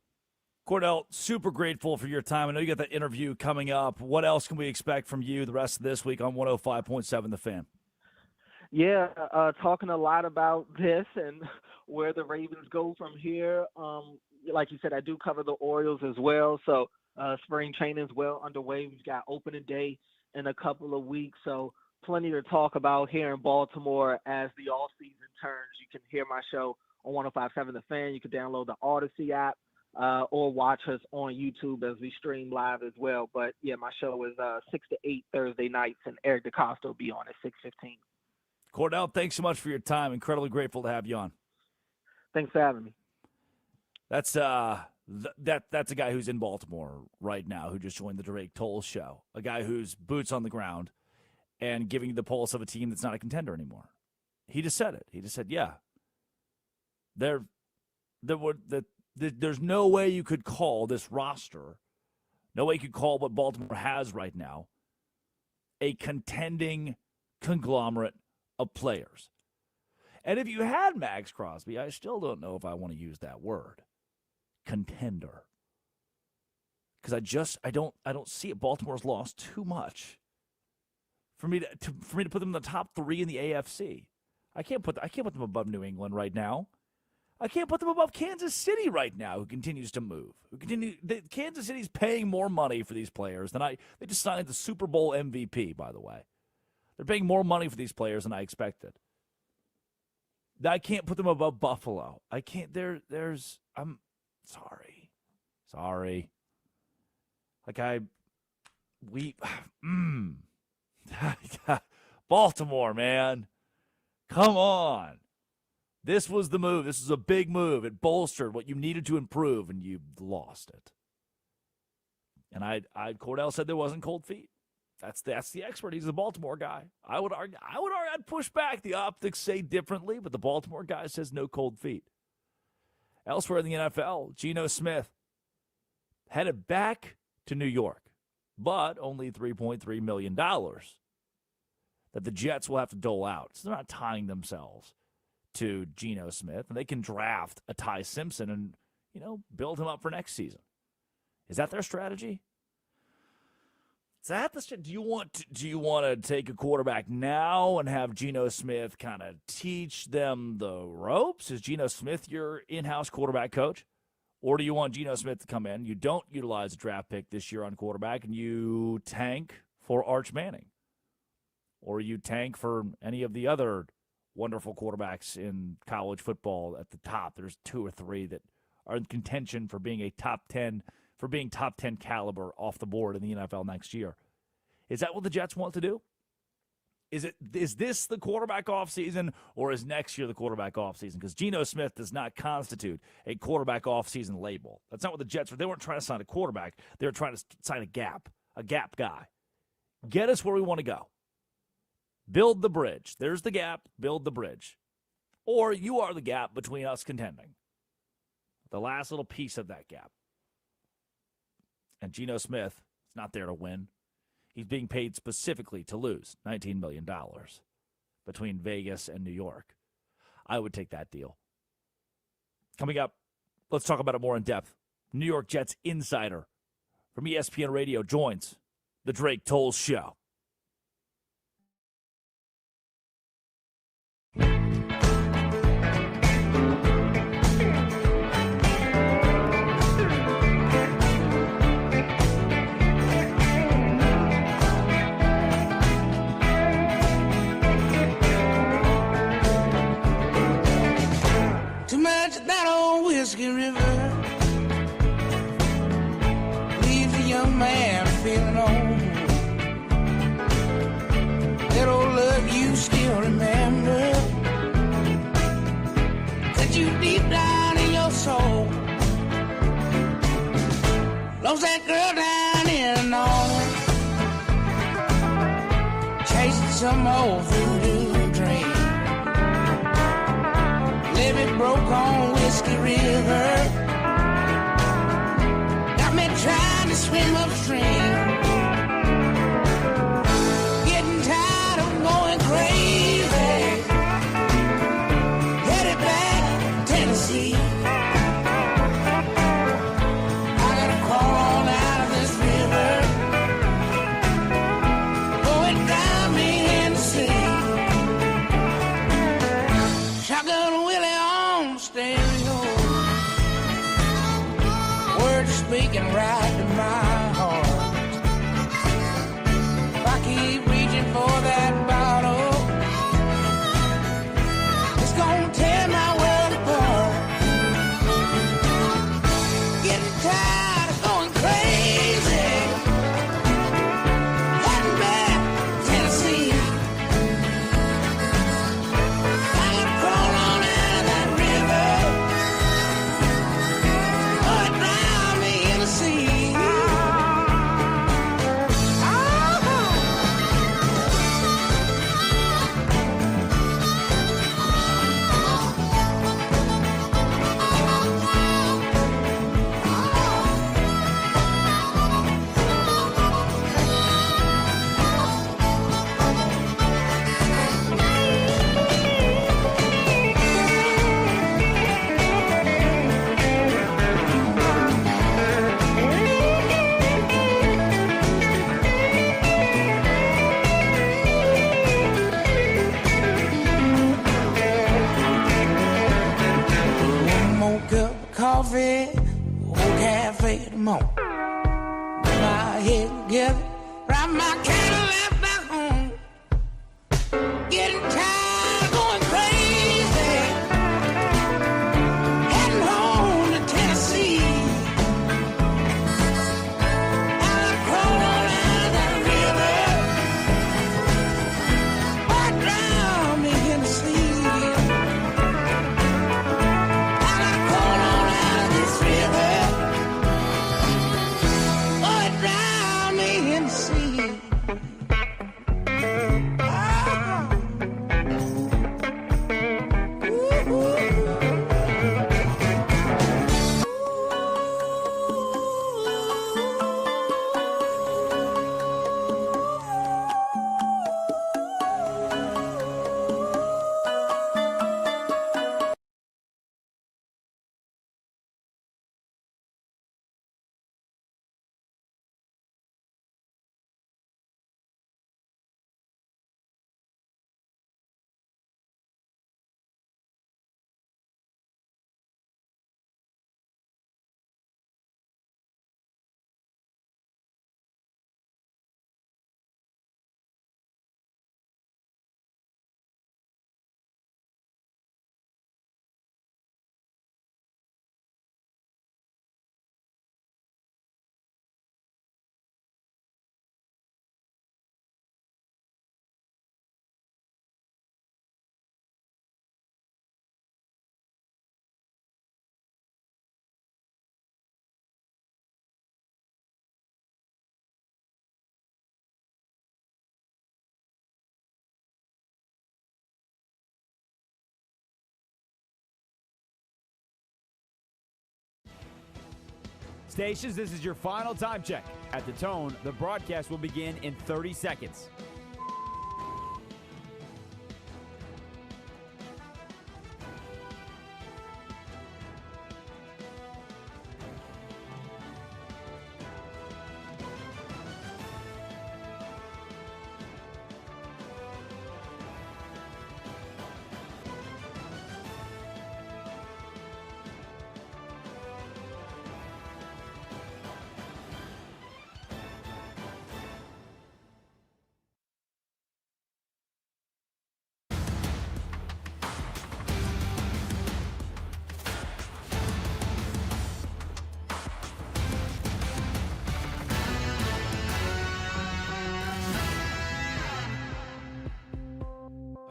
S1: Cordell, super grateful for your time. I know you got that interview coming up. What else can we expect from you the rest of this week on 105.7 The Fan?
S17: Yeah, talking a lot about this and where the Ravens go from here. Like you said, I do cover the Orioles as well. So spring training is well underway. We've got opening day in a couple of weeks. So plenty to talk about here in Baltimore as the off season turns. You can hear my show on 105.7 The Fan. You can download the Odyssey app or watch us on YouTube as we stream live as well. But, yeah, my show is 6 to 8 Thursday nights, and Eric DeCosta will be on at 6:15.
S1: Cordell, thanks so much for your time. Incredibly grateful to have you on.
S17: Thanks for having me.
S1: That's that's a guy who's in Baltimore right now who just joined the Drake Toll show, a guy who's boots on the ground and giving you the pulse of a team that's not a contender anymore. He just said it. He just said, yeah. There's no way you could call this roster, no way you could call what Baltimore has right now a contending conglomerate of players. And if you had Maxx Crosby, I still don't know if I want to use that word, contender, because I don't see it. Baltimore's lost too much for me to put them in the top 3 in the AFC. I can't put them above New England right now. I can't put them above Kansas City right now, who continues to move. Kansas City's paying more money for these players than they just signed the Super Bowl MVP, by the way. They're paying more money for these players than I expected. I can't put them above Buffalo. I can't. I'm sorry. Baltimore, man. Come on. This was the move. This is a big move. It bolstered what you needed to improve, and you lost it. And Cordell said there wasn't cold feet. That's the expert. He's the Baltimore guy. I would argue. I'd push back. The optics say differently, but the Baltimore guy says no cold feet. Elsewhere in the NFL, Gino Smith headed back to New York, but only $3.3 million that the Jets will have to dole out. So they're not tying themselves to Geno Smith, and they can draft a Ty Simpson and, build him up for next season. Is that their strategy? Is that the do you want to take a quarterback now and have Gino Smith kind of teach them the ropes? Is Gino Smith your in-house quarterback coach? Or do you want Gino Smith to come in, you don't utilize a draft pick this year on quarterback, and you tank for Arch Manning? Or you tank for any of the other wonderful quarterbacks in college football at the top? There's 2 or 3 that are in contention for being top 10 caliber off the board in the NFL next year. Is that what the Jets want to do? Is this the quarterback offseason, or is next year the quarterback offseason? Because Geno Smith does not constitute a quarterback offseason label. That's not what the Jets were. They weren't trying to sign a quarterback. They were trying to sign a gap guy. Get us where we want to go. Build the bridge. There's the gap. Build the bridge. Or you are the gap between us contending. The last little piece of that gap. And Geno Smith is not there to win. He's being paid specifically to lose $19 million between Vegas and New York. I would take that deal. Coming up, let's talk about it more in depth. New York Jets insider from ESPN Radio joins the Drake Tolles Show.
S14: Too much of that old whiskey river leaves a young man feeling old. That old love you still remember, that you deep down in your soul. Lost that girl down in New Orleans, chasing some old voodoo dream. Levee broke on Whiskey River, got me trying to swim upstream. Getting tired of going crazy, headed back to Tennessee. I gotta crawl on out of this river, before it drown me in the sea. Shotgun Willie on stereo, words speaking right to my heart. If I keep reaching for that bottle, it's gonna tear my world apart. Getting tired of going crazy, heading back to Tennessee. I gotta crawl on out of that river, or it drown me in the sea. One more cup of coffee, old cafe tomorrow. Get my head together, ride my Cadillac back home. Getting tired of going crazy, heading home to Tennessee. I crawl on out of that river, or drown me in the sea. I gotta crawl on out of this river, or drown me in
S18: Stations, this is your final time check. At the tone, the broadcast will begin in 30 seconds.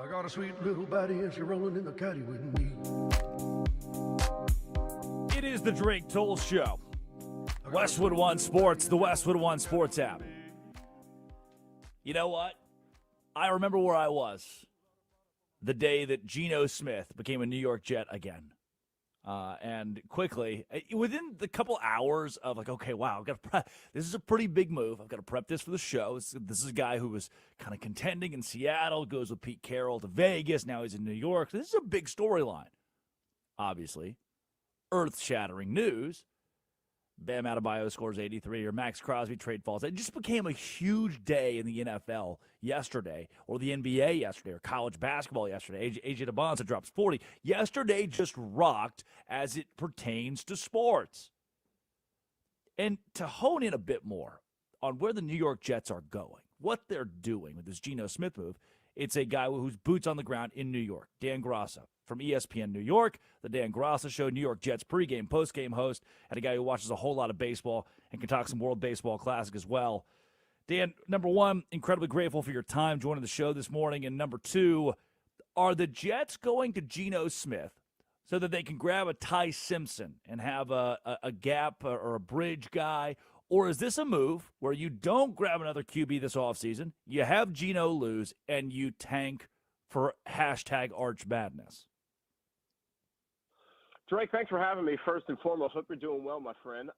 S19: I got a sweet little body and she rolling in the caddy with me.
S1: It is the Drake Toll Show. Westwood One Sports, the Westwood One Sports app. You know what? I remember where I was the day that Gino Smith became a New York Jet again. And quickly, within the couple hours of like, okay, wow, I've got to prep. This is a pretty big move. I've got to prep this for the show. This is a guy who was kind of contending in Seattle, goes with Pete Carroll to Vegas. Now he's in New York. This is a big storyline, obviously. Earth-shattering news. Bam Adebayo scores 83, or Maxx Crosby trade falls. It just became a huge day in the NFL yesterday, or the NBA yesterday, or college basketball yesterday. AJ DeBonza drops 40. Yesterday just rocked as it pertains to sports. And to hone in a bit more on where the New York Jets are going, what they're doing with this Geno Smith move, it's a guy who's boots on the ground in New York, Dan Graca from ESPN New York, the Dan Graca Show, New York Jets pregame, postgame host, and a guy who watches a whole lot of baseball and can talk some World Baseball Classic as well. Dan, number one, incredibly grateful for your time joining the show this morning. And number two, are the Jets going to Geno Smith so that they can grab a Ty Simpson and have a gap or a bridge guy? Or is this a move where you don't grab another QB this offseason, you have Geno lose, and you tank for hashtag Arch Madness?
S20: Drake, thanks for having me. First and foremost, hope you're doing well, my friend.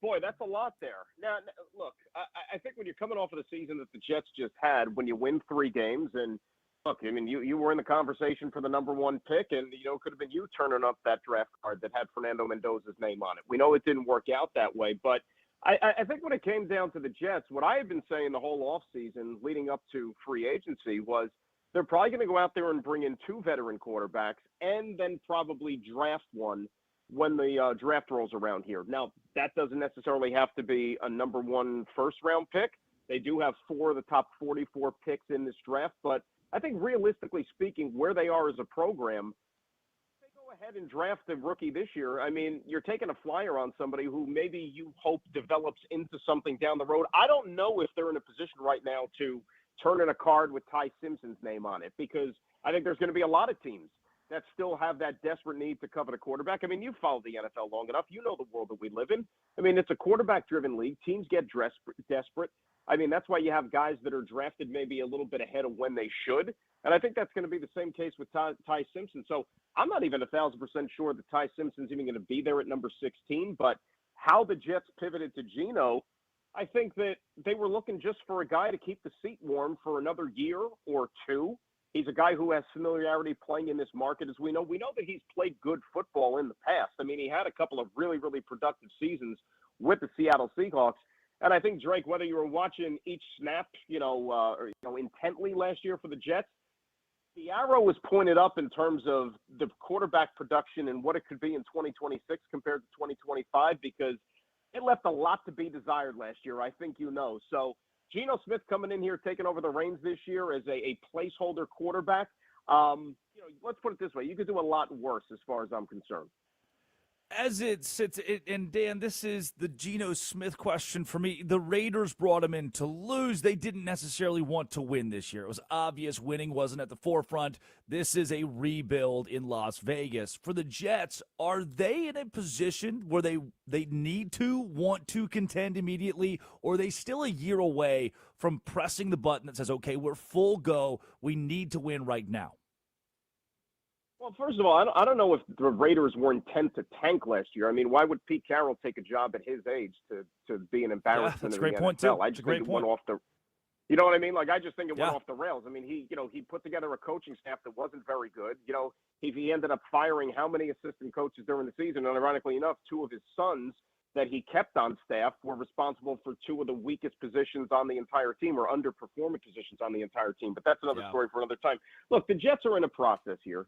S20: Boy, that's a lot there. Now, look, I think when you're coming off of the season that the Jets just had, when you win 3 games, and look, I mean, you were in the conversation for the number 1 pick, and, you know, it could have been you turning up that draft card that had Fernando Mendoza's name on it. We know it didn't work out that way, but I think when it came down to the Jets, what I had been saying the whole offseason leading up to free agency was they're probably going to go out there and bring in 2 veteran quarterbacks and then probably draft one when the draft rolls around here. Now, that doesn't necessarily have to be a number 1 first-round pick. They do have 4 of the top 44 picks in this draft, but I think realistically speaking, where they are as a program, if they go ahead and draft a rookie this year, I mean, you're taking a flyer on somebody who maybe you hope develops into something down the road. I don't know if they're in a position right now to turn in a card with Ty Simpson's name on it, because I think there's going to be a lot of teams that still have that desperate need to cover the quarterback. I mean, you've followed the NFL long enough. You know the world that we live in. I mean, it's a quarterback-driven league. Teams get desperate. I mean, that's why you have guys that are drafted maybe a little bit ahead of when they should. And I think that's going to be the same case with Ty Simpson. So I'm not even 1,000% sure that Ty Simpson's even going to be there at number 16. But how the Jets pivoted to Geno, I think that they were looking just for a guy to keep the seat warm for another year or 2. He's a guy who has familiarity playing in this market, as we know. We know that he's played good football in the past. I mean, he had a couple of really, really productive seasons with the Seattle Seahawks. And I think, Drake, whether you were watching each snap, intently last year for the Jets, the arrow was pointed up in terms of the quarterback production and what it could be in 2026 compared to 2025, because it left a lot to be desired last year, I think you know. So Geno Smith coming in here, taking over the reins this year as a placeholder quarterback, let's put it this way. You could do a lot worse as far as I'm concerned.
S1: As it sits, and Dan, this is the Geno Smith question for me. The Raiders brought him in to lose. They didn't necessarily want to win this year. It was obvious winning wasn't at the forefront. This is a rebuild in Las Vegas. For the Jets, are they in a position where they want to contend immediately, or are they still a year away from pressing the button that says, okay, we're full go, we need to win right now?
S20: Well, first of all, I don't know if the Raiders were intent to tank last year. I mean, why would Pete Carroll take a job at his age to be an embarrassment
S1: that's a
S20: in
S1: great
S20: the
S1: point,
S20: NFL?
S1: too.
S20: I
S1: It's a
S20: just
S1: great
S20: think it
S1: point.
S20: went off the. You know what I mean? Like, I just think it went
S1: Yeah.
S20: off the rails. I mean, he put together a coaching staff that wasn't very good. He ended up firing how many assistant coaches during the season? And ironically enough, two of his sons that he kept on staff were responsible for two of the weakest positions on the entire team, or underperforming positions on the entire team. But that's another story for another time. Look, the Jets are in a process here.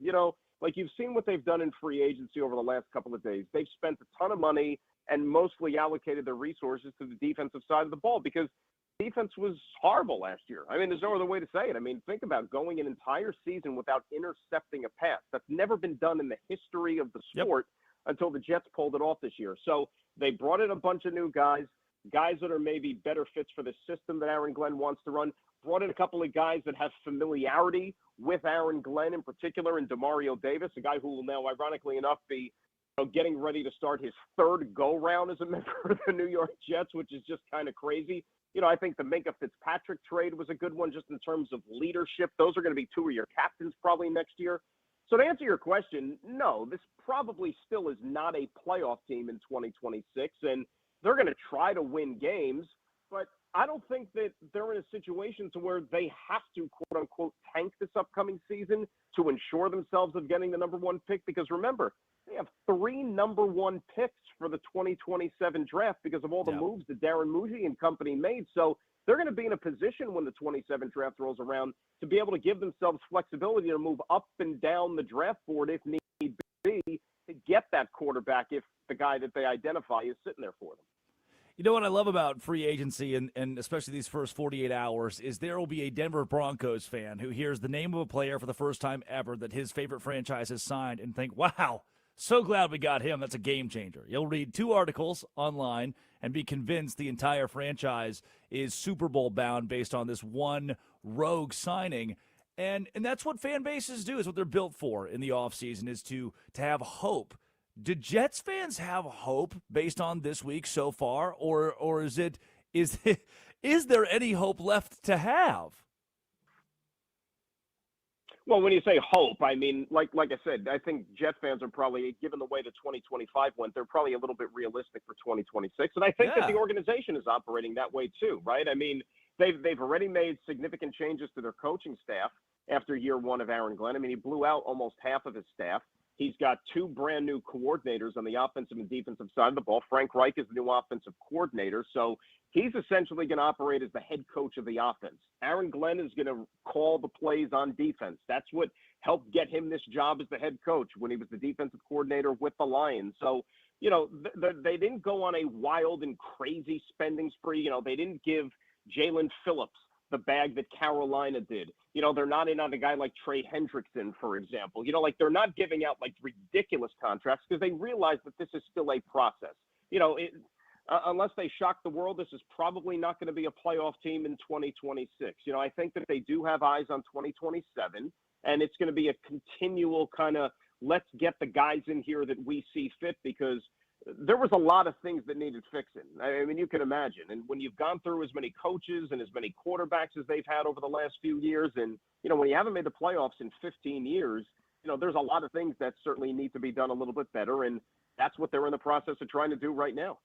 S20: Like you've seen what they've done in free agency over the last couple of days. They've spent a ton of money and mostly allocated their resources to the defensive side of the ball because defense was horrible last year. I mean, there's no other way to say it. I mean, think about going an entire season without intercepting a pass. That's never been done in the history of the sport until the Jets pulled it off this year. So they brought in a bunch of new guys that are maybe better fits for the system that Aaron Glenn wants to run, brought in a couple of guys that have familiarity with Aaron Glenn in particular, and Demario Davis, a guy who will now, ironically enough, be getting ready to start his third go-round as a member of the New York Jets, which is just kind of crazy. I think the Minka Fitzpatrick trade was a good one just in terms of leadership. Those are going to be two of your captains probably next year. So to answer your question, no, this probably still is not a playoff team in 2026, and they're going to try to win games, but I don't think that they're in a situation to where they have to, quote-unquote, tank this upcoming season to ensure themselves of getting the number one pick, because remember, they have 3 number one picks for the 2027 draft because of all the moves that Darren Muji and company made. So they're going to be in a position when the 27 draft rolls around to be able to give themselves flexibility to move up and down the draft board if need be to get that quarterback if the guy that they identify is sitting there for them.
S1: You know what I love about free agency and especially these first 48 hours is there will be a Denver Broncos fan who hears the name of a player for the first time ever that his favorite franchise has signed and think, wow, so glad we got him. That's a game changer. You'll read 2 articles online and be convinced the entire franchise is Super Bowl bound based on this one rogue signing. And that's what fan bases do, is what they're built for in the offseason, is to have hope. Do Jets fans have hope based on this week so far, or is there any hope left to have?
S20: Well, when you say hope, I mean, like I said, I think Jet fans are probably, given the way the 2025 went, they're probably a little bit realistic for 2026. And I think that the organization is operating that way too, right? I mean, they've already made significant changes to their coaching staff after year one of Aaron Glenn. I mean, he blew out almost half of his staff. He's got 2 brand new coordinators on the offensive and defensive side of the ball. Frank Reich is the new offensive coordinator. So he's essentially going to operate as the head coach of the offense. Aaron Glenn is going to call the plays on defense. That's what helped get him this job as the head coach when he was the defensive coordinator with the Lions. So, they didn't go on a wild and crazy spending spree. They didn't give Jalen Phillips the bag that Carolina did. They're not in on a guy like Trey Hendrickson, for example. They're not giving out like ridiculous contracts because they realize that this is still a process. Unless they shock the world, this is probably not going to be a playoff team in 2026. I think that they do have eyes on 2027, and it's going to be a continual kind of let's get the guys in here that we see fit, because there was a lot of things that needed fixing. I mean, you can imagine. And when you've gone through as many coaches and as many quarterbacks as they've had over the last few years, and, when you haven't made the playoffs in 15 years, there's a lot of things that certainly need to be done a little bit better. And that's what they're in the process of trying to do right now.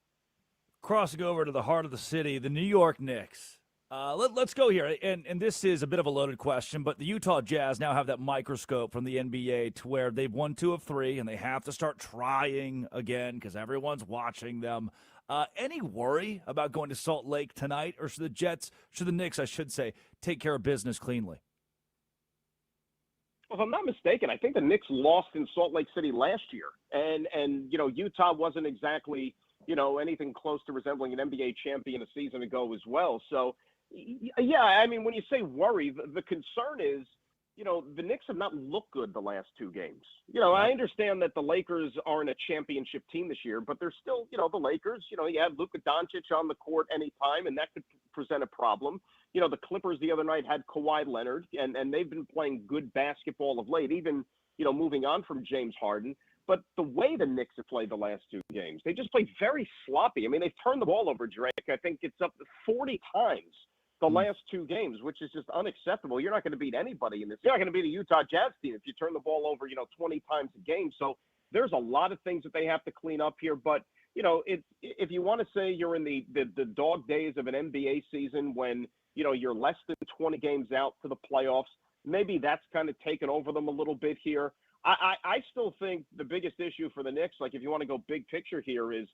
S1: Crossing over to the heart of the city, the New York Knicks. Let's go here. And this is a bit of a loaded question, but the Utah Jazz now have that microscope from the NBA to where they've won 2 of 3, and they have to start trying again because everyone's watching them. Any worry about going to Salt Lake tonight, or should the Knicks, I should say, take care of business cleanly?
S20: Well, if I'm not mistaken, I think the Knicks lost in Salt Lake City last year. And Utah wasn't exactly, anything close to resembling an NBA champion a season ago as well. So, yeah, I mean, when you say worry, the concern is, the Knicks have not looked good the last 2 games. I understand that the Lakers aren't a championship team this year, but they're still, the Lakers. You have Luka Doncic on the court anytime, and that could present a problem. The Clippers the other night had Kawhi Leonard, and they've been playing good basketball of late, even, moving on from James Harden. But the way the Knicks have played the last 2 games, they just played very sloppy. I mean, they've turned the ball over, Drake. I think it's up to 40 times the last two games, which is just unacceptable. You're not going to beat anybody in this. You're not going to beat a Utah Jazz team if you turn the ball over, 20 times a game. So there's a lot of things that they have to clean up here. But, if you want to say you're in the dog days of an NBA season when, you're less than 20 games out to the playoffs, maybe that's kind of taken over them a little bit here. I still think the biggest issue for the Knicks, like if you want to go big picture here, is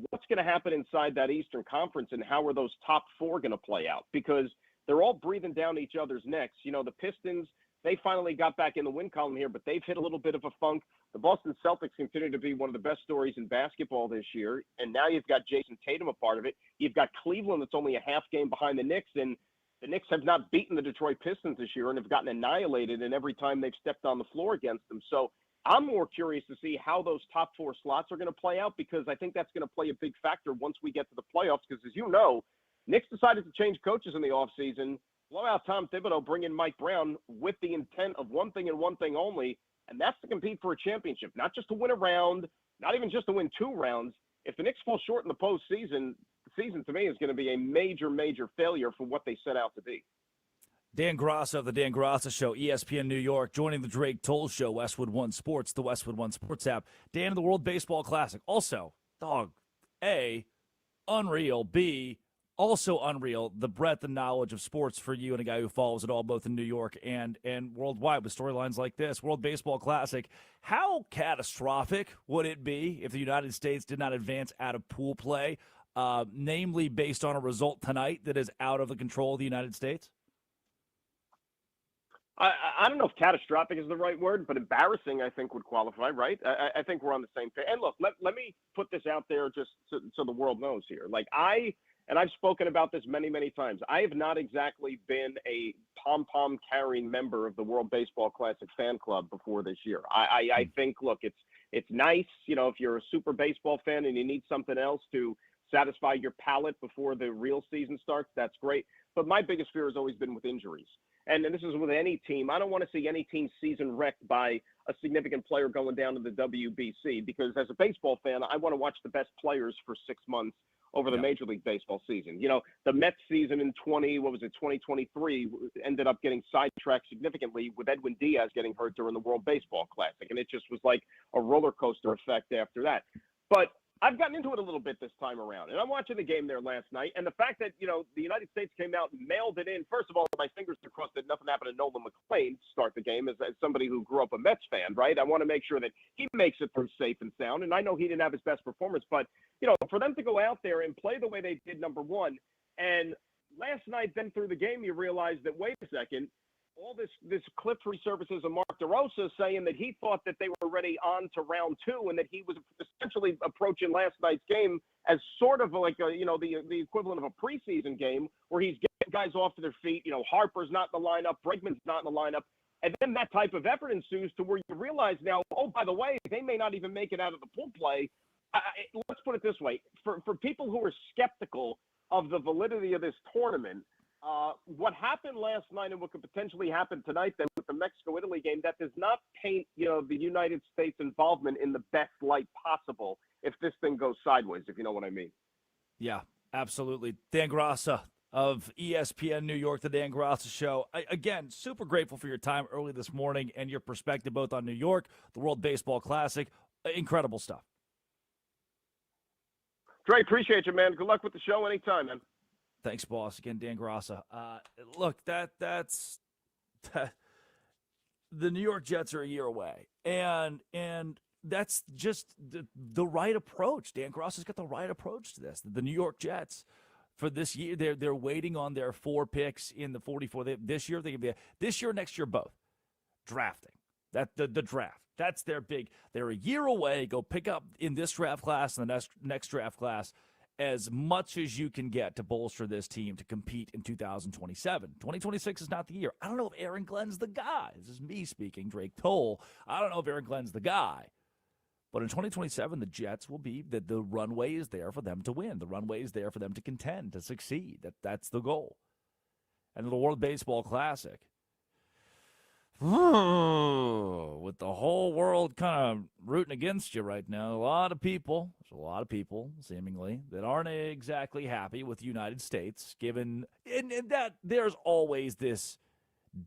S20: what's going to happen inside that Eastern Conference and how are those top four going to play out? Because they're all breathing down each other's necks. The Pistons, they finally got back in the win column here, but they've hit a little bit of a funk. The Boston Celtics continue to be one of the best stories in basketball this year, and now you've got Jason Tatum a part of it. You've got Cleveland that's only a half game behind the Knicks, and the Knicks have not beaten the Detroit Pistons this year and have gotten annihilated in every time they've stepped on the floor against them. So I'm more curious to see how those top four slots are going to play out, because I think that's going to play a big factor once we get to the playoffs. Because as you know, Knicks decided to change coaches in the offseason, blow out Tom Thibodeau, bring in Mike Brown with the intent of one thing and one thing only, and that's to compete for a championship, not just to win a round, not even just to win two rounds. If the Knicks fall short in the postseason, the season to me is going to be a major, major failure for what they set out to be.
S1: Dan Graca of the Dan Graca Show, ESPN New York, joining the Drake Toll Show, Westwood One Sports, the Westwood One Sports app. Dan, the World Baseball Classic. Also, dog, A, unreal. B, also unreal, the breadth and knowledge of sports for you and a guy who follows it all, both in New York and worldwide, with storylines like this. World Baseball Classic. How catastrophic would it be if the United States did not advance out of pool play, namely based on a result tonight that is out of the control of the United States?
S20: I don't know if catastrophic is the right word, but embarrassing, I think, would qualify, right? I think we're on the same page. And look, let me put this out there just so the world knows here. Like I've spoken about this many, many times. I have not exactly been a pom-pom carrying member of the World Baseball Classic fan club before this year. I think, look, it's nice, if you're a super baseball fan and you need something else to satisfy your palate before the real season starts, that's great. But my biggest fear has always been with injuries. And this is with any team. I don't want to see any team's season wrecked by a significant player going down to the WBC, because as a baseball fan, I want to watch the best players for 6 months over the Major League Baseball season. The Mets season in 2023 ended up getting sidetracked significantly with Edwin Diaz getting hurt during the World Baseball Classic. And it just was like a roller coaster effect after that. But I've gotten into it a little bit this time around, and I'm watching the game there last night, and the fact that, the United States came out and mailed it in, first of all, my fingers are crossed that nothing happened to Nolan McClain to start the game as somebody who grew up a Mets fan, right? I want to make sure that he makes it through safe and sound, and I know he didn't have his best performance, but, for them to go out there and play the way they did, number one, and last night then through the game you realize that, wait a second, all this clip resurfaces of Mark DeRosa saying that he thought that they were ready on to round two, and that he was essentially approaching last night's game as sort of like the equivalent of a preseason game where he's getting guys off to their feet. Harper's not in the lineup, Bregman's not in the lineup, and then that type of effort ensues to where you realize now, oh, by the way, they may not even make it out of the pool play. Let's put it this way: for people who are skeptical of the validity of this tournament, what happened last night and what could potentially happen tonight then with the Mexico-Italy game, that does not paint, the United States involvement in the best light possible if this thing goes sideways, if you know what I mean.
S1: Yeah, absolutely. Dan Graca of ESPN New York, the Dan Graca Show. Again, super grateful for your time early this morning and your perspective both on New York, the World Baseball Classic. Incredible stuff.
S20: Dre, appreciate you, man. Good luck with the show anytime, man.
S1: Thanks, boss. Again, Dan Graca. Look, that's the New York Jets are a year away, and that's just the right approach. Dan Graca's got the right approach to this. The New York Jets for this year, they're waiting on their 4 picks in the 44. This year, next year, both drafting. That the draft. That's their big. They're a year away. Go pick up in this draft class and the next draft class as much as you can get to bolster this team to compete in 2027. 2026 is not the year. I don't know if Aaron Glenn's the guy. This is me speaking, Drake Toll. I don't know if Aaron Glenn's the guy. But in 2027, the Jets will be that the runway is there for them to win. The runway is there for them to contend, to succeed. That's the goal. And the World Baseball Classic. with the whole world kind of rooting against you right now, there's a lot of people, seemingly, that aren't exactly happy with the United States, given and that there's always this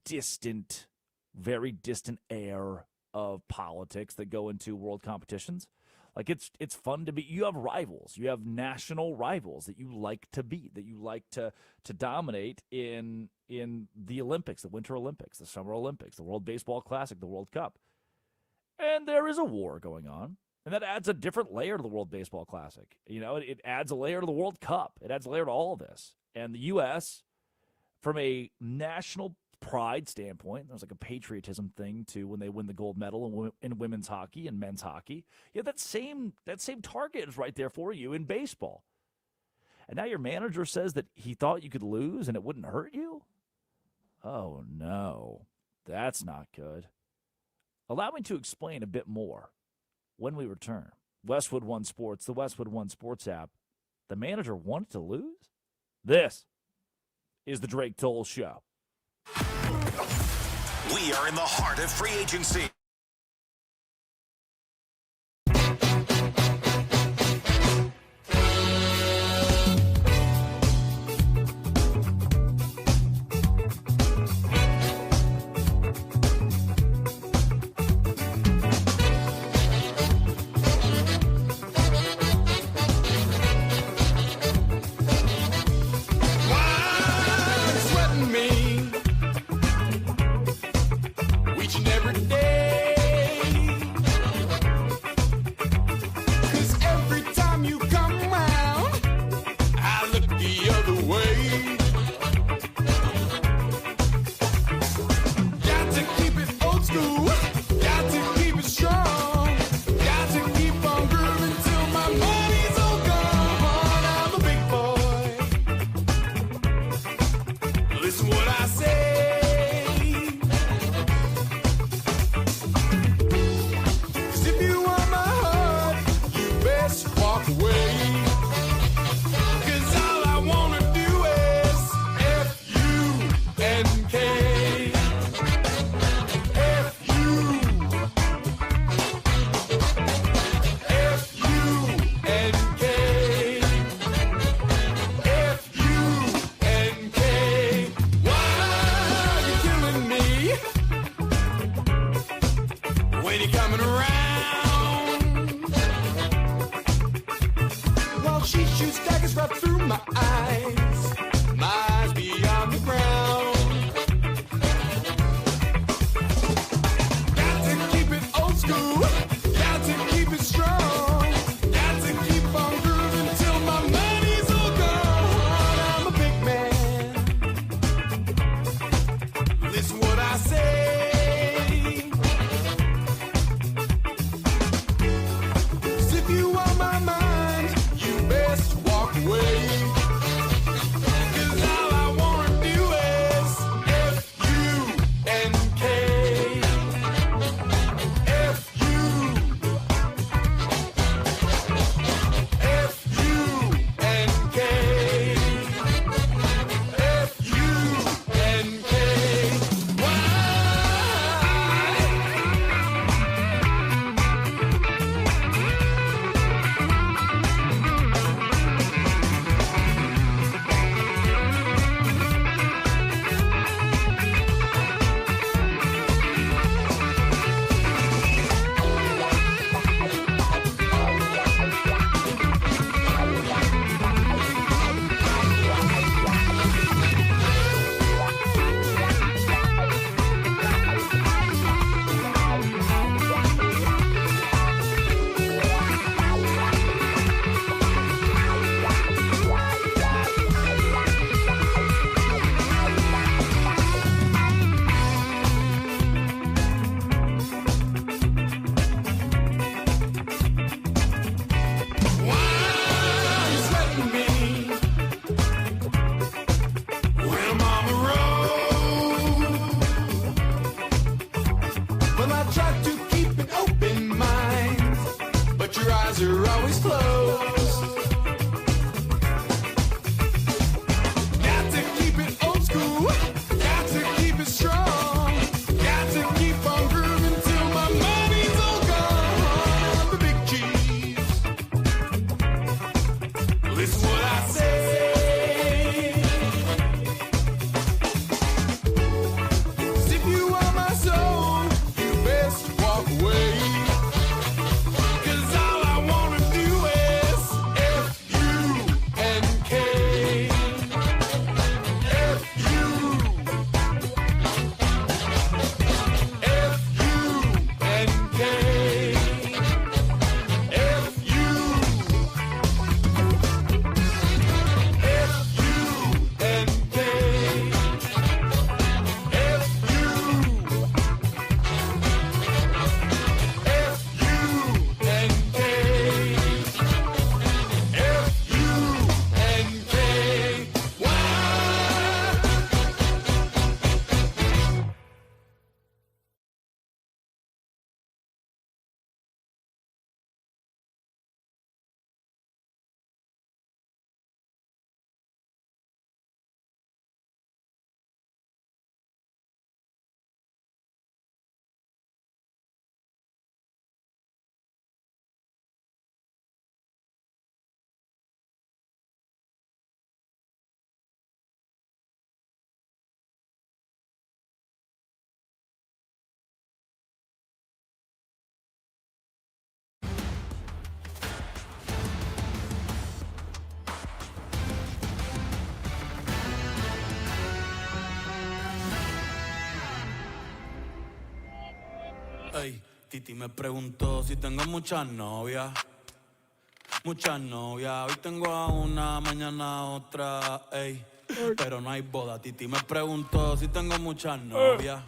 S1: distant, very distant air of politics that go into world competitions. Like, it's fun to be. You have rivals. You have national rivals that you like to beat, that you like to dominate in the Olympics, the Winter Olympics, the Summer Olympics, the World Baseball Classic, the World Cup. And there is a war going on, and that adds a different layer to the World Baseball Classic. You know, it adds a layer to the World Cup. It adds a layer to all of this. And the U.S., from a national pride standpoint, there's like a patriotism thing too when they win the gold medal in women's hockey and men's hockey. Yeah, that same target is right there for you in baseball. And now your manager says that he thought you could lose and it wouldn't hurt you? Oh no, that's not good. Allow me to explain a bit more when we return. Westwood One Sports, the Westwood One Sports app. The manager wanted to lose? This is the Drake Toll Show.
S21: We are in the heart of free agency.
S5: Ey, Titi me preguntó si tengo muchas novias. Muchas novias, hoy tengo a una, mañana a otra, ey. Pero no hay boda. Titi me preguntó si tengo muchas novias.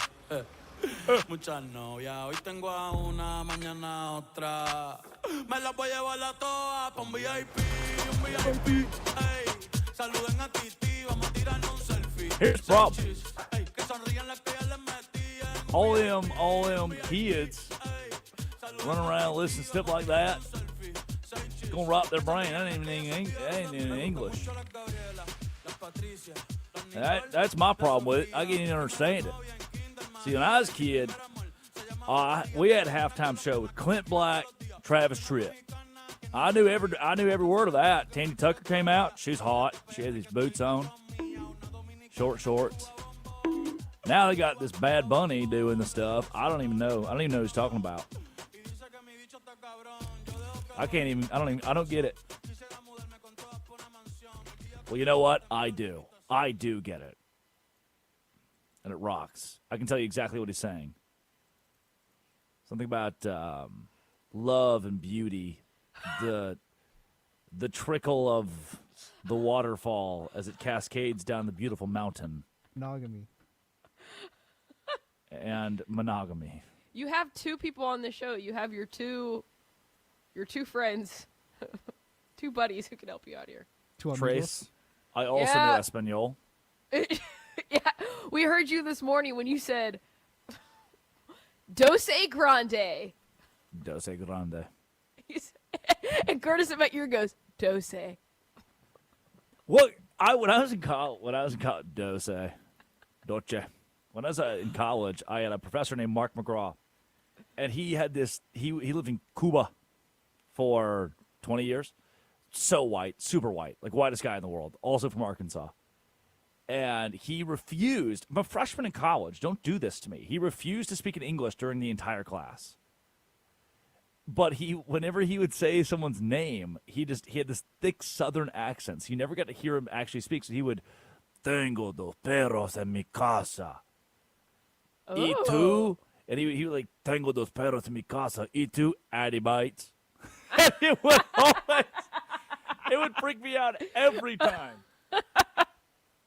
S5: Muchas novias, hoy tengo a una, mañana a otra. Me las voy a llevar a todas pa' un VIP, ey. Saluden a Titi, vamos a tirarnos un selfie.
S1: Here's the problem.
S5: Ey, que sonrían las que ya les metí en
S1: All them kids running around listening to stuff like that. It's gonna rot their brain. That ain't in English. That's my problem with it. I can't even understand it. See, when I was a kid, we had a halftime show with Clint Black, Travis Tritt. I knew every word of that. Tandy Tucker came out. She's hot. She had these boots on, short shorts. Now they got this Bad Bunny doing the stuff. I don't even know who he's talking about. I don't get it. Well, you know what? I do get it. And it rocks. I can tell you exactly what he's saying. Something about love and beauty, the trickle of the waterfall as it cascades down the beautiful mountain.
S4: Monogamy.
S1: And monogamy.
S3: You have two people on the show. You have your two friends, two buddies who can help you out here.
S1: Trace. I also know Espanol.
S3: Yeah, we heard you this morning when you said "Dose Grande."
S1: Dose Grande.
S3: And Curtis at my ear goes, "Dose."
S1: Well, when I was in college, Dose. When I was in college, I had a professor named Mark McGraw, and he had this. He lived in Cuba for 20 years. So white, super white, like whitest guy in the world. Also from Arkansas. And he refused. I'm a freshman in college. Don't do this to me. He refused to speak in English during the entire class. But whenever he would say someone's name, he had this thick Southern accent. So you never got to hear him actually speak. So he would, "Tengo dos perros en mi casa." Y tú? And he would like, "Tengo dos perros en mi casa. Y tú? Adebayo." And it would freak me out every time.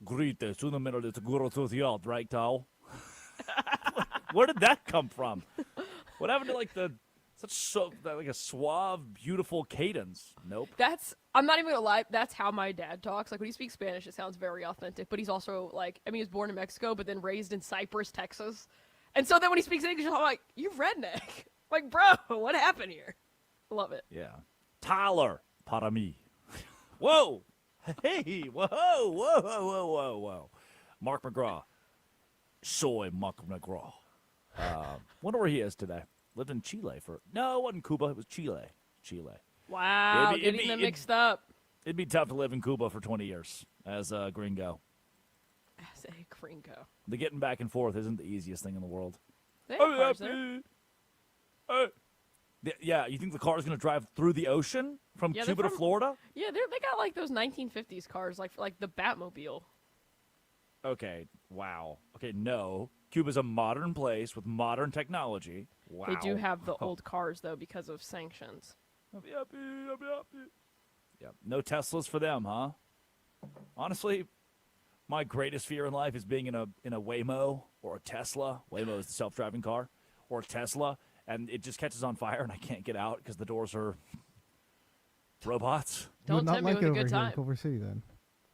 S1: Grite su número de seguro social, right, Tal? Where did that come from? What happened to like a suave, beautiful cadence? Nope.
S3: I'm not even gonna lie, that's how my dad talks. Like when he speaks Spanish, it sounds very authentic, but he's also he was born in Mexico, but then raised in Cypress, Texas. And so then when he speaks English, I'm like, "You redneck." Like, bro, what happened here? Love it.
S1: Yeah. Tyler, para mí. Whoa. Hey, whoa. Mark McGraw. Soy Mark McGraw. Wonder where he is today. Lived in Chile No, it wasn't Cuba. It was Chile.
S3: Wow, getting them mixed up.
S1: It'd be tough to live in Cuba for 20 years as a gringo. The getting back and forth isn't the easiest thing in the world.
S3: They have cars there.
S1: Yeah, you think the car is going to drive through the ocean from Cuba to Florida?
S3: Yeah, they got like those 1950s cars, like the Batmobile.
S1: Okay, wow. Okay, no. Cuba's a modern place with modern technology. Wow.
S3: They do have the old cars, though, because of sanctions.
S1: I'll be happy. Yeah, no Teslas for them, huh? Honestly, my greatest fear in life is being in a Waymo or a Tesla. Waymo is the self-driving car. Or a Tesla. And it just catches on fire, and I can't get out because the doors are robots.
S3: Don't tempt me with a good time.
S4: In Culver City, then.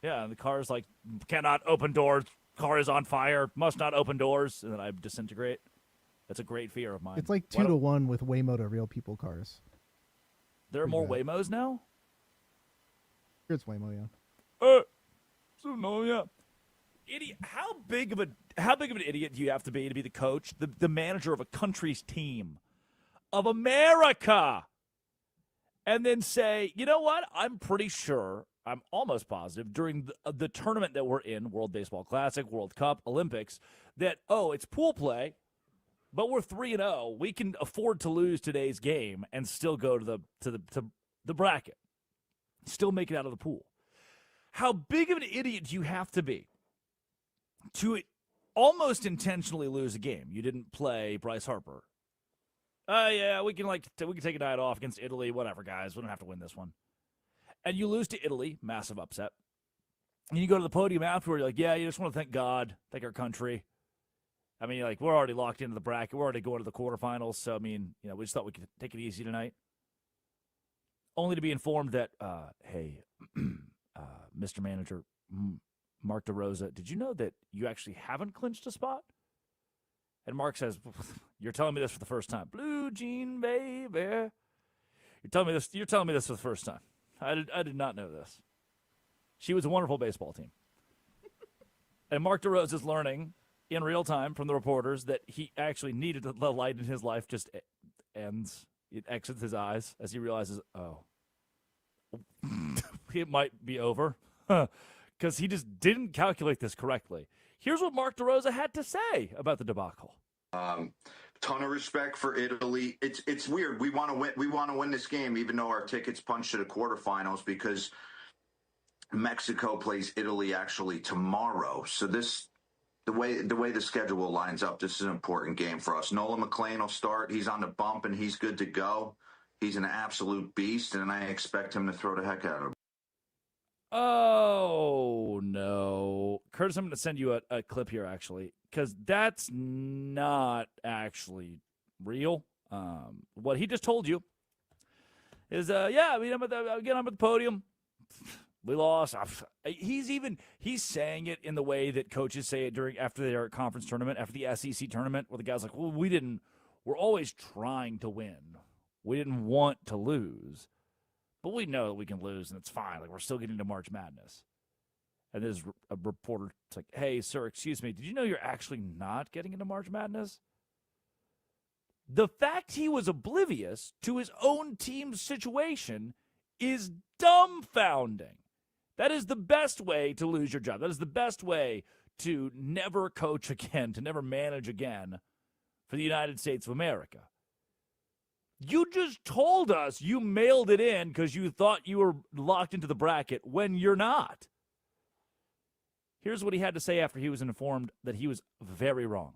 S1: Yeah, and the car is like, cannot open doors. Car is on fire. Must not open doors. And then I disintegrate. That's a great fear of mine.
S4: It's like 2 to 1 with Waymo to real people cars.
S1: There are more Waymos now?
S4: It's Waymo, yeah.
S1: So no, yeah. Idiot! How big of an idiot do you have to be the coach, the manager of a country's team of America, and then say, you know what? I'm pretty sure, I'm almost positive during the tournament that we're in, World Baseball Classic, World Cup, Olympics, that it's pool play, but we're 3-0. We can afford to lose today's game and still go to the bracket, still make it out of the pool. How big of an idiot do you have to be to almost intentionally lose a game? You didn't play Bryce Harper. Yeah, we can take a night off against Italy, whatever, guys. We don't have to win this one. And you lose to Italy, massive upset. And you go to the podium afterward, you're like, yeah, you just want to thank God, thank our country. I mean, like, we're already locked into the bracket. We're already going to the quarterfinals. So, I mean, we just thought we could take it easy tonight. Only to be informed that, hey, Mr. Manager, Mark DeRosa, did you know that you actually haven't clinched a spot? And Mark says, you're telling me this for the first time. Blue Jean, baby. You're telling me this for the first time. I did not know this. She was a wonderful baseball team. And Mark DeRosa is learning in real time from the reporters that he actually needed the light in his life just ends. It exits his eyes as he realizes, oh, it might be over. Because he just didn't calculate this correctly. Here's what Mark DeRosa had to say about the debacle.
S6: Ton of respect for Italy. It's weird. We want to win. We want to win this game, even though our tickets punched to the quarterfinals, because Mexico plays Italy actually tomorrow. So the way the schedule lines up, this is an important game for us. Nolan McLean will start. He's on the bump and he's good to go. He's an absolute beast, and I expect him to throw the heck out of him.
S1: Oh, no. Curtis, I'm going to send you a clip here, actually, because that's not actually real. What he just told you is, yeah, I mean, I'm at the podium. We lost. He's saying it in the way that coaches say it after their conference tournament, after the SEC tournament, where the guy's like, well, we're always trying to win. We didn't want to lose. But we know that we can lose, and it's fine. Like, we're still getting to March Madness. And there's a reporter. It's like, hey, sir, excuse me. Did you know you're actually not getting into March Madness? The fact he was oblivious to his own team's situation is dumbfounding. That is the best way to lose your job. That is the best way to never coach again, to never manage again for the United States of America. You just told us you mailed it in because you thought you were locked into the bracket when you're not. Here's what he had to say after he was informed that he was very wrong.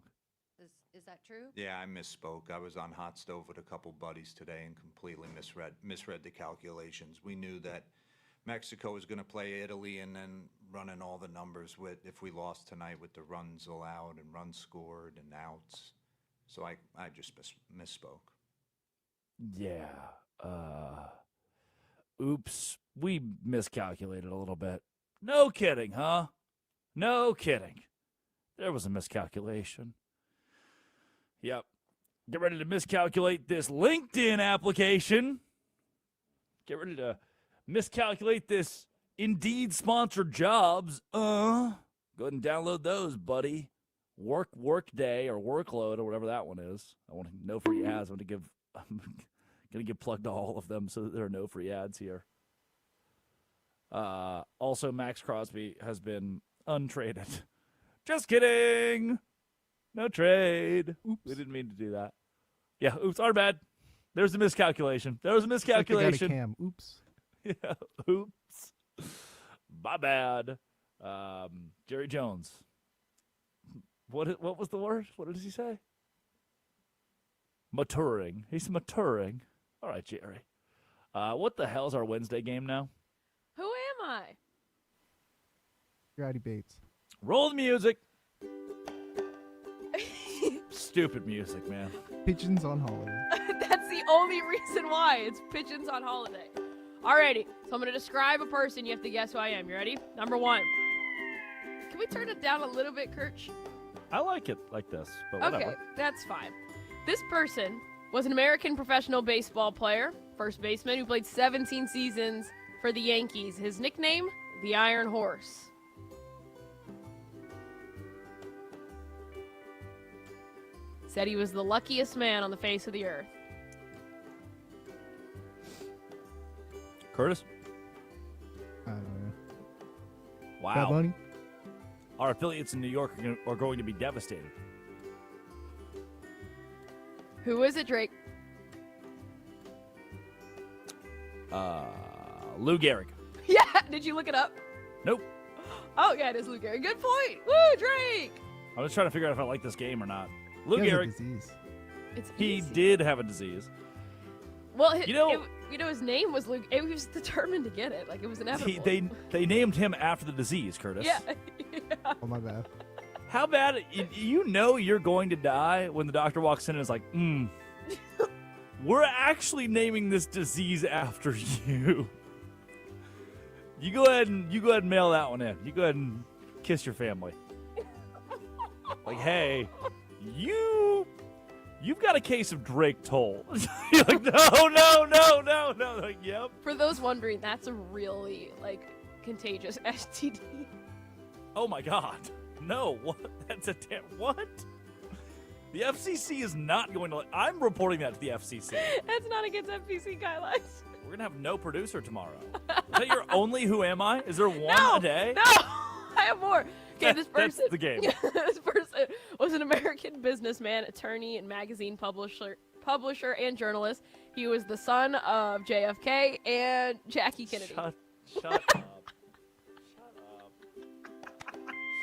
S22: Is that true?
S23: Yeah, I misspoke. I was on hot stove with a couple buddies today and completely misread the calculations. We knew that Mexico was going to play Italy and then running all the numbers with if we lost tonight with the runs allowed and runs scored and outs. So I just misspoke.
S1: Yeah. Oops. We miscalculated a little bit. No kidding, huh? No kidding. There was a miscalculation. Yep. Get ready to miscalculate this LinkedIn application. Get ready to miscalculate this Indeed sponsored jobs. Go ahead and download those, buddy. Workday or workload or whatever that one is. I want no free ads. I'm gonna give plug to all of them so that there are no free ads here. Also, Maxx Crosby has been untraded. Just kidding. No trade. Oops. We didn't mean to do that. Yeah, oops, our bad. There's a miscalculation. There was a miscalculation.
S4: Like oops.
S1: Yeah, oops. My bad. Jerry Jones. What was the word? What did he say? Maturing. He's maturing. All right, Jerry. What the hell's our Wednesday game now?
S3: Who am I?
S4: Grady Bates.
S1: Roll the music. Stupid music, man.
S4: Pigeons on holiday.
S3: That's the only reason why. It's pigeons on holiday. Alrighty, so I'm going to describe a person. You have to guess who I am. You ready? Number one. Can we turn it down a little bit, Kirch?
S1: I like it like this, but whatever.
S3: Okay, that's fine. This person was an American professional baseball player, first baseman, who played 17 seasons for the Yankees. His nickname, the Iron Horse. Said he was the luckiest man on the face of the earth.
S1: Curtis?
S4: I don't know.
S1: Wow.
S4: Bad Bunny?
S1: Our affiliates in New York are going to be devastated.
S3: Who is it, Drake?
S1: Lou Gehrig.
S3: Yeah, did you look it up?
S1: Nope.
S3: Oh, yeah, it is Lou Gehrig. Good point. Woo, Drake.
S1: I was trying to figure out if I like this game or not. Lou
S4: He has a
S1: Gehrig.
S4: disease.
S3: It's
S1: He
S3: easy.
S1: did have a disease.
S3: Well,
S1: his
S3: name was Luke. He was determined to get it. Like, it was inevitable.
S1: They named him after the disease, Curtis.
S3: Yeah.
S4: Oh, my bad.
S1: How bad? You know you're going to die when the doctor walks in and is like, we're actually naming this disease after you. You go ahead and mail that one in. You go ahead and kiss your family. Like, hey, you've got a case of Drake Toll. You're like, no. Like, yep.
S3: For those wondering, that's a really, like, contagious STD.
S1: Oh, my God. No, what? That's what? The FCC is not going to I'm reporting that to the FCC.
S3: That's not against FCC guidelines.
S1: We're going to have no producer tomorrow. Is that your only Who Am I? Is there one a day?
S3: No, I have more. Okay, this person.
S1: That's the game.
S3: This person was an American businessman, attorney, and magazine publisher, and journalist. He was the son of JFK and Jackie Kennedy.
S1: Shut up.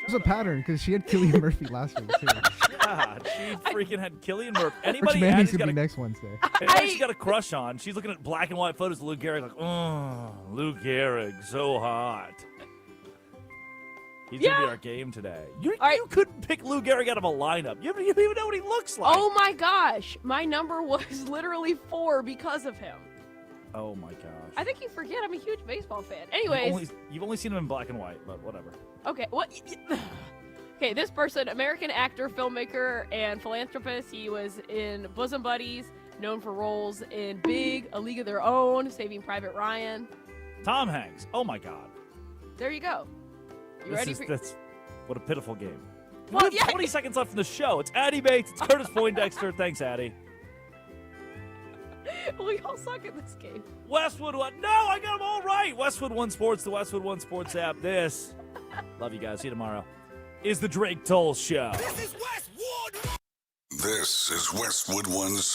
S4: There's a pattern because she had Cillian Murphy last week too.
S1: God, she freaking had Cillian Murphy.
S4: Which
S1: Anybody
S4: man
S1: Addie's
S4: he's gonna
S1: got
S4: be next Wednesday?
S1: she's got a crush on. She's looking at black and white photos of Lou Gehrig like, oh, Lou Gehrig, so hot. He's going to be our game today. You couldn't pick Lou Gehrig out of a lineup. You don't even know what he looks like.
S3: Oh, my gosh. My number was literally 4 because of him.
S1: Oh, my gosh.
S3: I think you forget I'm a huge baseball fan. Anyways.
S1: You've only seen him in black and white, but whatever.
S3: Okay, what? Okay, this person, American actor, filmmaker, and philanthropist. He was in Bosom Buddies, known for roles in Big, A League of Their Own, Saving Private Ryan.
S1: Tom Hanks. Oh, my God.
S3: There you go.
S1: That's what a pitiful game.
S3: Well,
S1: we have 20 seconds left in the show. It's Addie Bates. It's Curtis Poindexter. Thanks, Addie.
S3: We all suck at this game.
S1: Westwood One. No, I got them all right. Westwood One Sports, the Westwood One Sports app. This, love you guys. See you tomorrow, is the Drake Toll Show.
S21: This is Westwood One Sports.